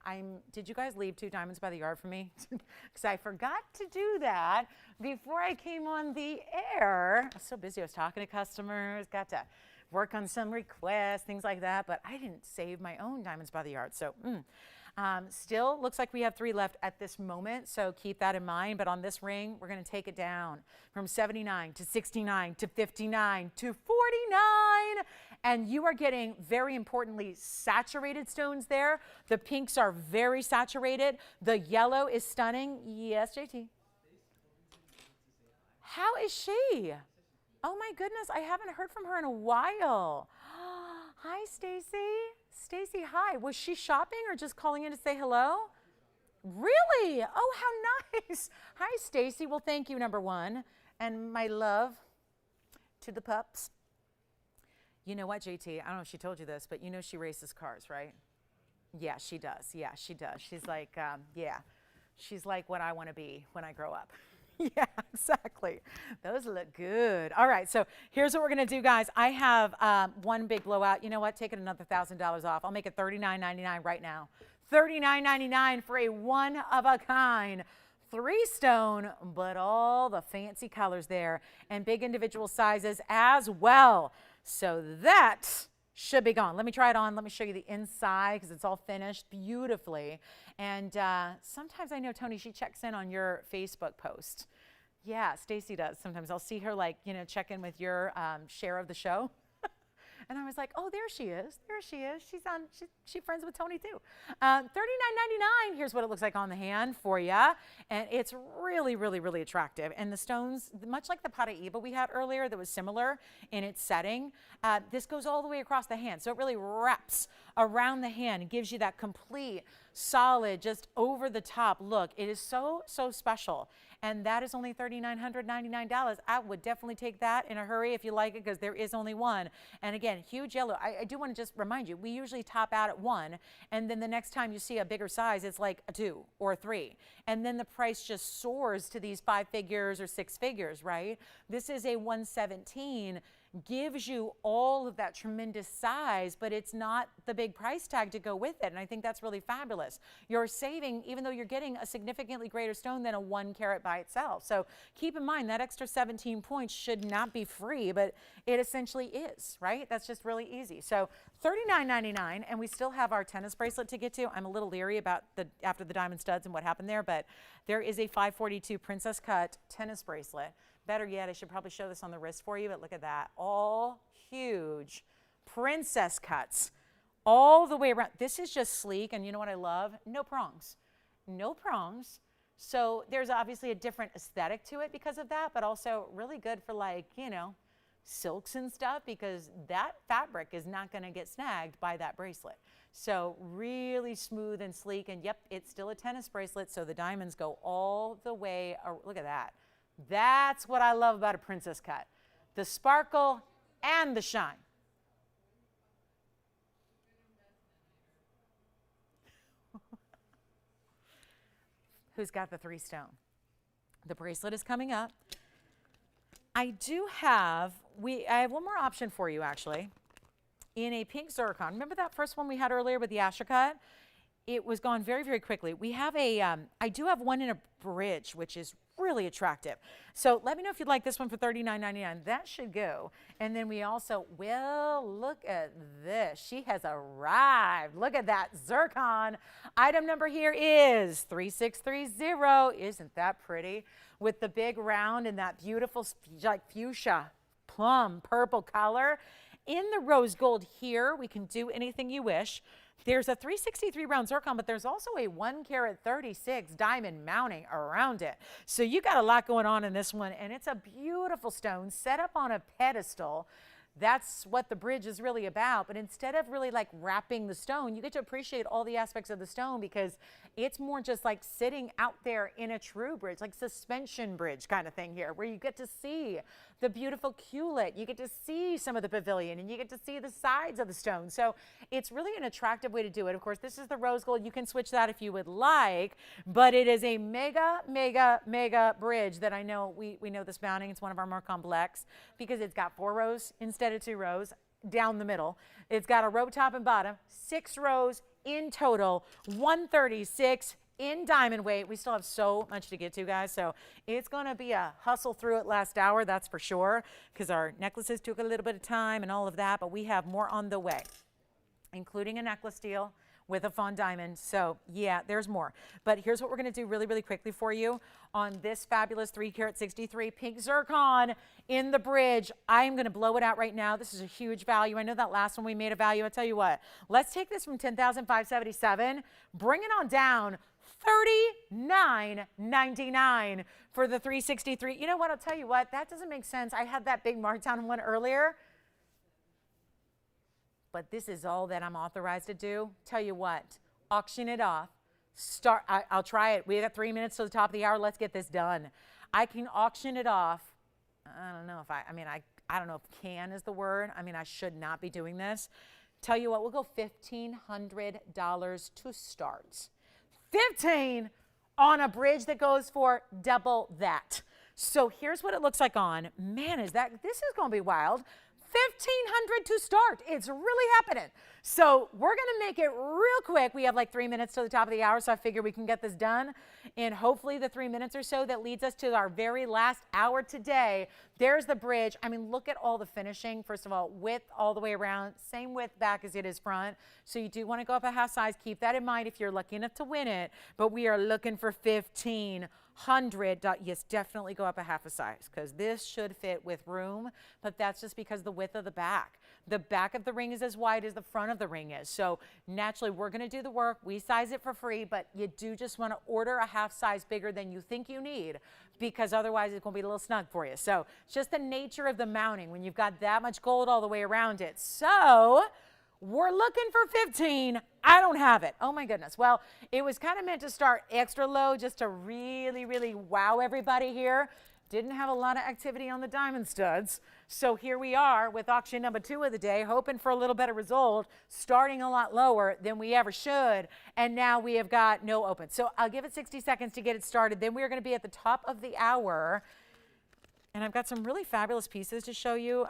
did you guys leave 2 diamonds by the yard for me? Because I forgot to do that before I came on the air. I was so busy. I was talking to customers, got to work on some requests, things like that. But I didn't save my own diamonds by the yard. So Still looks like we have 3 left at this moment, so keep that in mind. But on this ring, we're going to take it down from 79 to 69 to 59 to 49. And you are getting, very importantly, saturated stones there. The pinks are very saturated. The yellow is stunning. Yes, JT. How is she? Oh my goodness, I haven't heard from her in a while. Hi, Stacy. Stacy, hi. Was she shopping or just calling in to say hello? Really? Oh, how nice. Hi, Stacy. Well, thank you, number one. And my love to the pups. You know what, JT? I don't know if she told you this, but you know she races cars, right? Yeah, she does. Yeah, she does. She's like, yeah, she's like what I want to be when I grow up. Yeah, exactly. Those look good. All right, so here's what we're going to do, guys. I have one big blowout. You know what? Take it another $1,000 off. I'll make it $39.99 right now. $39.99 for a one-of-a-kind 3-stone, but all the fancy colors there and big individual sizes as well. So that should be gone. Let me try it on. Let me show you the inside because it's all finished beautifully. And sometimes I know, Tony, she checks in on your Facebook post. Yeah, Stacy does. Sometimes I'll see her, like, you know, check in with your share of the show. And I was like, oh, there she is. There she is. She's friends with Tony too. $39.99. Here's what it looks like on the hand for you. And it's really, really, really attractive. And the stones, much like the Paraiba we had earlier that was similar in its setting, this goes all the way across the hand. So it really wraps around the hand and gives you that complete, solid, just over the top look. It is so, so special. And that is only $3,999. I would definitely take that in a hurry if you like it because there is only one. And again, huge yellow. I do want to just remind you, we usually top out at 1. And then the next time you see a bigger size, it's like a 2 or a 3. And then the price just soars to these 5 figures or 6 figures, right? This is a 117. Gives you all of that tremendous size, but it's not the big price tag to go with it. And I think that's really fabulous. You're saving, even though you're getting a significantly greater stone than a 1 carat by itself. So keep in mind that extra 17 points should not be free, but it essentially is, right? That's just really easy. So $39.99, and we still have our tennis bracelet to get to. I'm a little leery about after the diamond studs and what happened there, but there is a 542 princess cut tennis bracelet. Better yet, I should probably show this on the wrist for you, but look at that. All huge princess cuts all the way around. This is just sleek, and you know what I love? No prongs. No prongs. So there's obviously a different aesthetic to it because of that, but also really good for, like, you know, silks and stuff because that fabric is not going to get snagged by that bracelet. So really smooth and sleek, and yep, it's still a tennis bracelet, so the diamonds go all the way. Look at that. That's what I love about a princess cut. The sparkle and the shine. Who's got the 3-stone? The bracelet is coming up. I have one more option for you actually. In a pink zircon. Remember that first one we had earlier with the Asher cut? It was gone very, very quickly. We have I do have one in a bridge, which is really attractive. So let me know if you'd like this one for $39.99. That should go. And then we also will look at this. She has arrived. Look at that zircon. Item number here is 3630. Isn't that pretty? With the big round and that beautiful like fuchsia plum purple color. In the rose gold here, we can do anything you wish. There's a 363 round zircon, but there's also a 1 carat 36 diamond mounting around it. So you got a lot going on in this one, and it's a beautiful stone set up on a pedestal. That's what the bridge is really about. But instead of really like wrapping the stone, you get to appreciate all the aspects of the stone because it's more just like sitting out there in a true bridge, like suspension bridge kind of thing here, where you get to see the beautiful culet. You get to see some of the pavilion and you get to see the sides of the stone. So it's really an attractive way to do it. Of course, this is the rose gold. You can switch that if you would like, but it is a mega, mega, mega bridge that I know we know this mounting. It's one of our more complex because it's got 4 rows instead of 2 rows down the middle. It's got a row top and bottom, 6 rows in total, 136 in diamond weight. We still have so much to get to, guys, so it's going to be a hustle through it last hour, that's for sure, because our necklaces took a little bit of time and all of that, but we have more on the way, including a necklace deal with a Fawn diamond. So yeah, there's more. But here's what we're going to do really, really quickly for you on this fabulous 3 carat 63 pink zircon in the bridge. I'm going to blow it out right now. This is a huge value. I know that last one we made a value. I'll tell you what, let's take this from $10,577, bring it on down $39.99 for the 363. You know what? I'll tell you what, that doesn't make sense. I had that big markdown one earlier, but this is all that I'm authorized to do. Tell you what, auction it off. I'll try it. We got 3 minutes to the top of the hour. Let's get this done. I can auction it off. I don't know if I don't know if can is the word. I mean, I should not be doing this. Tell you what, we'll go $1,500 to start. 15 on a bridge that goes for double that. So here's what it looks like on. Man, this is going to be wild. 1,500 to start. It's really happening. So we're going to make it real quick. We have like 3 minutes to the top of the hour, so I figure we can get this done in hopefully the 3 minutes or so that leads us to our very last hour today. There's the bridge. I mean, look at all the finishing. First of all, width all the way around, same width back as it is front. So you do want to go up a half size. Keep that in mind if you're lucky enough to win it. But we are looking for 1,500. Yes, definitely go up a half a size because this should fit with room, but that's just because the width of the back. The back of the ring is as wide as the front of the ring is. So naturally, we're going to do the work. We size it for free, but you do just want to order a half size bigger than you think you need because otherwise it's going to be a little snug for you. So it's just the nature of the mounting when you've got that much gold all the way around it. So we're looking for 15. I don't have it. Oh my goodness. Well, it was kind of meant to start extra low just to really, really wow everybody here. Didn't have a lot of activity on the diamond studs. So here we are with auction number 2 of the day, hoping for a little better result, starting a lot lower than we ever should. And now we have got no open. So I'll give it 60 seconds to get it started. Then we're going to be at the top of the hour. And I've got some really fabulous pieces to show you.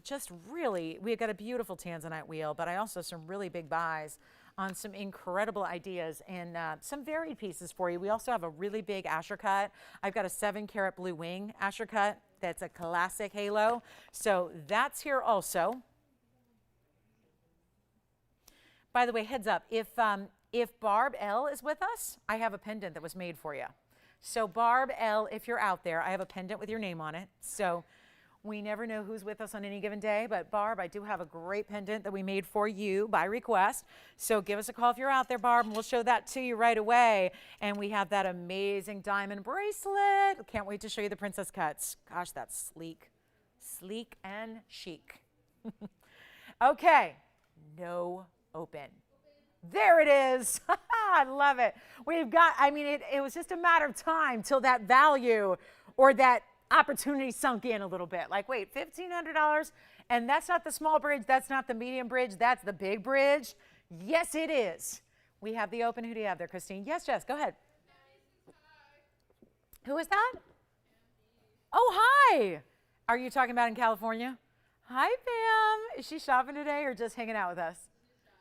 Just really, we've got a beautiful Tanzanite wheel, but I also have some really big buys on some incredible ideas and some varied pieces for you. We also have a really big Asher cut. I've got a 7 carat blue wing Asher cut. That's a classic halo. So that's here also. By the way, heads up, if Barb L is with us, I have a pendant that was made for you. So Barb L, if you're out there, I have a pendant with your name on it. So we never know who's with us on any given day, but Barb, I do have a great pendant that we made for you by request. So give us a call if you're out there, Barb, and we'll show that to you right away. And we have that amazing diamond bracelet. Can't wait to show you the princess cuts. Gosh, that's sleek. Sleek and chic. Okay, no open. There it is. I love it. We've got, I mean, it was just a matter of time till that value or that opportunity sunk in a little bit. Like, wait, $1,500? And that's not the small bridge. That's not the medium bridge. That's the big bridge. Yes, it is. We have the open. Who do you have there, Christine? Yes, Jess, go ahead. Who is that? Oh, hi. Are you talking about in California? Hi, Pam. Is she shopping today or just hanging out with us?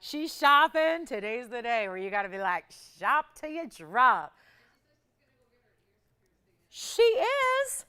She's shopping. Today's the day where you got to be like, shop till you drop. She is.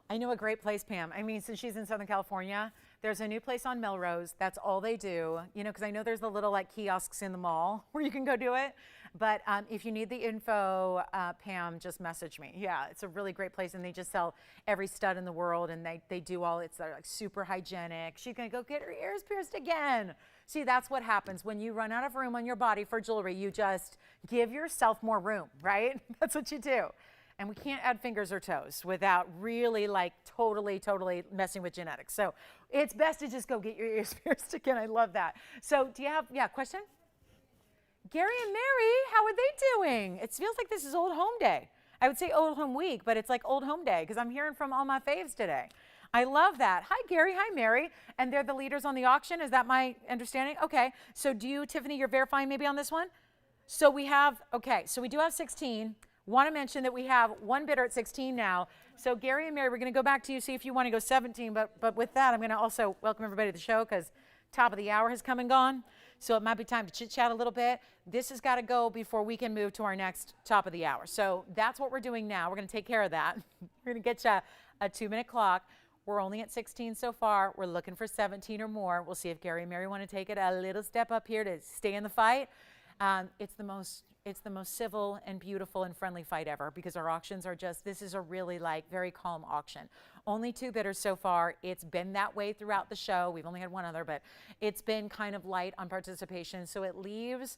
I know a great place, Pam. I mean, since she's in Southern California, there's a new place on Melrose. That's all they do. You know, because I know there's the little like kiosks in the mall where you can go do it. But if you need the info, Pam, just message me. Yeah, it's a really great place, and they just sell every stud in the world, and they do all. It's like super hygienic. She's gonna go get her ears pierced again. See, that's what happens when you run out of room on your body for jewelry. You just give yourself more room, right? That's what you do. And we can't add fingers or toes without really like totally messing with genetics. So it's best to just go get your ears pierced again. I love that. So do you have, question? Gary and Mary, how are they doing? It feels like this is old home day. I would say old home week, but it's like old home day because I'm hearing from all my faves today. I love that. Hi, Gary. Hi, Mary. And they're the leaders on the auction. Is that my understanding? Okay. So do you, Tiffany, you're verifying maybe on this one? So we have, okay, so we do have 16. Want to mention that we have one bidder at 16 now. So Gary and Mary, we're going to go back to you, see if you want to go 17. But with that, I'm going to also welcome everybody to the show because top of the hour has come and gone. So it might be time to chit chat a little bit. This has got to go before we can move to our next top of the hour. So that's what we're doing now. We're going to take care of that. We're going to get you a 2-minute clock. We're only at 16 so far. We're looking for 17 or more. We'll see if Gary and Mary want to take it a little step up here to stay in the fight. It's the most civil and beautiful and friendly fight ever because our auctions are just, this is a really like very calm auction. Only 2 bidders so far. It's been that way throughout the show. We've only had one other, but it's been kind of light on participation. So it leaves,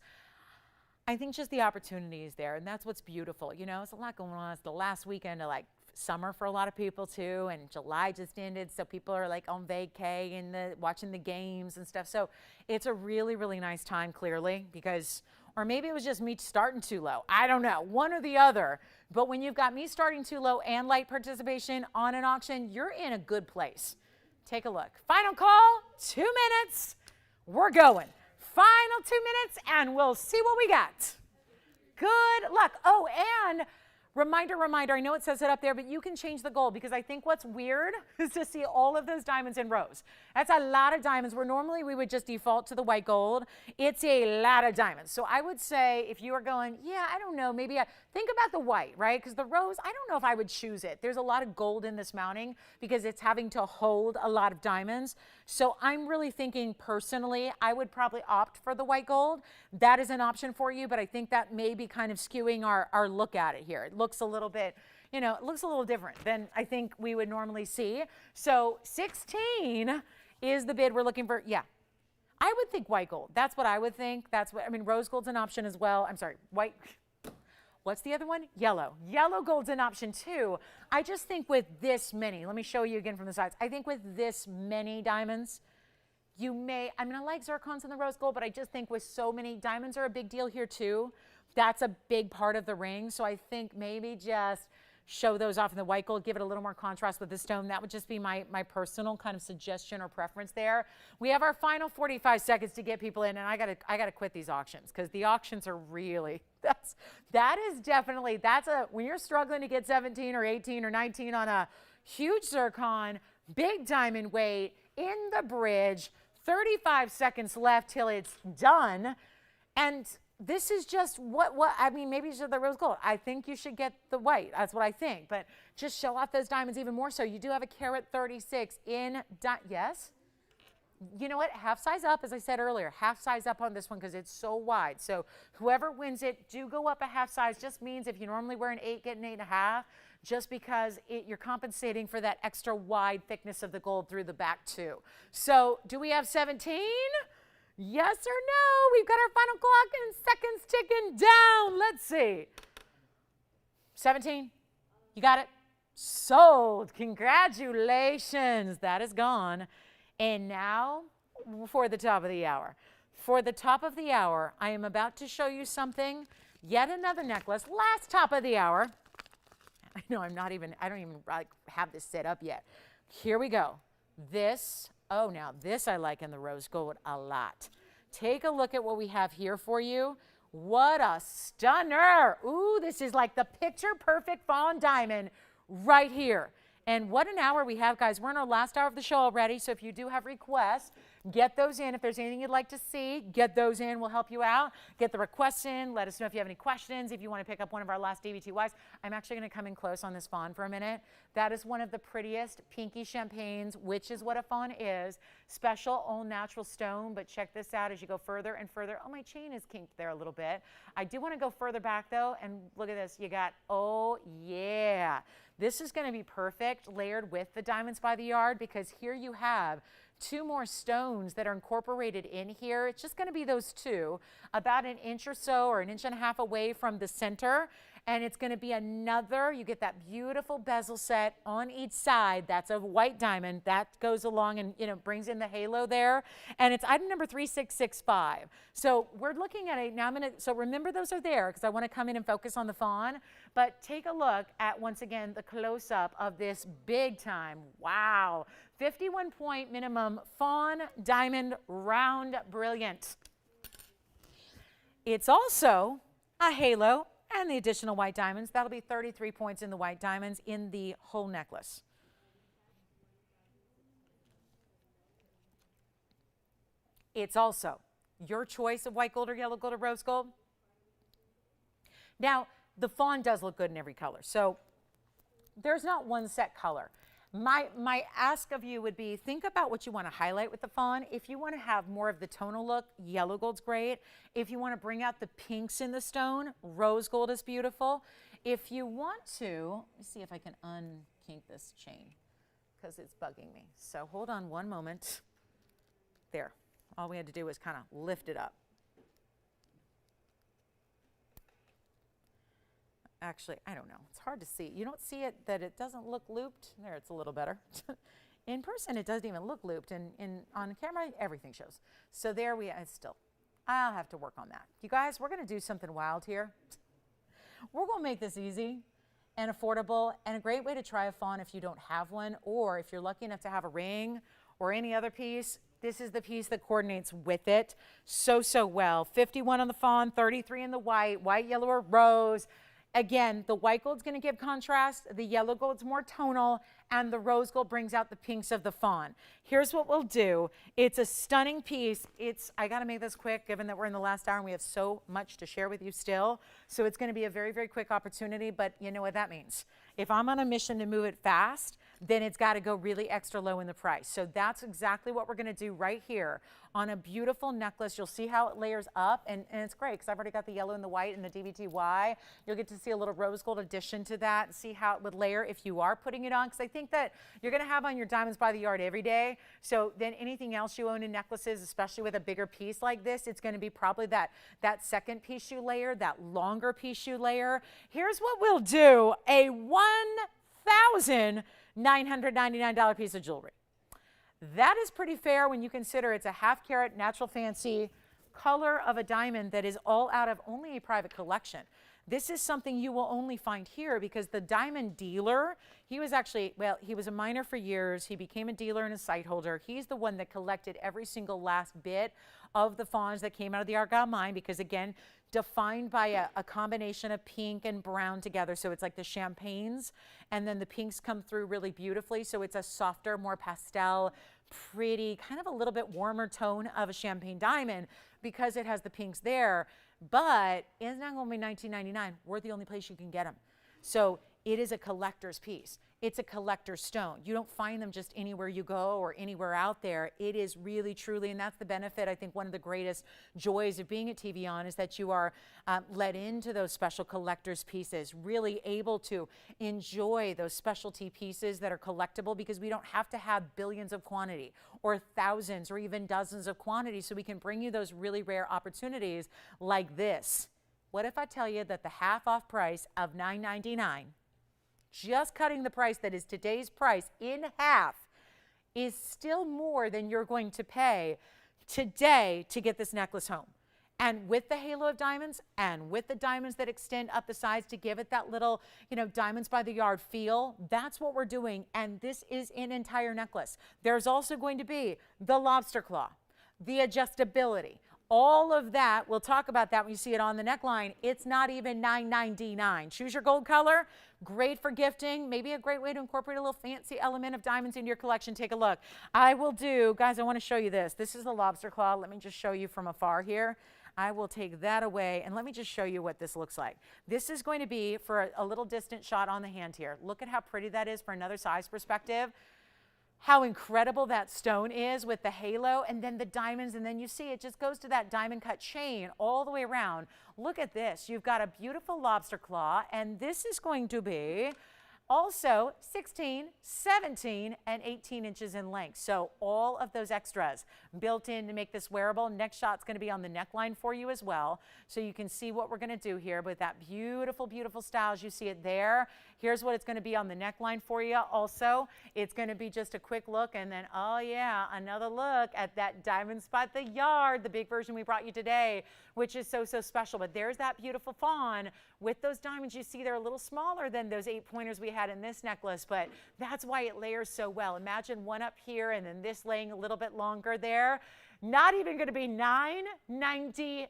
I think, just the opportunities there. And that's what's beautiful. You know, it's a lot going on. It's the last weekend of like summer for a lot of people too, and July just ended, so people are like on vacay and watching the games and stuff. So it's a really, really nice time, clearly, because, or maybe it was just me starting too low. I don't know, one or the other. But when you've got me starting too low and light participation on an auction, you're in a good place. Take a look. Final call, 2 minutes. We're going. Final 2 minutes, and we'll see what we got. Good luck. Oh, and reminder, I know it says it up there, but you can change the gold because I think what's weird is to see all of those diamonds in rows. That's a lot of diamonds where normally we would just default to the white gold. It's a lot of diamonds. So I would say if you are going, yeah, I don't know, maybe think about the white, right? Because the rose, I don't know if I would choose it. There's a lot of gold in this mounting because it's having to hold a lot of diamonds. So I'm really thinking personally, I would probably opt for the white gold. That is an option for you, but I think that may be kind of skewing our look at it here. It looks a little bit, you know, it looks a little different than I think we would normally see. So 16 is the bid we're looking for. Yeah, I would think white gold. That's what I would think. That's what, I mean, rose gold's an option as well. I'm sorry, white. What's the other one? Yellow. Yellow gold's an option too. I just think with this many, let me show you again from the sides. I think with this many diamonds, you may, I mean, I like zircons in the rose gold, but I just think with so many, diamonds are a big deal here too. That's a big part of the ring. So I think maybe just show those off in the white gold, give it a little more contrast with the stone. That would just be my personal kind of suggestion or preference there. We have our final 45 seconds to get people in, and I gotta quit these auctions because the auctions are really, that is definitely, when you're struggling to get 17 or 18 or 19 on a huge zircon, big diamond weight in the bridge, 35 seconds left till it's done. And this is just what I mean, maybe it's the rose gold. I think you should get the white. That's what I think. But just show off those diamonds even more so. You do have a carat 36 in, yes? You know what? Half size up, as I said earlier. Half size up on this one because it's so wide. So whoever wins it, do go up a half size. Just means if you normally wear an 8, get an 8.5. Just because you're compensating for that extra wide thickness of the gold through the back too. So do we have 17? Yes or no? We've got our final clock and seconds ticking down. Let's see. 17? You got it? Sold. Congratulations. That is gone. And now for the top of the hour. For the top of the hour, I am about to show you something. Yet another necklace. Last top of the hour. I know I don't even like have this set up yet. Here we go. This, oh, now this I like in the rose gold a lot. Take a look at what we have here for you. What a stunner. Ooh, this is like the picture perfect fawn diamond right here. And what an hour we have, guys. We're in our last hour of the show already, so if you do have requests, get those in. If there's anything you'd like to see, get those in. We'll help you out. Get the requests in. Let us know if you have any questions. If you want to pick up one of our last DVTYs, I'm actually going to come in close on this fawn for a minute. That is one of the prettiest pinky champagnes, which is what a fawn is. Special all natural stone, but check this out as you go further and further. Oh, my chain is kinked there a little bit. I do want to go further back, though, and look at this. You got, oh, yeah. This is going to be perfect layered with the diamonds by the yard because here you have 2 more stones that are incorporated in here. It's just going to be those 2, about an inch or so or an inch and a half away from the center. And it's going to be another, you get that beautiful bezel set on each side. That's a white diamond. That goes along and, you know, brings in the halo there. And it's item number 3665. So we're looking at it. Now so remember those are there because I want to come in and focus on the fawn. But take a look at, once again, the close-up of this big time. Wow. 51 point minimum fawn diamond round brilliant. It's also a halo and the additional white diamonds. That'll be 33 points in the white diamonds in the whole necklace. It's also your choice of white gold or yellow gold or rose gold. Now, the fawn does look good in every color. So there's not one set color. My ask of you would be, think about what you want to highlight with the fawn. If you want to have more of the tonal look, yellow gold's great. If you want to bring out the pinks in the stone, rose gold is beautiful. If you want to, let me see if I can unkink this chain because it's bugging me. So hold on one moment. There. All we had to do was kind of lift it up. Actually, I don't know. It's hard to see. You don't see it that it doesn't look looped. There, it's a little better. In person, it doesn't even look looped. And on camera, everything shows. So there it's still. I'll have to work on that. You guys, we're going to do something wild here. We're going to make this easy and affordable and a great way to try a fawn if you don't have one, or if you're lucky enough to have a ring or any other piece. This is the piece that coordinates with it so well. 51 on the fawn, 33 in the white, yellow, or rose. Again, the white gold's going to give contrast, the yellow gold's more tonal, and the rose gold brings out the pinks of the fawn. Here's what we'll do. It's a stunning piece. I got to make this quick given that we're in the last hour and we have so much to share with you still. So it's going to be a very quick opportunity, but you know what that means. If I'm on a mission to move it fast, then it's got to go really extra low in the price. So that's exactly what we're going to do right here on a beautiful necklace. You'll see how it layers up, and it's great because I've already got the yellow and the white and the DBTY. You'll get to see a little rose gold addition to that and see how it would layer if you are putting it on, because I think that you're going to have on your diamonds by the yard every day. So then anything else you own in necklaces, especially with a bigger piece like this, it's going to be probably that second piece you layer, that longer piece you layer. Here's what we'll do. A $1,999 piece of jewelry. That is pretty fair when you consider it's a half carat natural fancy color of a diamond that is all out of only a private collection. This is something you will only find here because the diamond dealer, he was actually, well, he was a miner for years. He became a dealer and a site holder. He's the one that collected every single last bit of the fawns that came out of the Argyle mine because, again, defined by a combination of pink and brown together. So it's like the champagnes, and then the pinks come through really beautifully. So it's a softer, more pastel, pretty, kind of a little bit warmer tone of a champagne diamond because it has the pinks there. But it's not going to be $19.99. We're the only place you can get them. So it is a collector's piece. It's a collector's stone. You don't find them just anywhere you go or anywhere out there. It is really, truly, and that's the benefit. I think one of the greatest joys of being at TVON is that you are led into those special collector's pieces, really able to enjoy those specialty pieces that are collectible because we don't have to have billions of quantity or thousands or even dozens of quantities, so we can bring you those really rare opportunities like this. What if I tell you that the half off price of $9.99, just cutting the price that is today's price in half, is still more than you're going to pay today to get this necklace home? And with the halo of diamonds and with the diamonds that extend up the sides to give it that little, diamonds by the yard feel, that's what we're doing. And this is an entire necklace. There's also going to be the lobster claw, the adjustability, all of that. We'll talk about that when you see it on the neckline. It's not even $9.99. Choose your gold color. Great for gifting. Maybe a great way to incorporate a little fancy element of diamonds into your collection. Take a look. I will do, guys, I want to show you this. This is the lobster claw. Let me just show you from afar here. I will take that away and let me just show you what this looks like. This is going to be for a little distant shot on the hand here. Look at how pretty that is for another size perspective. How incredible that stone is with the halo and then the diamonds, and then you see it just goes to that diamond cut chain all the way around. Look at this. You've got a beautiful lobster claw, and this is going to be also 16, 17, and 18 inches in length. So all of those extras built in to make this wearable. Next shot's going to be on the neckline for you as well. So you can see what we're going to do here with that beautiful, beautiful style as you see it there. Here's what it's going to be on the neckline for you. Also, it's going to be just a quick look, and then, oh yeah, another look at that diamond spot the yard, the big version we brought you today, which is so, so special. But there's that beautiful fawn with those diamonds. You see they're a little smaller than those 8 pointers we had in this necklace, but that's why it layers so well. Imagine one up here and then this laying a little bit longer there. Not even going to be $9.99.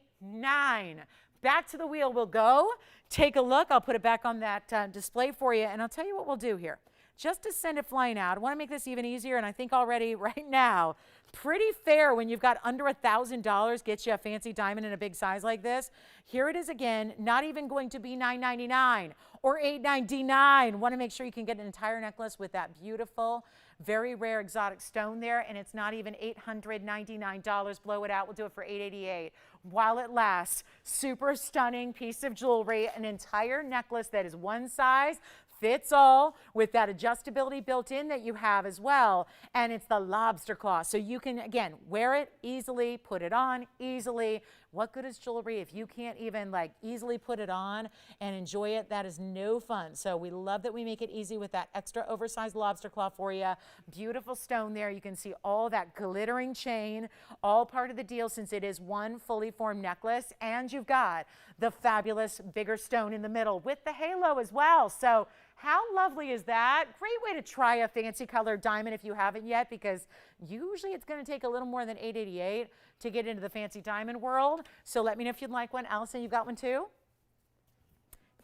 Back to the wheel we'll go. Take a look. I'll put it back on that display for you, and I'll tell you what we'll do here. just to send it flying out. I want to make this even easier, and I think already right now, pretty fair when you've got under $1,000 gets you a fancy diamond in a big size like this. Here it is again, not even going to be $9.99 or $8.99. Want to make sure you can get an entire necklace with that beautiful, very rare exotic stone there, and it's not even $899. Blow it out. We'll do it for $888 while it lasts. Super stunning piece of jewelry, an entire necklace that is one size fits all with that adjustability built in that you have as well. And it's the lobster claw. So you can, again, wear it easily, put it on easily. What good is jewelry if you can't even like easily put it on and enjoy it? That is no fun. So we love that we make it easy with that extra oversized lobster claw for you. Beautiful stone there. You can see all that glittering chain, all part of the deal since it is one fully formed necklace. And you've got the fabulous bigger stone in the middle with the halo as well. So how lovely is that? Great way to try a fancy colored diamond if you haven't yet, because usually it's going to take a little more than $888 to get into the fancy diamond world. So let me know if you'd like one. Allison, you've got one too?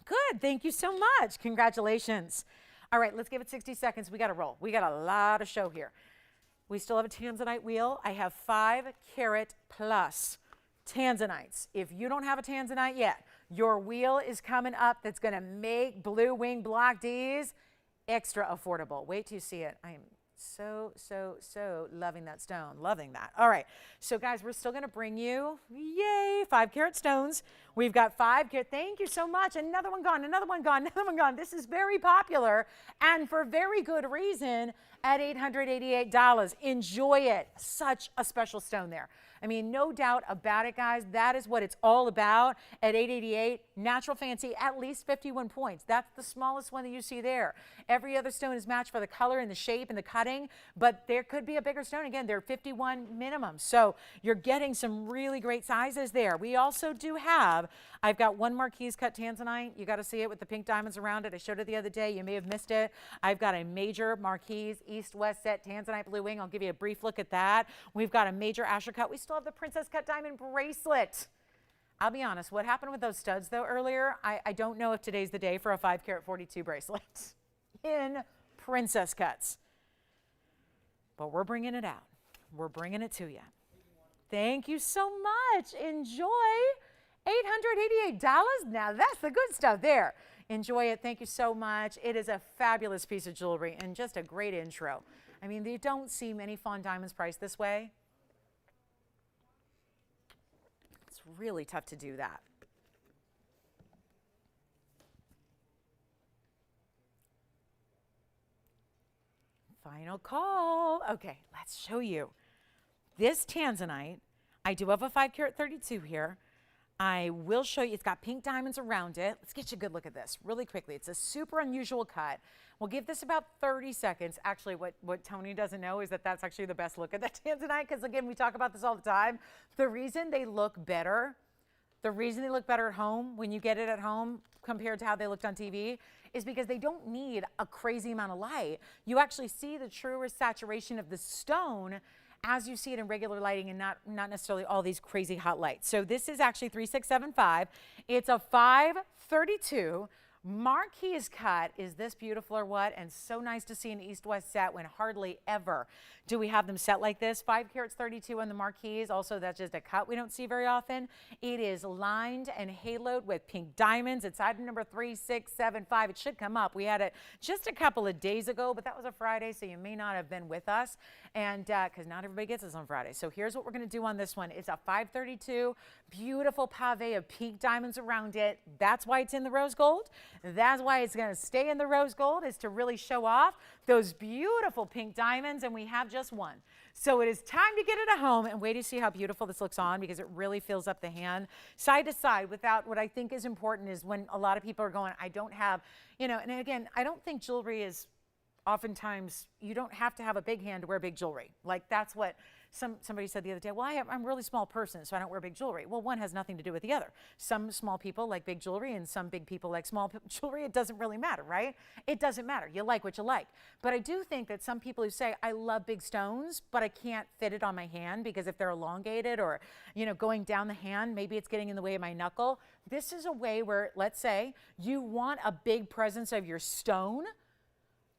Good. Thank you so much. Congratulations. All right, let's give it 60 seconds. We got to roll. We got a lot of show here. We still have a Tanzanite wheel. I have 5 carat plus Tanzanites. If you don't have a Tanzanite yet, your wheel is coming up that's going to make Blue Wing Block D's extra affordable. Wait till you see it. I am so loving that stone. Loving that. All right. So, guys, we're still going to bring you, yay, 5 carat stones. We've got 5 carat. Thank you so much. Another one gone, another one gone, another one gone. This is very popular and for very good reason at $888. Enjoy it. Such a special stone there. I mean, no doubt about it, guys. That is what it's all about at $888. Natural fancy, at least 51 points. That's the smallest one that you see there. Every other stone is matched for the color and the shape and the cutting, but there could be a bigger stone. Again, they're 51 minimum. So you're getting some really great sizes there. We also do have, I've got one Marquise cut Tanzanite. You got to see it with the pink diamonds around it. I showed it the other day. You may have missed it. I've got a major Marquise East-West set Tanzanite Blue Wing. I'll give you a brief look at that. We've got a major Asher cut. We still have the princess cut diamond bracelet. I'll be honest, what happened with those studs though earlier, I don't know if today's the day for a 5 carat 42 bracelet in princess cuts. But we're bringing it out. We're bringing it to you. Thank you so much. Enjoy. $888. Now that's the good stuff there. Enjoy it. Thank you so much. It is a fabulous piece of jewelry and just a great intro. I mean, you don't see many Fawn diamonds priced this way. It's really tough to do that. Final call. Okay, let's show you. This Tanzanite, I do have a 5 carat 32 here. I will show you, it's got pink diamonds around it. Let's get you a good look at this really quickly. It's a super unusual cut. We'll give this about 30 seconds. Actually, what Tony doesn't know is that that's actually the best look at the Tanzanite, because again, we talk about this all the time. The reason they look better at home, when you get it at home compared to how they looked on TV, is because they don't need a crazy amount of light. You actually see the truer saturation of the stone as you see it in regular lighting and not necessarily all these crazy hot lights. So this is actually 3675. It's a 532. Marquise cut. Is this beautiful or what? And so nice to see an east-west set when hardly ever do we have them set like this. 5 carats 32 on the Marquise. Also, that's just a cut we don't see very often. It is lined and haloed with pink diamonds. It's item number 3675. It should come up. We had it just a couple of days ago, but that was a Friday, so you may not have been with us. And because not everybody gets this on Friday. So here's what we're going to do on this one. It's a 532. Beautiful pave of pink diamonds around it. That's why it's in the rose gold. That's why it's going to stay in the rose gold, is to really show off those beautiful pink diamonds, and we have just one. So it is time to get it at home, and wait to see how beautiful this looks on, because it really fills up the hand side to side. Without, what I think is important is when a lot of people are going, I don't have, and again, I don't think jewelry is oftentimes, you don't have to have a big hand to wear big jewelry. Like that's what somebody said the other day. Well, I'm a really small person, so I don't wear big jewelry. Well, one has nothing to do with the other. Some small people like big jewelry and some big people like small jewelry. It doesn't really matter, right? It doesn't matter. You like what you like. But I do think that some people who say, I love big stones, but I can't fit it on my hand because if they're elongated or, going down the hand, maybe it's getting in the way of my knuckle. This is a way where, let's say, you want a big presence of your stone,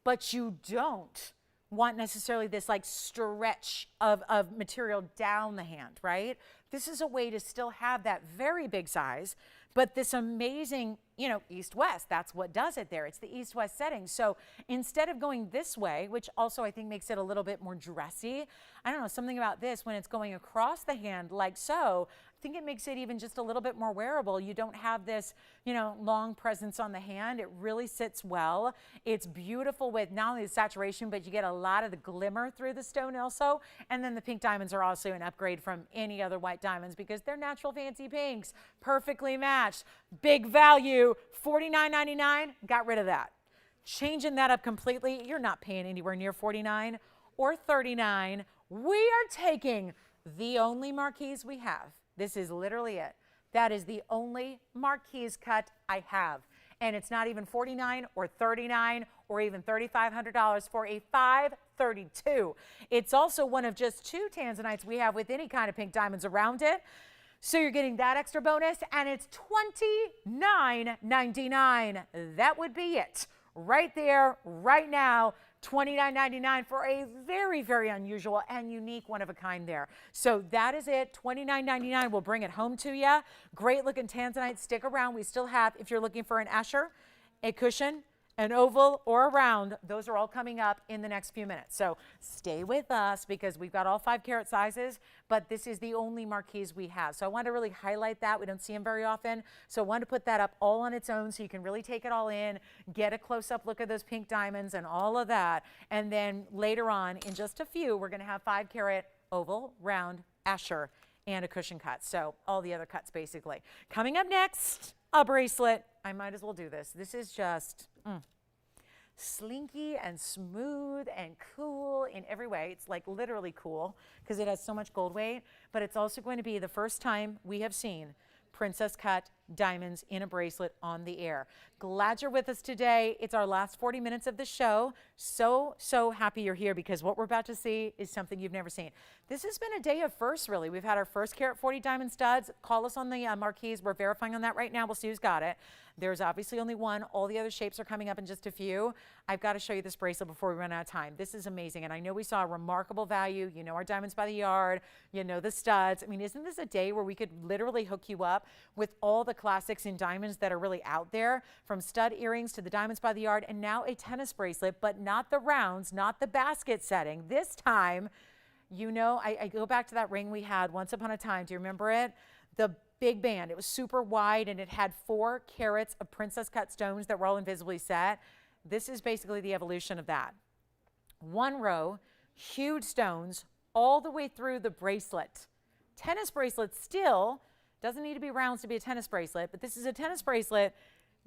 but you don't want necessarily this like stretch of material down the hand, right? This is a way to still have that very big size, but this amazing, you know, east-west, that's what does it there. It's the east-west setting. So instead of going this way, which also I think makes it a little bit more dressy, I don't know, something about this when it's going across the hand like so, I think it makes it even just a little bit more wearable. You don't have this, you know, long presence on the hand. It really sits well. It's beautiful with not only the saturation, but you get a lot of the glimmer through the stone also. And then the pink diamonds are also an upgrade from any other white diamonds because they're natural fancy pinks, perfectly matched. Big value, $49.99, got rid of that. Changing that up completely, you're not paying anywhere near $49 or $39. We are taking the only marquise we have. This is literally it. That is the only marquise cut I have. And it's not even $49 or $39 or even $3,500 for a $532. It's also one of just 2 Tanzanites we have with any kind of pink diamonds around it. So you're getting that extra bonus, and it's $29.99. That would be it. Right there, right now, $29.99 for a very, very unusual and unique one-of-a-kind there. So that is it, $29.99. We'll bring it home to you. Great looking Tanzanite. Stick around. We still have, if you're looking for an Escher, a cushion, an oval, or a round, those are all coming up in the next few minutes. So stay with us because we've got all 5-carat sizes, but this is the only marquise we have. So I want to really highlight that. We don't see them very often. So I wanted to put that up all on its own so you can really take it all in, get a close-up look at those pink diamonds and all of that. And then later on, in just a few, we're going to have 5-carat oval, round, Escher, and a cushion cut. So all the other cuts basically. Coming up next, a bracelet. I might as well do this. This is just slinky and smooth and cool in every way. It's like literally cool because it has so much gold weight, but it's also going to be the first time we have seen princess cut diamonds in a bracelet on the air. Glad you're with us today. It's our last 40 minutes of the show. So happy you're here because what we're about to see is something you've never seen. This has been a day of firsts, really. We've had our first carat 40 diamond studs. Call us on the marquise. We're verifying on that right now. We'll see who's got it. There's obviously only one. All the other shapes are coming up in just a few. I've got to show you this bracelet before we run out of time. This is amazing, and I know we saw a remarkable value. You know our diamonds by the yard. You know the studs. I mean, isn't this a day where we could literally hook you up with all the classics in diamonds that are really out there, from stud earrings to the diamonds by the yard, and now a tennis bracelet, but not the rounds, not the basket setting. This time, you know, I go back to that ring we had once upon a time. Do you remember it? The big band. It was super wide, and it had 4 carats of princess cut stones that were all invisibly set. This is basically the evolution of that. 1 row, huge stones all the way through the bracelet. Tennis bracelet still doesn't need to be rounds to be a tennis bracelet, but this is a tennis bracelet,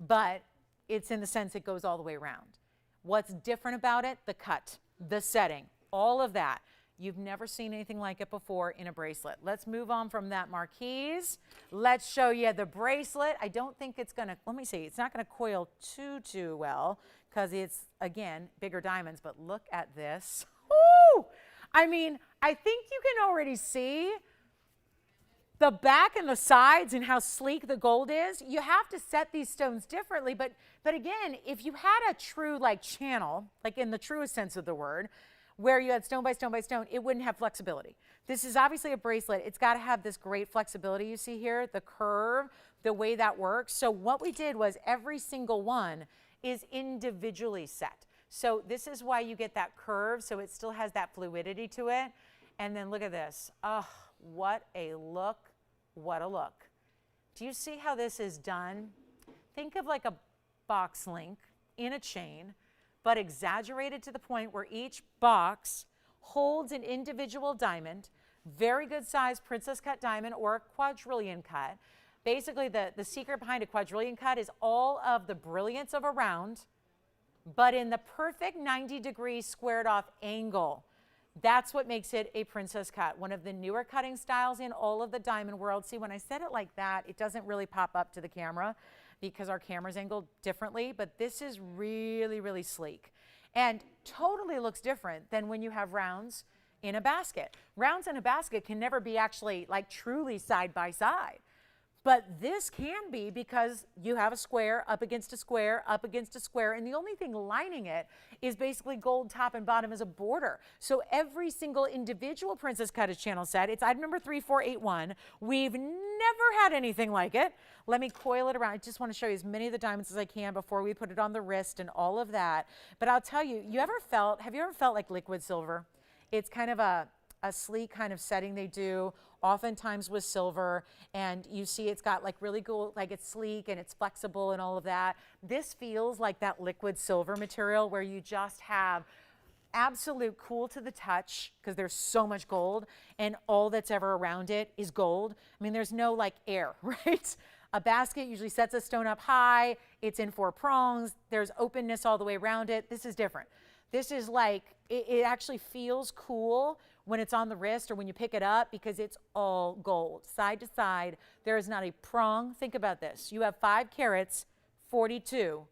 but it's in the sense it goes all the way around. What's different about it? The cut, the setting, all of that. You've never seen anything like it before in a bracelet. Let's move on from that marquise. Let's show you the bracelet. I don't think it's gonna, let me see, it's not gonna coil too well because it's, again, bigger diamonds, but look at this. Woo! I mean, I think you can already see the back and the sides and how sleek the gold is. You have to set these stones differently, but again, if you had a true like channel, like in the truest sense of the word, where you had stone by stone by stone, it wouldn't have flexibility. This is obviously a bracelet. It's got to have this great flexibility you see here, the curve, the way that works. So what we did was every single one is individually set. So this is why you get that curve, so it still has that fluidity to it. And then look at this. Oh, what a look, what a look. Do you see how this is done? Think of like a box link in a chain, but exaggerated to the point where each box holds an individual diamond, very good size princess cut diamond or a quadrillion cut. Basically, the secret behind a quadrillion cut is all of the brilliance of a round, but in the perfect 90-degree squared off angle. That's what makes it a princess cut, one of the newer cutting styles in all of the diamond world. See, when I said it like that, it doesn't really pop up to the camera because our camera's angled differently, but this is really, really sleek and totally looks different than when you have rounds in a basket. Rounds in a basket can never be actually like truly side by side. But this can be because you have a square up against a square up against a square, and the only thing lining it is basically gold top and bottom as a border. So every single individual Princess Cut is channel set. It's item number 3481. We've never had anything like it. Let me coil it around. I just want to show you as many of the diamonds as I can before we put it on the wrist and all of that. But I'll tell you, have you ever felt like liquid silver? It's kind of a sleek kind of setting they do, oftentimes with silver, and you see it's got like really cool, like it's sleek and it's flexible and all of that. This feels like that liquid silver material where you just have absolute cool to the touch because there's so much gold, and all that's ever around it is gold. I mean, there's no like air, right? A basket usually sets a stone up high. It's in 4 prongs. There's openness all the way around it. This is different. This is like, it actually feels cool when it's on the wrist or when you pick it up because it's all gold. Side to side, there is not a prong. Think about this. You have 5 carats, 42,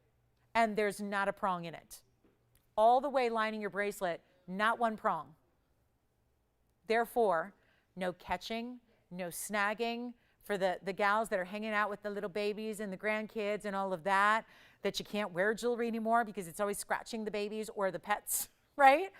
and there's not a prong in it. All the way lining your bracelet, not one prong. Therefore, no catching, no snagging for the gals that are hanging out with the little babies and the grandkids and all of that you can't wear jewelry anymore because it's always scratching the babies or the pets, right?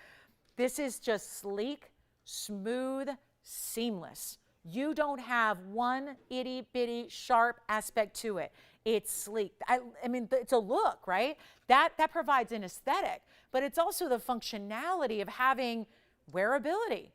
This is just sleek, smooth, seamless. You don't have one itty bitty sharp aspect to it. It's sleek. I mean, it's a look, right? That provides an aesthetic, but it's also the functionality of having wearability,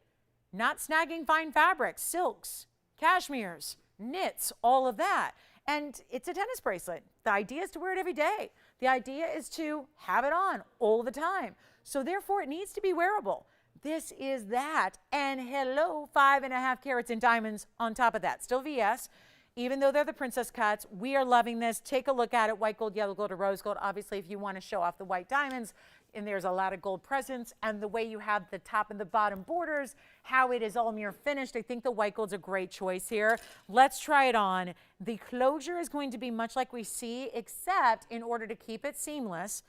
not snagging fine fabrics, silks, cashmeres, knits, all of that. And it's a tennis bracelet. The idea is to wear it every day. The idea is to have it on all the time. So therefore, it needs to be wearable. This is that. And hello, 5.5 carats in diamonds on top of that. Still VS. Even though they're the princess cuts, we are loving this. Take a look at it. White gold, yellow gold, or rose gold. Obviously, if you want to show off the white diamonds, and there's a lot of gold presence, and the way you have the top and the bottom borders, how it is all mirror finished, I think the white gold's a great choice here. Let's try it on. The closure is going to be much like we see, except in order to keep it seamless,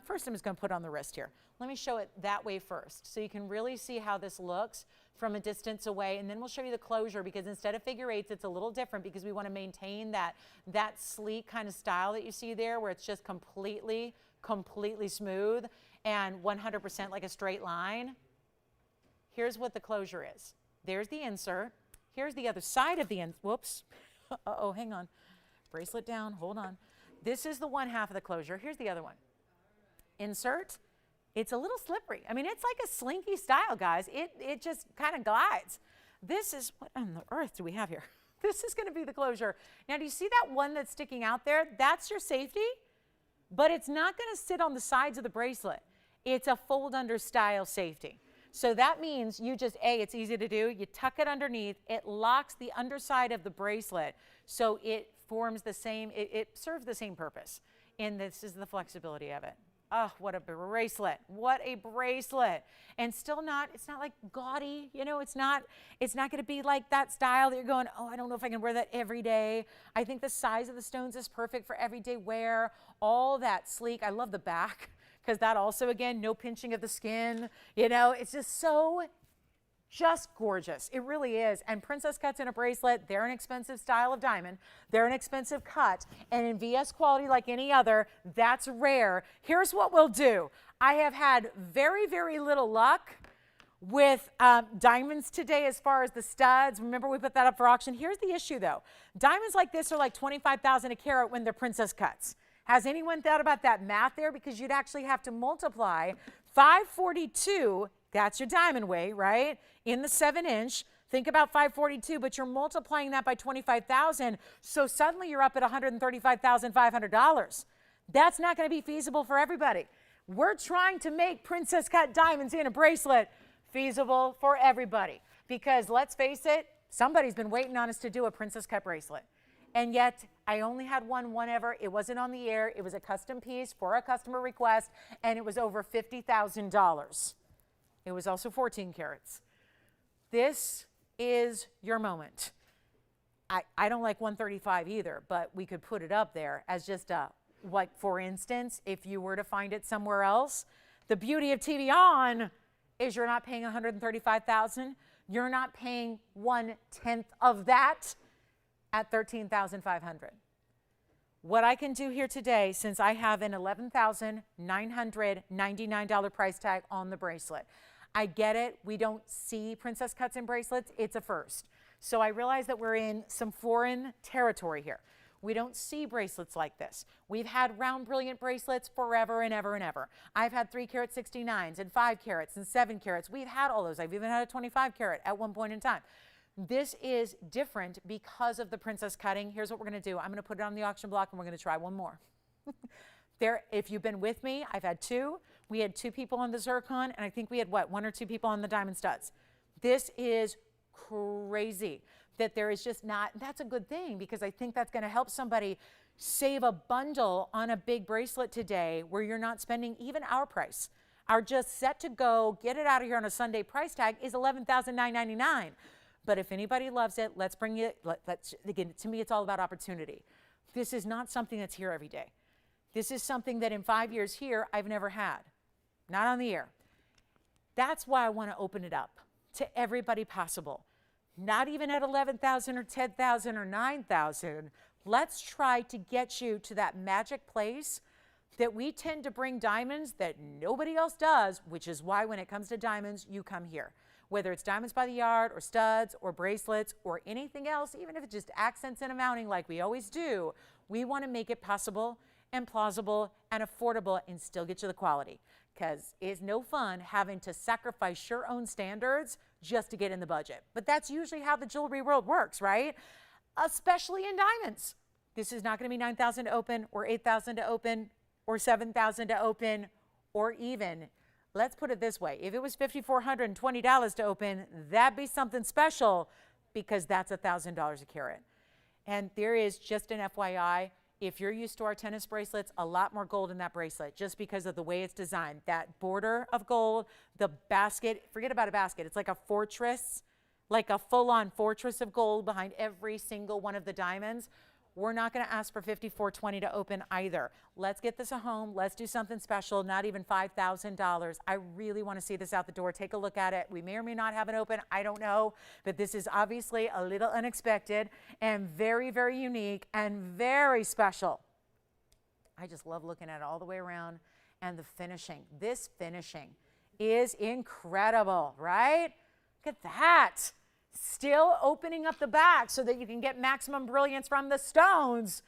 first I'm just going to put it on the wrist here. Let me show it that way first, so you can really see how this looks from a distance away, and then we'll show you the closure, because instead of figure eights, it's a little different because we want to maintain that sleek kind of style that you see there, where it's just completely smooth and 100% like a straight line. Here's what the closure is. There's the insert. Here's the other side of the whoops. Uh-oh, hang on. Bracelet down, hold on. This is the one half of the closure. Here's the other one. Insert. It's a little slippery. I mean, it's like a slinky style, guys. It just kind of glides. This is, what on the earth do we have here? This is going to be the closure. Now, do you see that one that's sticking out there? That's your safety, but it's not going to sit on the sides of the bracelet. It's a fold under style safety. So that means you just, it's easy to do. You tuck it underneath. It locks the underside of the bracelet, so it forms the same, it serves the same purpose. And this is the flexibility of it. Oh, what a bracelet. What a bracelet. And still not, it's not like gaudy, you know, it's not going to be like that style that you're going, oh, I don't know if I can wear that every day. I think the size of the stones is perfect for everyday wear. All that sleek. I love the back, because that also, again, no pinching of the skin. You know, it's just gorgeous. It really is. And princess cuts in a bracelet, they're an expensive style of diamond. They're an expensive cut. And in VS quality like any other, that's rare. Here's what we'll do. I have had very, very little luck with diamonds today as far as the studs. Remember, we put that up for auction. Here's the issue, though. Diamonds like this are like $25,000 a carat when they're princess cuts. Has anyone thought about that math there? Because you'd actually have to multiply 542, that's your diamond weight, right? In the 7-inch, think about 542, but you're multiplying that by 25,000, so suddenly you're up at $135,500. That's not going to be feasible for everybody. We're trying to make princess cut diamonds in a bracelet feasible for everybody, because let's face it, somebody's been waiting on us to do a princess cut bracelet. And yet, I only had one ever. It wasn't on the air. It was a custom piece for a customer request, and it was over $50,000. It was also 14 carats. This is your moment. I don't like 135 either, but we could put it up there as just a, like, for instance, if you were to find it somewhere else. The beauty of TVON is you're not paying $135,000. You're not paying 1/10 of that. at $13,500. What I can do here today, since I have an $11,999 price tag on the bracelet, I get it. We don't see princess cuts in bracelets. It's a first. So I realize that we're in some foreign territory here. We don't see bracelets like this. We've had round brilliant bracelets forever and ever and ever. I've had 3-carat 69s and 5 carats and 7 carats. We've had all those. I've even had a 25 carat at one point in time. This is different because of the princess cutting. Here's what we're going to do. I'm going to put it on the auction block and we're going to try one more. If you've been with me, I've had 2. We had 2 people on the zircon, and I think we had, 1 or 2 people on the diamond studs. This is crazy that there is just not, that's a good thing, because I think that's going to help somebody save a bundle on a big bracelet today where you're not spending even our price. Our just set to go, get it out of here on a Sunday price tag is $11,999. But if anybody loves it, let's bring it, again, to me, it's all about opportunity. This is not something that's here every day. This is something that in 5 years here, I've never had, not on the air. That's why I want to open it up to everybody possible. Not even at 11,000 or 10,000 or 9,000. Let's try to get you to that magic place that we tend to bring diamonds that nobody else does, which is why when it comes to diamonds, you come here. Whether it's diamonds by the yard or studs or bracelets or anything else, even if it's just accents and a mounting like we always do, we want to make it possible and plausible and affordable and still get you the quality. Because it's no fun having to sacrifice your own standards just to get in the budget. But that's usually how the jewelry world works, right? Especially in diamonds. This is not going to be 9,000 to open or 8,000 to open or 7,000 to open, or even, let's put it this way, if it was $5,420 to open, that'd be something special, because that's $1,000 a carat. And there is, just an FYI, if you're used to our tennis bracelets, a lot more gold in that bracelet just because of the way it's designed. That border of gold, the basket, forget about a basket, it's like a fortress, like a full-on fortress of gold behind every single one of the diamonds. We're not going to ask for $5,420 to open either. Let's get this a home. Let's do something special, not even $5,000. I really want to see this out the door. Take a look at it. We may or may not have it open. I don't know. But this is obviously a little unexpected and very, very unique and very special. I just love looking at it all the way around. And the finishing. This finishing is incredible, right? Look at that. Still opening up the back so that you can get maximum brilliance from the stones.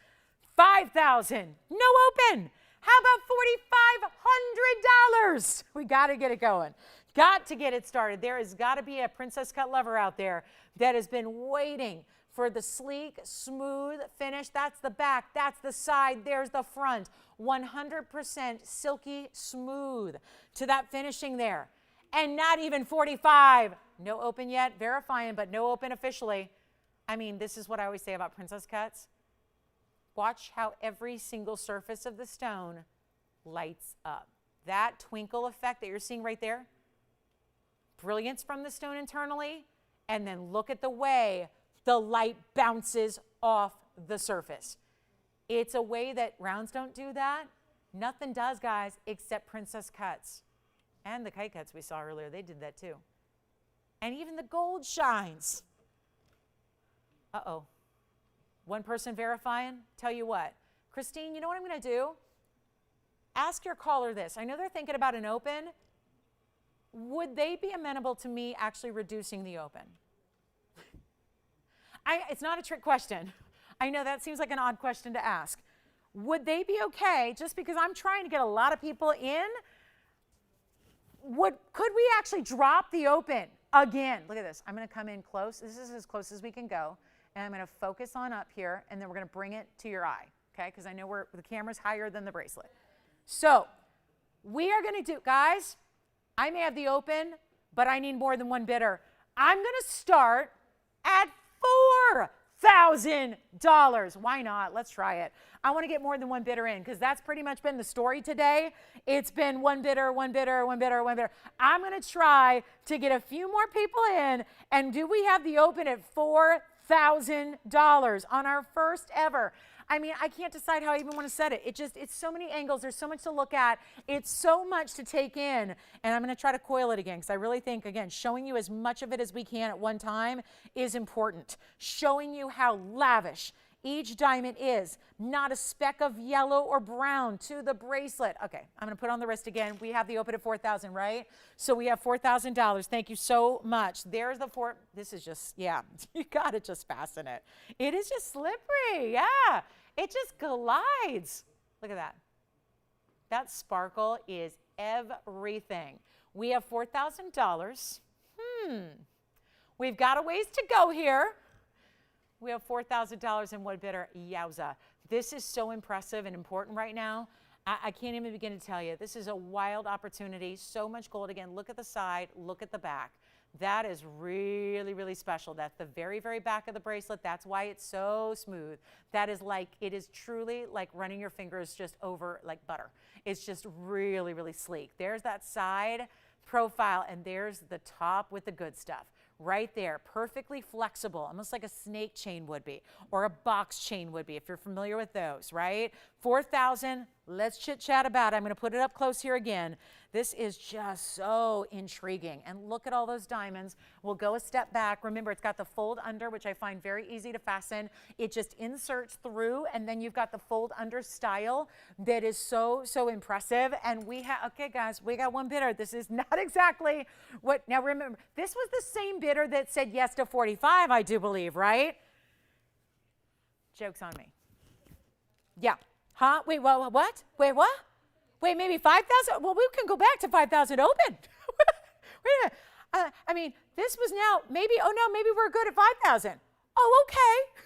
$5,000, no open. How about $4,500? We got to get it going. Got to get it started. There has got to be a princess cut lover out there that has been waiting for the sleek, smooth finish. That's the back, that's the side, there's the front. 100% silky smooth to that finishing there. And not even 45. No open yet, verifying, but no open officially. I mean, this is what I always say about princess cuts. Watch how every single surface of the stone lights up. That twinkle effect that you're seeing right there, brilliance from the stone internally, and then look at the way the light bounces off the surface. It's a way that rounds don't do that. Nothing does, guys, except princess cuts. And the kite cuts we saw earlier, they did that too. And even the gold shines. Uh-oh. One person verifying? Tell you what. Christine, you know what I'm going to do? Ask your caller this. I know they're thinking about an open. Would they be amenable to me actually reducing the open? It's not a trick question. I know that seems like an odd question to ask. Would they be okay, just because I'm trying to get a lot of people in? Could we actually drop the open again? Look at this. I'm going to come in close. This is as close as we can go. And I'm going to focus on up here, and then we're going to bring it to your eye, okay? Because I know the camera's higher than the bracelet. So we are going to do, guys, I may have the open, but I need more than one bidder. I'm going to start at $4,000. Why not? Let's try it. I want to get more than one bidder in, because that's pretty much been the story today. It's been one bidder, one bidder, one bidder, one bidder. I'm going to try to get a few more people in. And do we have the open at $4,000 on our first ever? I mean, I can't decide how I even want to set it. It's so many angles. There's so much to look at. It's so much to take in. And I'm going to try to coil it again because I really think, again, showing you as much of it as we can at one time is important. Showing you how lavish each diamond is, not a speck of yellow or brown to the bracelet. Okay, I'm going to put on the wrist again. We have the open at $4,000, right? So we have $4,000. Thank you so much. There's the four. This is just, yeah, you got to just fasten it. It is just slippery. Yeah, it just glides. Look at that. That sparkle is everything. We have $4,000. We've got a ways to go here. We have $4,000 in wood bidder. Yowza. This is so impressive and important right now. I can't even begin to tell you. This is a wild opportunity. So much gold. Again, look at the side. Look at the back. That is really, really special. That's the very, very back of the bracelet. That's why it's so smooth. That is like, it is truly like running your fingers just over like butter. It's just really, really sleek. There's that side profile, and there's the top with the good stuff. Right there, perfectly flexible, almost like a snake chain would be, or a box chain would be, if you're familiar with those, right? 4,000, let's chit chat about it. I'm gonna put it up close here again. This is just so intriguing. And look at all those diamonds. We'll go a step back. Remember, it's got the fold under, which I find very easy to fasten. It just inserts through, and then you've got the fold under style that is so, so impressive. And we have, okay guys, we got one bidder. This is not exactly what, now remember, this was the same bidder that said yes to 45, I do believe, right? Joke's on me. Yeah. Huh? Wait, what? Wait, what? Wait, maybe 5,000? Well, we can go back to 5,000 open. Wait a minute. I mean, this was now, maybe, oh no, maybe we're good at 5,000. Oh, okay.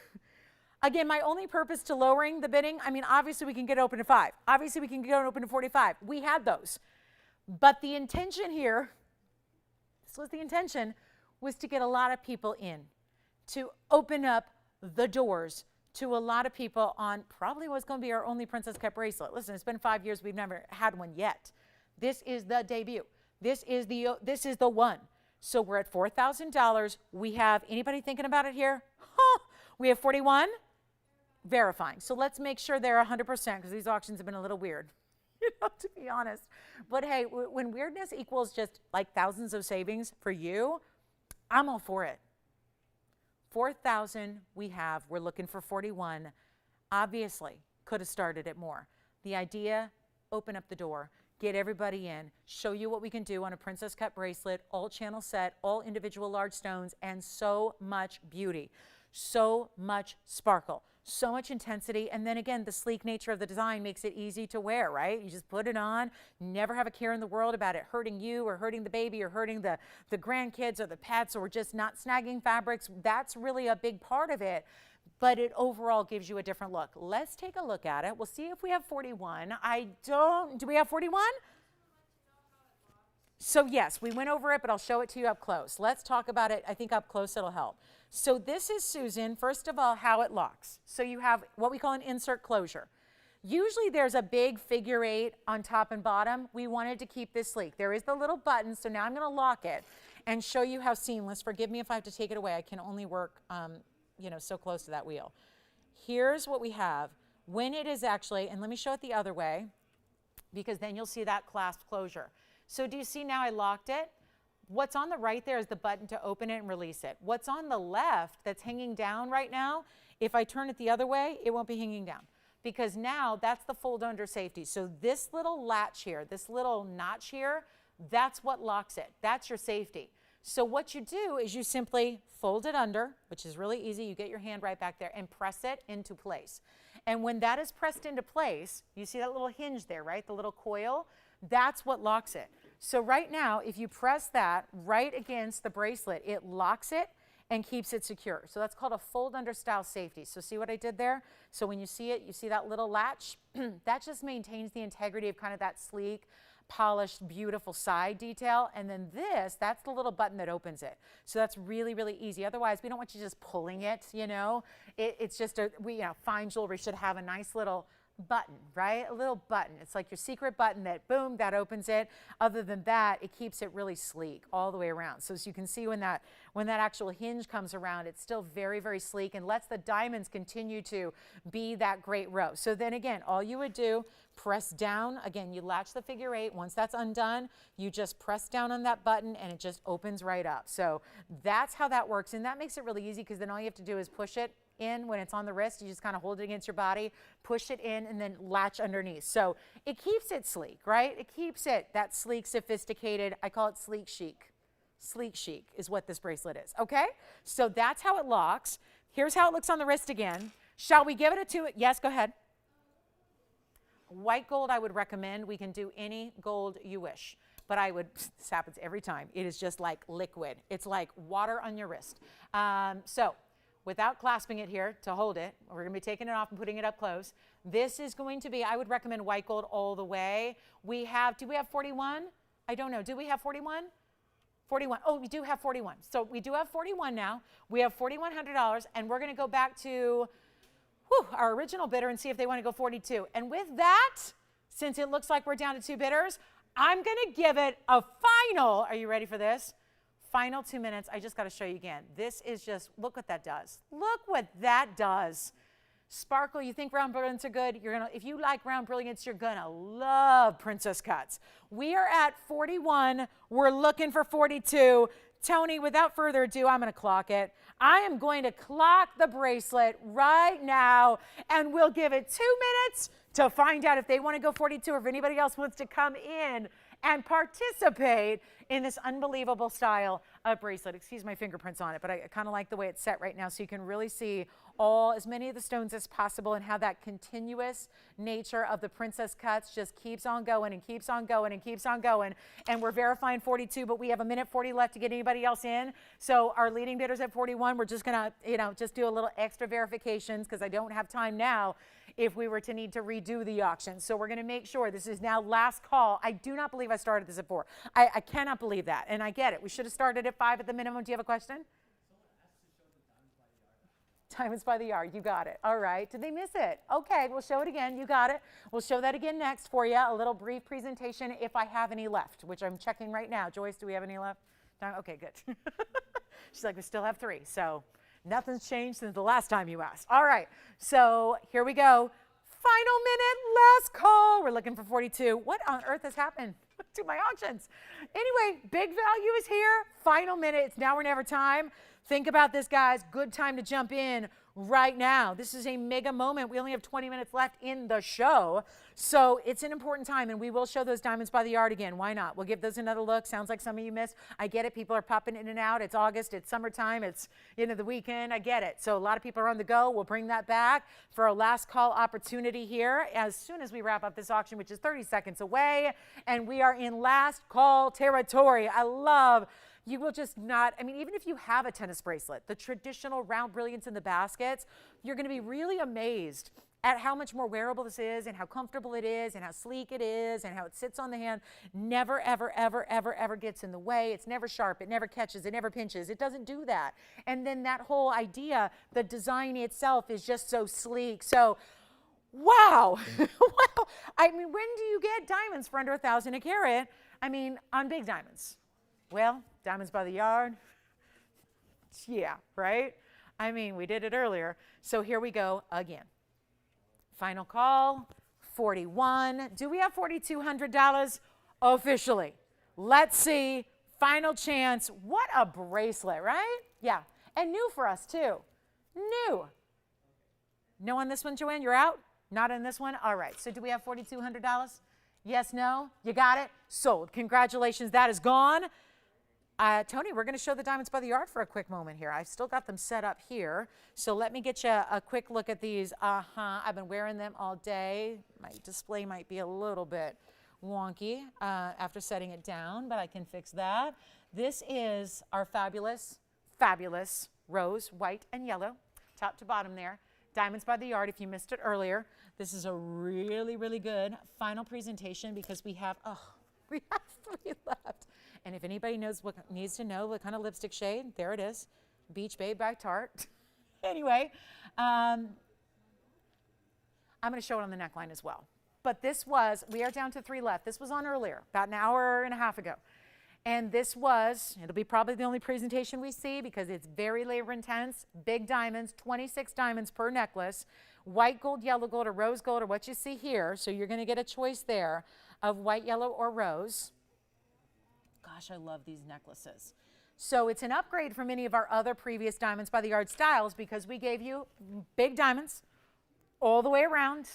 Again, my only purpose to lowering the bidding, I mean, obviously we can get open to 5. Obviously we can get open to 45. We had those. But the intention here, this was the intention, was to get a lot of people in, to open up the doors to a lot of people on probably what's going to be our only princess cut bracelet. Listen, it's been 5 years. We've never had one yet. This is the debut. This is the one. So we're at $4,000. We have, anybody thinking about it here? Huh. We have 41 verifying. So let's make sure they're 100% because these auctions have been a little weird, you know, to be honest. But hey, when weirdness equals just like thousands of savings for you, I'm all for it. 4,000 we have. We're looking for 41. Obviously, could have started it more. The idea, open up the door, get everybody in, show you what we can do on a princess cut bracelet, all channel set, all individual large stones, and so much beauty, so much sparkle, so much intensity. And then again, the sleek nature of the design makes it easy to wear, right? You just put it on, never have a care in the world about it hurting you or hurting the baby or hurting the grandkids or the pets or just not snagging fabrics. That's really a big part of it, but it overall gives you a different look. Let's take a look at it. We'll see if we have 41. Do we have 41? So yes, we went over it, but I'll show it to you up close. Let's talk about it. I think up close it'll help. So this is, Susan, first of all, how it locks. So you have what we call an insert closure. Usually there's a big figure 8 on top and bottom. We wanted to keep this sleek. There is the little button, so now I'm going to lock it and show you how seamless. Forgive me if I have to take it away. I can only work, you know, so close to that wheel. Here's what we have. When it is actually, and let me show it the other way, because then you'll see that clasp closure. So do you see now I locked it? What's on the right there is the button to open it and release it. What's on the left that's hanging down right now, if I turn it the other way, it won't be hanging down because now that's the fold under safety. So this little latch here, this little notch here, that's what locks it. That's your safety. So what you do is you simply fold it under, which is really easy. You get your hand right back there and press it into place. And when that is pressed into place, you see that little hinge there, right? The little coil, that's what locks it. So right now, if you press that right against the bracelet, it locks it and keeps it secure. So that's called a fold under style safety. So see what I did there? So when you see it, you see that little latch? That just maintains the integrity of kind of that sleek, polished, beautiful side detail. And then this, that's the little button that opens it. So that's really, really easy. Otherwise, we don't want you just pulling it, you know. It's just, you know, fine jewelry should have a nice little button, right? A little button. It's like your secret button that, boom, that opens it. Other than that, it keeps it really sleek all the way around. So as you can see, when that actual hinge comes around, it's still very, very sleek and lets the diamonds continue to be that great row. So then again, all you would do, press down. Again, you latch the figure 8. Once that's undone, you just press down on that button and it just opens right up. So that's how that works. And that makes it really easy because then all you have to do is push it in when it's on the wrist. You just kind of hold it against your body, push it in, and then latch underneath. So it keeps it sleek, right? It keeps it that sleek, sophisticated. I call it sleek chic. Sleek chic is what this bracelet is, okay? So that's how it locks. Here's how it looks on the wrist again. Shall we give it a 2? Yes, go ahead. White gold I would recommend. We can do any gold you wish. But I would, this happens every time. It is just like liquid. It's like water on your wrist. So without clasping it here to hold it, we're going to be taking it off and putting it up close. This is going to be, I would recommend white gold all the way. We have, do we have 41? I don't know. Do we have 41? 41. Oh, we do have 41. So we do have 41 now. We have $4,100, and we're going to go back to our original bidder and see if they want to go 42. And with that, since it looks like we're down to 2 bidders, I'm going to give it a final, are you ready for this? Final 2 minutes. I just got to show you again. This is just, look what that does. Look what that does. Sparkle, you think round brilliants are good? You're gonna, if you like round brilliants, you're gonna love princess cuts. We are at 41. We're looking for 42. Tony, without further ado, I'm gonna clock it. I am going to clock the bracelet right now, and we'll give it 2 minutes to find out if they want to go 42 or if anybody else wants to come in and participate in this unbelievable style of bracelet. Excuse my fingerprints on it, but I kind of like the way it's set right now so you can really see as many of the stones as possible and how that continuous nature of the princess cuts just keeps on going and keeps on going and keeps on going. And we're verifying 42, but we have 1:40 left to get anybody else in. So our leading bidder's at 41. We're just gonna, just do a little extra verifications because I don't have time now if we were to need to redo the auction. So we're gonna make sure this is now last call. I do not believe I started this at 4. I cannot believe that, and I get it. We should have started at 5 at the minimum. Do you have a question? Diamonds by the yard, you got it. All right, did they miss it? Okay, we'll show it again, you got it. We'll show that again next for you, a little brief presentation if I have any left, which I'm checking right now. Joyce, do we have any left? Okay, good. She's like, we still have 3, so nothing's changed since the last time you asked. All right, so here we go. Final minute, last call. We're looking for 42. What on earth has happened to my auctions? Anyway, big value is here. Final minute, it's now or never time. Think about this, guys. Good time to jump in right now. This is a mega moment. We only have 20 minutes left in the show, so it's an important time, and we will show those diamonds by the yard again. Why not? We'll give those another look. Sounds like some of you missed. I get it. People are popping in and out. It's August. It's summertime. It's the weekend. I get it. So a lot of people are on the go. We'll bring that back for a last call opportunity here as soon as we wrap up this auction, which is 30 seconds away, and we are in last call territory. I love. You will just not, even if you have a tennis bracelet, the traditional round brilliants in the baskets, you're going to be really amazed at how much more wearable this is and how comfortable it is and how sleek it is and how it sits on the hand. Never, ever, ever, ever, ever gets in the way. It's never sharp. It never catches. It never pinches. It doesn't do that. And then that whole idea, the design itself is just so sleek. So, wow. Wow. When do you get diamonds for under 1,000 a carat? On big diamonds. Well, diamonds by the yard, yeah, right? We did it earlier. So here we go again. Final call, 41. Do we have $4,200 officially? Let's see. Final chance. What a bracelet, right? Yeah, and new for us too. New. No on this one, Joanne? You're out? Not on this one? All right. So do we have $4,200? Yes, no? You got it? Sold. Congratulations. That is gone. Tony, we're going to show the diamonds by the yard for a quick moment here. I've still got them set up here. So let me get you a quick look at these. I've been wearing them all day. My display might be a little bit wonky after setting it down, but I can fix that. This is our fabulous, fabulous rose, white, and yellow, top to bottom there. Diamonds by the yard, if you missed it earlier. This is a really, really good final presentation because we have 3 left. And if anybody needs to know what kind of lipstick shade, there it is. Beach Babe by Tarte. Anyway, I'm going to show it on the neckline as well. But this was, we are down to 3 left. This was on earlier, about an hour and a half ago. And this was, it'll be probably the only presentation we see because it's very labor intense, big diamonds, 26 diamonds per necklace, white gold, yellow gold, or rose gold, or what you see here. So you're going to get a choice there of white, yellow, or rose. Gosh, I love these necklaces. So it's an upgrade from any of our other previous Diamonds by the Yard styles because we gave you big diamonds all the way around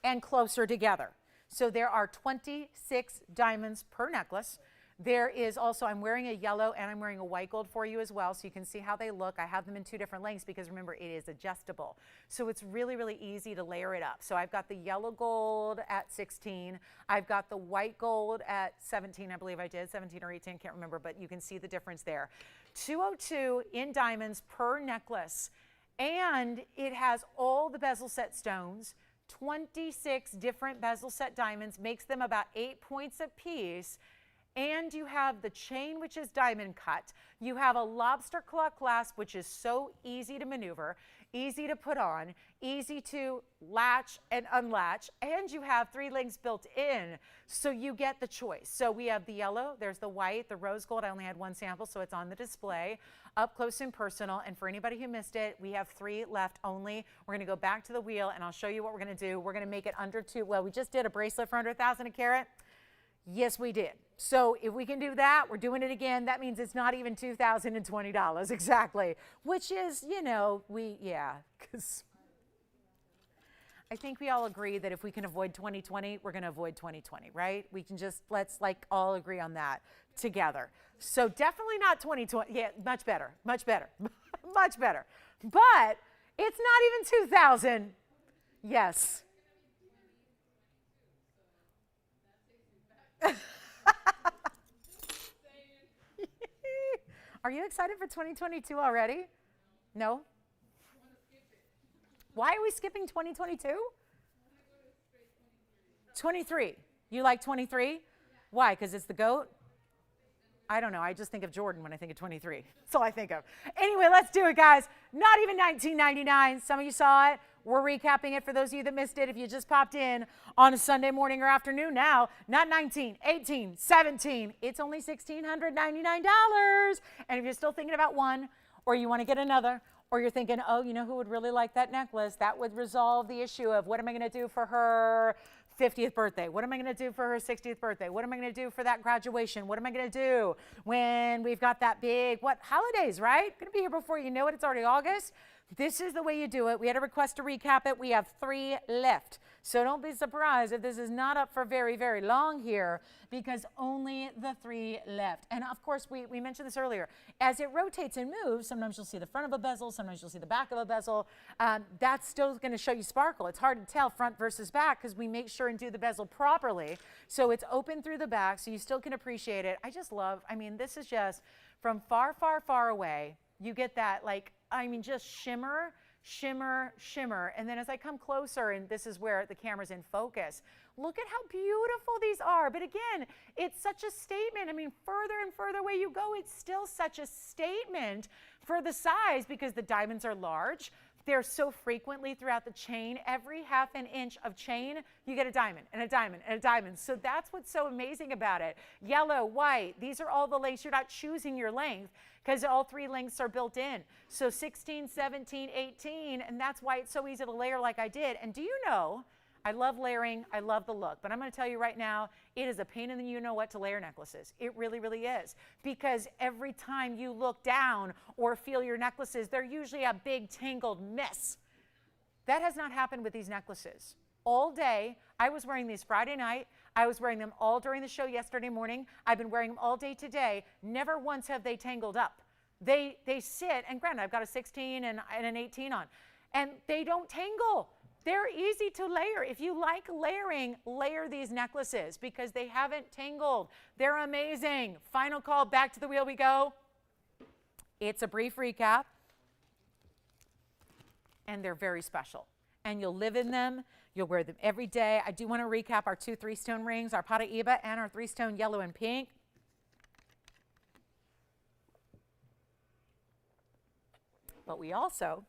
and closer together. So there are 26 diamonds per necklace. There is also, I'm wearing a yellow and I'm wearing a white gold for you as well, so you can see how they look. I have them in 2 different lengths because remember, it is adjustable. So it's really, really easy to layer it up. So I've got the yellow gold at 16. I've got the white gold at 17, I believe I did, 17 or 18, can't remember, but you can see the difference there. 202 in diamonds per necklace. And it has all the bezel set stones, 26 different bezel set diamonds, makes them about 8 points a piece. And you have the chain, which is diamond cut. You have a lobster claw clasp, which is so easy to maneuver, easy to put on, easy to latch and unlatch. And you have 3 links built in, so you get the choice. So we have the yellow, there's the white, the rose gold. I only had 1 sample, so it's on the display, up close and personal. And for anybody who missed it, we have 3 left only. We're gonna go back to the wheel, and I'll show you what we're gonna do. We're gonna make it under 2. Well, we just did a bracelet for under 1,000 a carat. Yes, we did. So if we can do that, we're doing it again. That means it's not even $2,020 exactly, which is, you know, because I think we all agree that if we can avoid 2020, we're going to avoid 2020, right? We can just, let's like all agree on that together. So definitely not 2020. Yeah, much better, much better, much better. But it's not even 2,000. Yes. Are you excited for 2022 already? No? Why are we skipping 2022? 23. You like 23? Why? Because it's the GOAT? I don't know. I just think of Jordan when I think of 23. That's all I think of. Anyway, let's do it, guys. Not even $19.99. Some of you saw it. We're recapping it for those of you that missed it. If you just popped in on a Sunday morning or afternoon now, not 19, 18, 17. It's only $1,699. And if you're still thinking about one, or you want to get another, or you're thinking, oh, you know who would really like that necklace? That would resolve the issue of what am I going to do for her 50th birthday? What am I going to do for her 60th birthday? What am I going to do for that graduation? What am I going to do when we've got that big, holidays, right? Going to be here before you know it. It's already August. This is the way you do it. We had a request to recap it. We have 3 left. So don't be surprised if this is not up for very, very long here because only the 3 left. And of course, we mentioned this earlier. As it rotates and moves, sometimes you'll see the front of a bezel, sometimes you'll see the back of a bezel. That's still going to show you sparkle. It's hard to tell front versus back because we make sure and do the bezel properly. So it's open through the back so you still can appreciate it. I just love, this is just from far, far, far away. You get that just shimmer, shimmer, shimmer. And then as I come closer, and this is where the camera's in focus, look at how beautiful these are. But again, it's such a statement. Further and further away you go, it's still such a statement for the size because the diamonds are large. They're so frequently throughout the chain. Every half an inch of chain, you get a diamond and a diamond and a diamond. So that's what's so amazing about it. Yellow, white, these are all the lengths. You're not choosing your length because all 3 lengths are built in. So 16, 17, 18, and that's why it's so easy to layer like I did. And do you know, I love layering, I love the look, but I'm going to tell you right now, it is a pain in the you-know-what to layer necklaces. It really, really is. Because every time you look down or feel your necklaces, they're usually a big tangled mess. That has not happened with these necklaces. All day, I was wearing these Friday night, I was wearing them all during the show yesterday morning, I've been wearing them all day today, never once have they tangled up. They sit, and granted, I've got a 16 and an 18 on, and they don't tangle. They're easy to layer. If you like layering, layer these necklaces because they haven't tangled. They're amazing. Final call, back to the wheel we go. It's a brief recap, and they're very special. And you'll live in them. You'll wear them every day. I do want to recap our 2 3-stone rings, our Paraiba and our 3-stone yellow and pink. But we also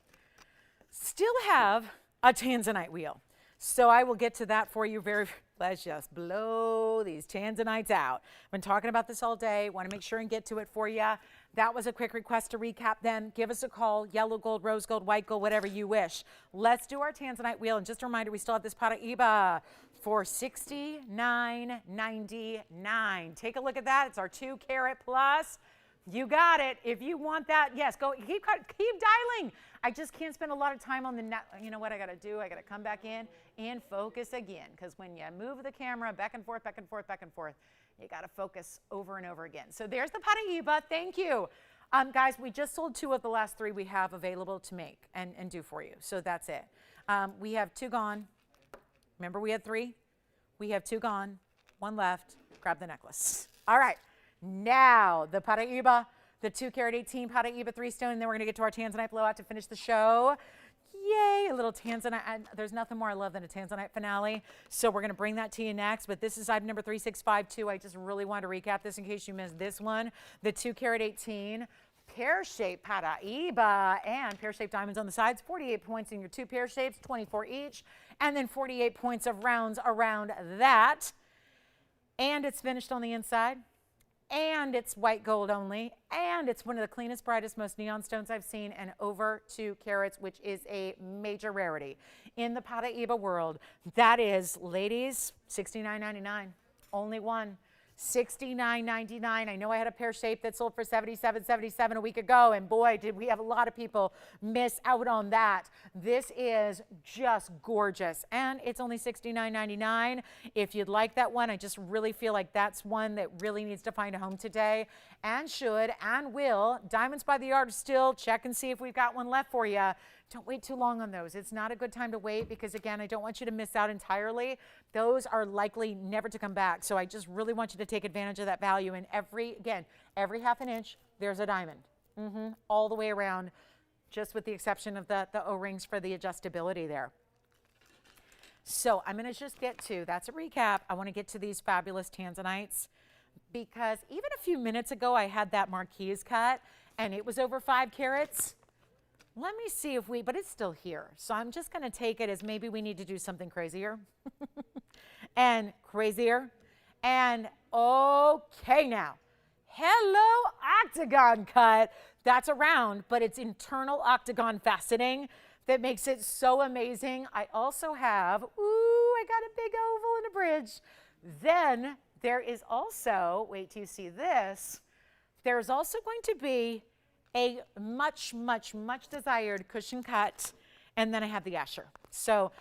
still have a Tanzanite wheel. So I will get to that for you let's just blow these Tanzanites out. I've been talking about this all day. Want to make sure and get to it for you. That was a quick request to recap them. Give us a call, yellow gold, rose gold, white gold, whatever you wish. Let's do our Tanzanite wheel. And just a reminder, we still have this Paraiba for $69.99. Take a look at that. It's our 2 carat plus. You got it. If you want that, yes, go keep dialing. I just can't spend a lot of time on the net. You know what I got to do? I got to come back in and focus again, because when you move the camera back and forth, back and forth, back and forth, you got to focus over and over again. So there's the Paraiba. Thank you. Guys, we just sold 2 of the last 3 we have available to make and do for you. So that's it. We have 2 gone. Remember we had 3? We have 2 gone, 1 left. Grab the necklace. All right. Now, the Paraiba, the 2 carat 18 Paraiba 3 stone, and then we're going to get to our Tanzanite blowout to finish the show. Yay, a little Tanzanite. There's nothing more I love than a Tanzanite finale. So we're going to bring that to you next, but this is item number 3652. I just really wanted to recap this in case you missed this one. The 2 carat 18 pear-shaped Paraiba and pear-shaped diamonds on the sides. 48 points in your 2 pear shapes, 24 each, and then 48 points of rounds around that. And it's finished on the inside. And it's white gold only, and it's one of the cleanest, brightest, most neon stones I've seen, and over 2 carats, which is a major rarity in the Paraiba world. That is, ladies, $69.99. Only one. $69.99. I know I had a pear shape that sold for $77.77 a week ago, and boy, did we have a lot of people miss out on that. This is just gorgeous, and it's only $69.99. If you'd like that one, I just really feel like that's one that really needs to find a home today, and should and will. Diamonds by the yard still. Check and see if we've got one left for you. Don't wait too long on those. It's not a good time to wait, because again, I don't want you to miss out entirely. Those are likely never to come back. So I just really want you to take advantage of that value. And every half an inch, there's a diamond. All the way around, just with the exception of the O-rings for the adjustability there. So I'm going to just get to, that's a recap. I want to get to these fabulous Tanzanites, because even a few minutes ago, I had that Marquise cut, and it was over 5 carats. Let me see if but it's still here. So I'm just going to take it as maybe we need to do something crazier and crazier. And okay now, hello octagon cut. That's a round, but it's internal octagon faceting that makes it so amazing. I also have, I got a big oval and a bridge. Then there is also, wait till you see this, there's also going to be a much, much, much desired cushion cut, and then I have the Asher. So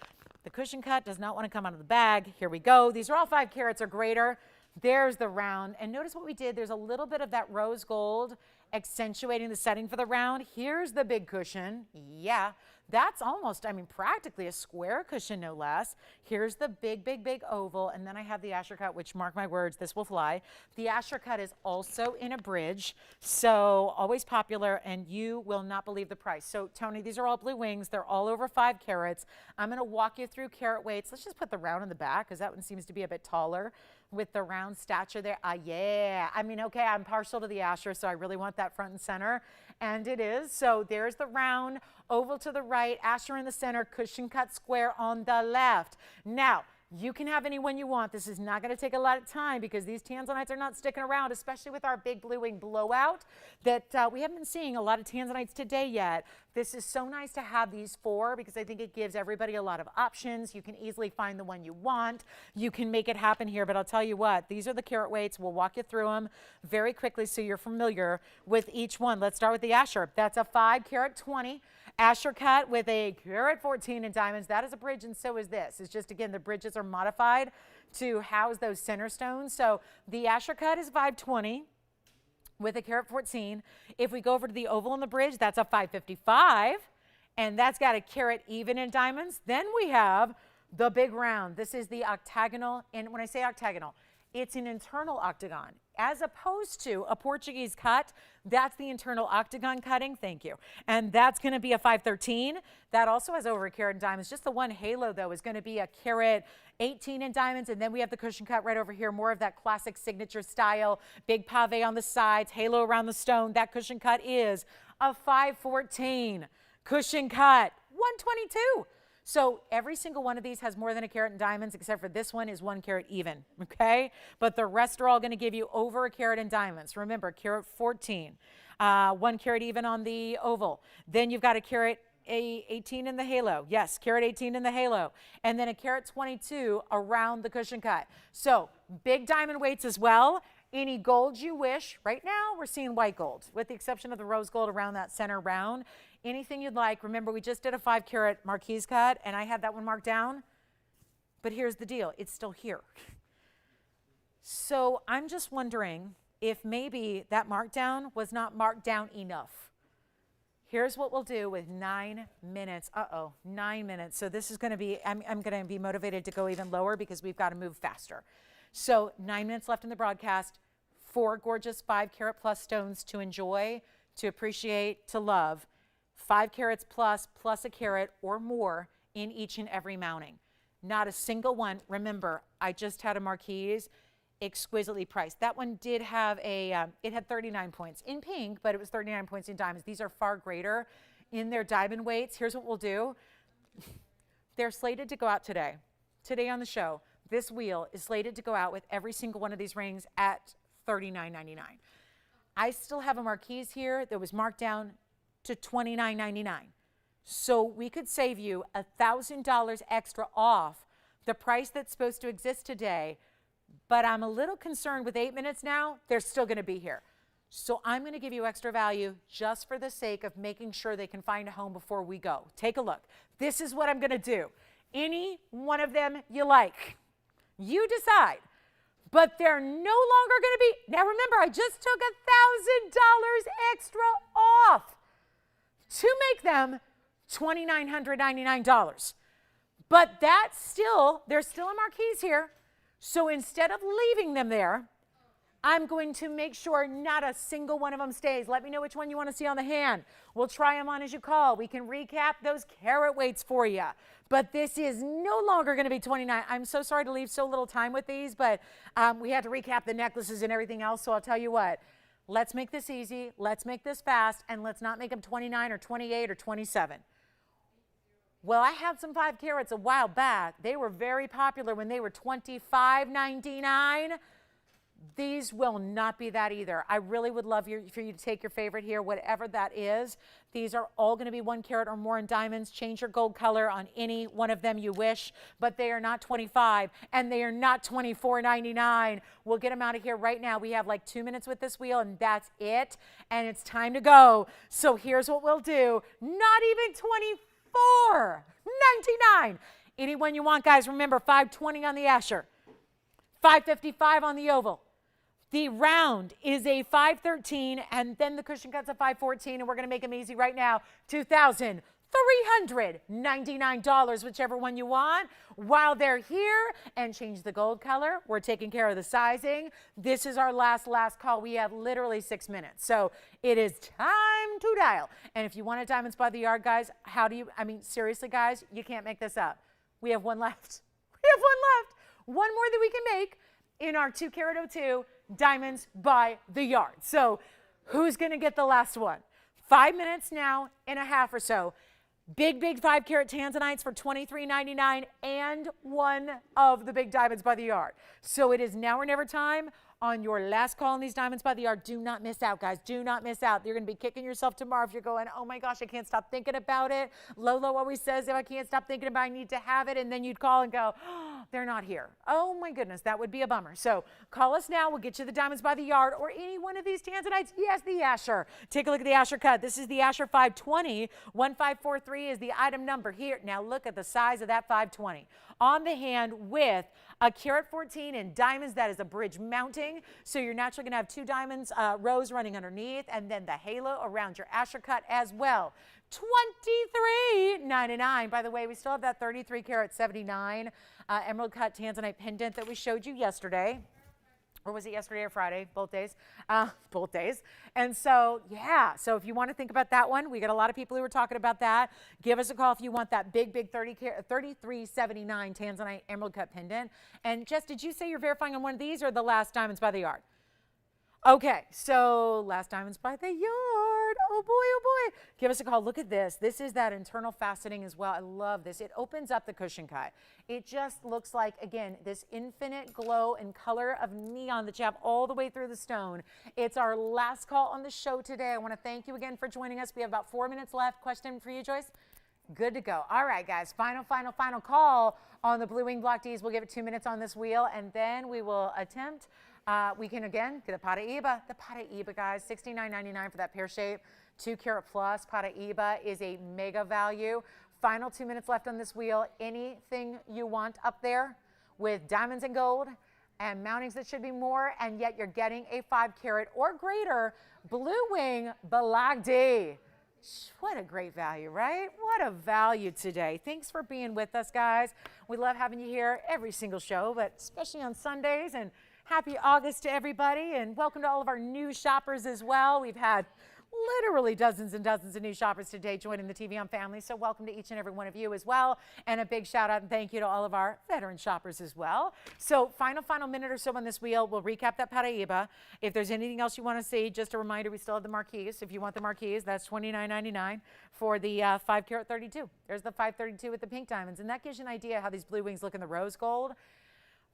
the cushion cut does not want to come out of the bag. Here we go. These are all 5 carats or greater. There's the round, and notice what we did. There's a little bit of that rose gold accentuating the setting for the round. Here's the big cushion. Yeah, that's almost, practically a square cushion, no less. Here's the big, big, big oval, and then I have the Asher cut, which, mark my words, this will fly. The Asher cut is also in a bridge, so always popular, and you will not believe the price. So, Tony, these are all blue wings. They're all over 5 carats. I'm going to walk you through carat weights. Let's just put the round in the back, because that one seems to be a bit taller with the round stature there. Yeah. Okay, I'm partial to the Asher, so I really want that front and center, and it is. So there's the round, oval to the right, Asher in the center, cushion cut square on the left. Now, you can have any one you want. This is not going to take a lot of time, because these Tanzanites are not sticking around, especially with our big blue wing blowout that we haven't been seeing a lot of Tanzanites today yet. This is so nice to have these 4, because I think it gives everybody a lot of options. You can easily find the one you want. You can make it happen here, but I'll tell you what, these are the carat weights. We'll walk you through them very quickly so you're familiar with each one. Let's start with the Asher. That's a 5 carat 20. Asher cut with a carat 14 in diamonds. That is a bridge, and so is this. It's just, again, the bridges are modified to house those center stones. So the Asher cut is 520 with a carat 14. If we go over to the oval and the bridge, that's a 555, and that's got a carat even in diamonds. Then we have the big round. This is the octagonal, and when I say octagonal, it's an internal octagon. As opposed to a Portuguese cut, that's the internal octagon cutting. Thank you. And that's going to be a 513. That also has over a carat in diamonds. Just the one halo, though, is going to be a carat 18 in diamonds. And then we have the cushion cut right over here, more of that classic signature style, big pave on the sides, halo around the stone. That cushion cut is a 514. Cushion cut, 122. So every single one of these has more than a carat in diamonds, except for this one is 1 carat even, okay? But the rest are all going to give you over a carat in diamonds. Remember, carat 14, 1 carat even on the oval. Then you've got a carat 18 in the halo. Yes, carat 18 in the halo. And then a carat 22 around the cushion cut. So big diamond weights as well. Any gold you wish. Right now, we're seeing white gold, with the exception of the rose gold around that center round. Anything you'd like. Remember, we just did a 5 carat marquise cut, and I had that one marked down. But here's the deal. It's still here. So I'm just wondering if maybe that markdown was not marked down enough. Here's what we'll do with 9 minutes. 9 minutes. So this is going to be, I'm going to be motivated to go even lower because we've got to move faster. So 9 minutes left in the broadcast. 4 gorgeous 5 carat plus stones to enjoy, to appreciate, to love. 5 carats plus a carat or more in each and every mounting. Not a single one. Remember, I just had a marquise, exquisitely priced. That one did have a, it had 39 points in pink, but it was 39 points in diamonds. These are far greater in their diamond weights. Here's what we'll do. They're slated to go out today. Today on the show, this wheel is slated to go out with every single one of these rings at $39.99. I still have a marquise here that was marked down to $29.99. So we could save you $1,000 extra off the price that's supposed to exist today, but I'm a little concerned with 8 minutes now, they're still gonna be here. So I'm going to give you extra value just for the sake of making sure they can find a home before we go. Take a look. This is what I'm going to do. Any one of them you like, you decide. But they're no longer going to be, now remember, I just took $1,000 extra off to make them $2,999. But that's still, there's still a marquise here. So instead of leaving them there, I'm going to make sure not a single one of them stays. Let me know which one you want to see on the hand. We'll try them on as you call. We can recap those carat weights for you. But this is no longer going to be 29. I'm so sorry to leave so little time with these, but we had to recap the necklaces and everything else. So I'll tell you what, let's make this easy. Let's make this fast, and let's not make them 29 or 28 or 27. Well, I had some 5 carats a while back. They were very popular when they were $25.99. These will not be that either. I really would love for you to take your favorite here, whatever that is. These are all going to be 1 carat or more in diamonds. Change your gold color on any one of them you wish, but they are not 25 and they are not $24.99. We'll get them out of here right now. We have like 2 minutes with this wheel and that's it. And it's time to go. So here's what we'll do. Not even $24.99. Anyone you want, guys. Remember, $520 on the Asher, $555 on the oval. The round is a $513, and then the cushion cut's a $514, and we're going to make them easy right now. $2,399, whichever one you want. While they're here, and change the gold color, we're taking care of the sizing. This is our last call. We have literally 6 minutes, so it is time to dial. And if you want a Diamonds by the Yard, guys, seriously, guys, you can't make this up. We have one left. We have one left. One more that we can make in our 2 carat 02 Diamonds by the Yard. So who's going to get the last one? 5 minutes now and a half or so. Big 5 carat Tanzanites for $23.99 and one of the big Diamonds by the Yard. So it is now or never time on your last call on these Diamonds by the Yard. Do not miss out, guys. Do not miss out. You're going to be kicking yourself tomorrow if you're going, oh my gosh, I can't stop thinking about it. Lolo always says, if I can't stop thinking about it, I need to have it. And then you'd call and go, oh, they're not here. Oh my goodness, that would be a bummer. So call us now. We'll get you the Diamonds by the Yard or any one of these Tanzanites. Yes, the Asher. Take a look at the Asher cut. This is the Asher 520. 1543 is the item number here. Now look at the size of that 520. On the hand with a carat 14 in diamonds. That is a bridge mounting. So you're naturally going to have 2 diamonds rows running underneath, and then the halo around your Asher cut as well. $23.99. By the way, we still have that 33 carat 79 emerald cut Tanzanite pendant that we showed you yesterday. Or was it yesterday or Friday? Both days. Both days. And so, yeah. So if you want to think about that one, we got a lot of people who are talking about that. Give us a call if you want that big 3379 Tanzanite emerald cut pendant. And Jess, did you say you're verifying on one of these or the last Diamonds by the Yard? Okay, so last diamonds by the yard. Oh boy, oh boy. Give us a call. Look at this. This is that internal faceting as well. I love this. It opens up the cushion cut. It just looks like, again, this infinite glow and color of neon that you have all the way through the stone. It's our last call on the show today. I want to thank you again for joining us. We have about 4 minutes left. Question for you, Joyce? Good to go. All right, guys, final call on the Blue Wing Block Ds. We'll give it 2 minutes on this wheel, and then we will attempt, we can again get the Paraiba. The Paraiba, guys, $69.99 for that pear shape, 2 carat plus. Paraiba is a mega value. Final 2 minutes left on this wheel. Anything you want up there with diamonds and gold and mountings that should be more, and yet you're getting a 5 carat or greater Blue Wing Block D. What a great value, right? What a value today. Thanks for being with us, guys. We love having you here every single show, but especially on Sundays. And happy August to everybody. And welcome to all of our new shoppers as well. We've had literally dozens and dozens of new shoppers today joining the TVON family. So welcome to each and every one of you as well. And a big shout out and thank you to all of our veteran shoppers as well. So final minute or so on this wheel. We'll recap that Paraiba. If there's anything else you want to see, just a reminder, we still have the marquise. If you want the marquise, that's $29.99 for the 5 carat 32. There's the 532 with the pink diamonds. And that gives you an idea how these blue wings look in the rose gold.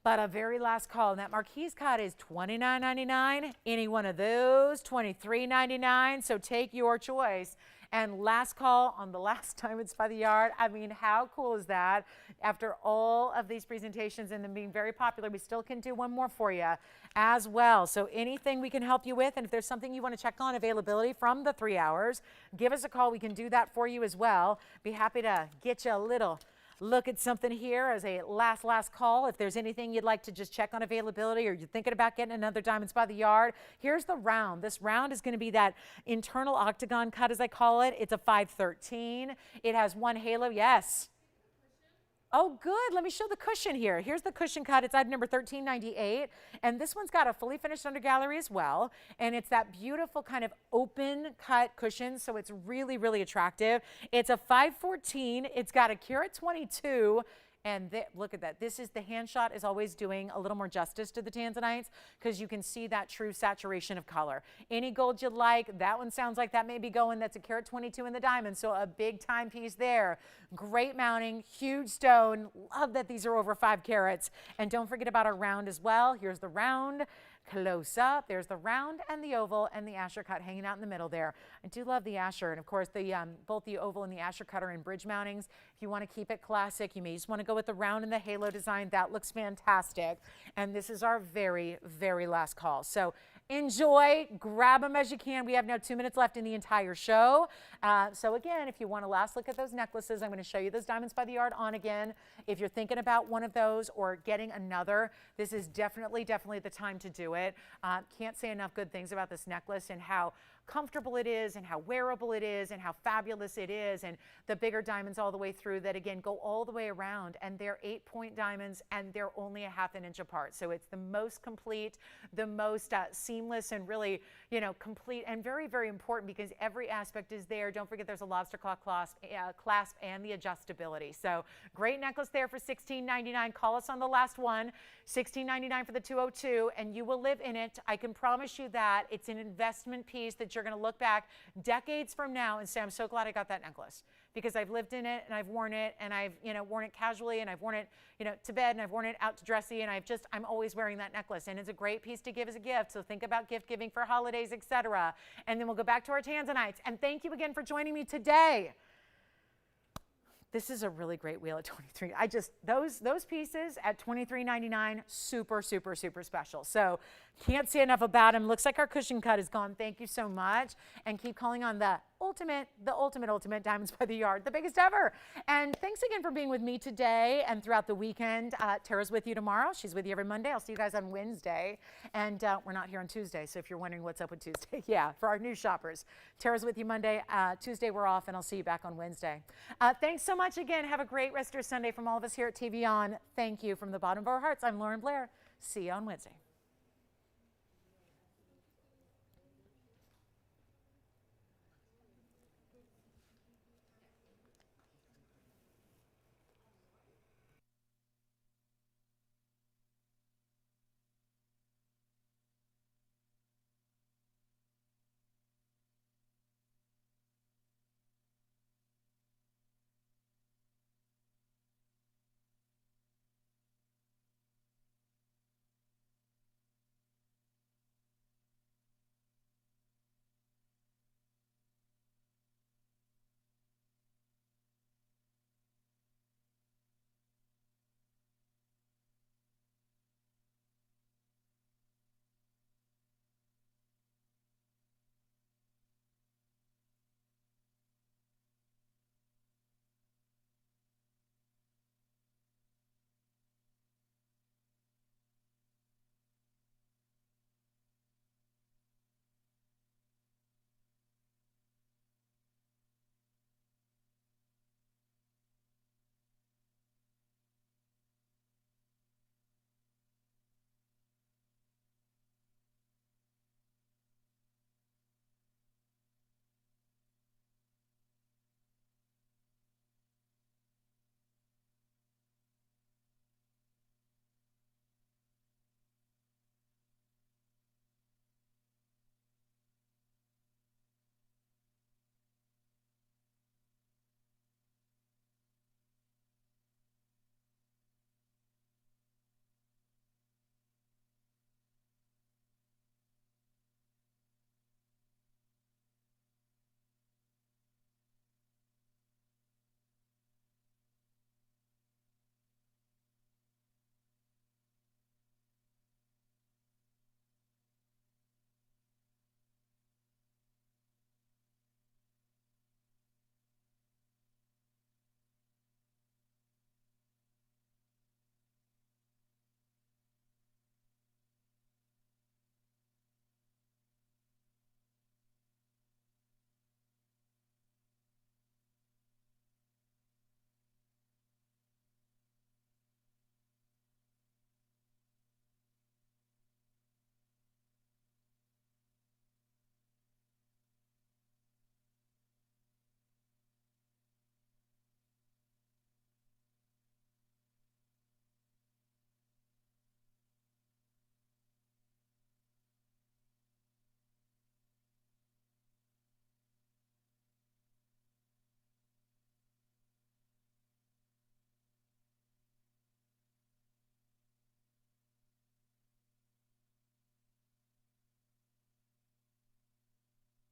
But a very last call, and that marquise cut is $29.99. Any one of those, $23.99. So take your choice. And last call on the last diamonds by the yard. I mean, how cool is that? After all of these presentations and them being very popular, we still can do one more for you as well. So anything we can help you with, and if there's something you want to check on availability from the 3 hours, give us a call. We can do that for you as well. Be happy to get you a little look at something here as a last call. If there's anything you'd like to just check on availability, or you're thinking about getting another diamonds by the yard, here's the round. This round is going to be that internal octagon cut, as I call it. It's a 513. It has one halo. Yes. Oh, good. Let me show the cushion here. Here's the cushion cut. It's item number 1398. And this one's got a fully finished under gallery as well. And it's that beautiful kind of open cut cushion. So it's really, really attractive. It's a 514. It's got a carat 22. And look at that. This is the hand shot is always doing a little more justice to the Tanzanites because you can see that true saturation of color. Any gold you like, that one sounds like that may be going. That's a carat 22 in the diamond. So a big timepiece there. Great mounting, huge stone. Love that these are over 5 carats. And don't forget about our round as well. Here's the round. Close up. There's the round and the oval and the Asher cut hanging out in the middle there. I do love the Asher, and of course the both the oval and the Asher cut are in bridge mountings. If you want to keep it classic, you may just want to go with the round and the halo design. That looks fantastic. And this is our very last call. So enjoy, grab them as you can. We have now 2 minutes left in the entire show. So again, if you want to last look at those necklaces, I'm going to show you those diamonds by the yard on again. If you're thinking about one of those or getting another, this is definitely the time to do it. Can't say enough good things about this necklace and how comfortable it is and how wearable it is and how fabulous it is, and the bigger diamonds all the way through that again go all the way around, and they're 8-point diamonds and they're only a ½ inch apart. So it's the most complete, the most seamless, and really, you know, complete, and very important because every aspect is there. Don't forget there's a lobster claw clasp and the adjustability. So great necklace there for $16.99. Call us on the last one, $16.99 for the 202, and you will live in it. I can promise you that. It's an investment piece that you're going to look back decades from now and say, I'm so glad I got that necklace because I've lived in it and I've worn it, and I've, you know, worn it casually, and I've worn it, you know, to bed, and I've worn it out to dressy, and I'm always wearing that necklace, and it's a great piece to give as a gift. So think about gift giving for holidays, etc. And then we'll go back to our Tanzanites. And thank you again for joining me today. This is a really great wheel at 23. Those pieces at $23.99, super special. So can't say enough about them. Looks like our cushion cut is gone. Thank you so much. And keep calling on the ultimate diamonds by the yard, the biggest ever. And thanks again for being with me today and throughout the weekend. Tara's with you tomorrow. She's with you every Monday. I'll see you guys on Wednesday. And we're not here on Tuesday. So if you're wondering what's up with Tuesday, yeah, for our new shoppers, Tara's with you Monday. Tuesday we're off, and I'll see you back on Wednesday. Thanks so much again. Have a great rest of your Sunday from all of us here at TVON. Thank you from the bottom of our hearts. I'm Lauren Blair. See you on Wednesday.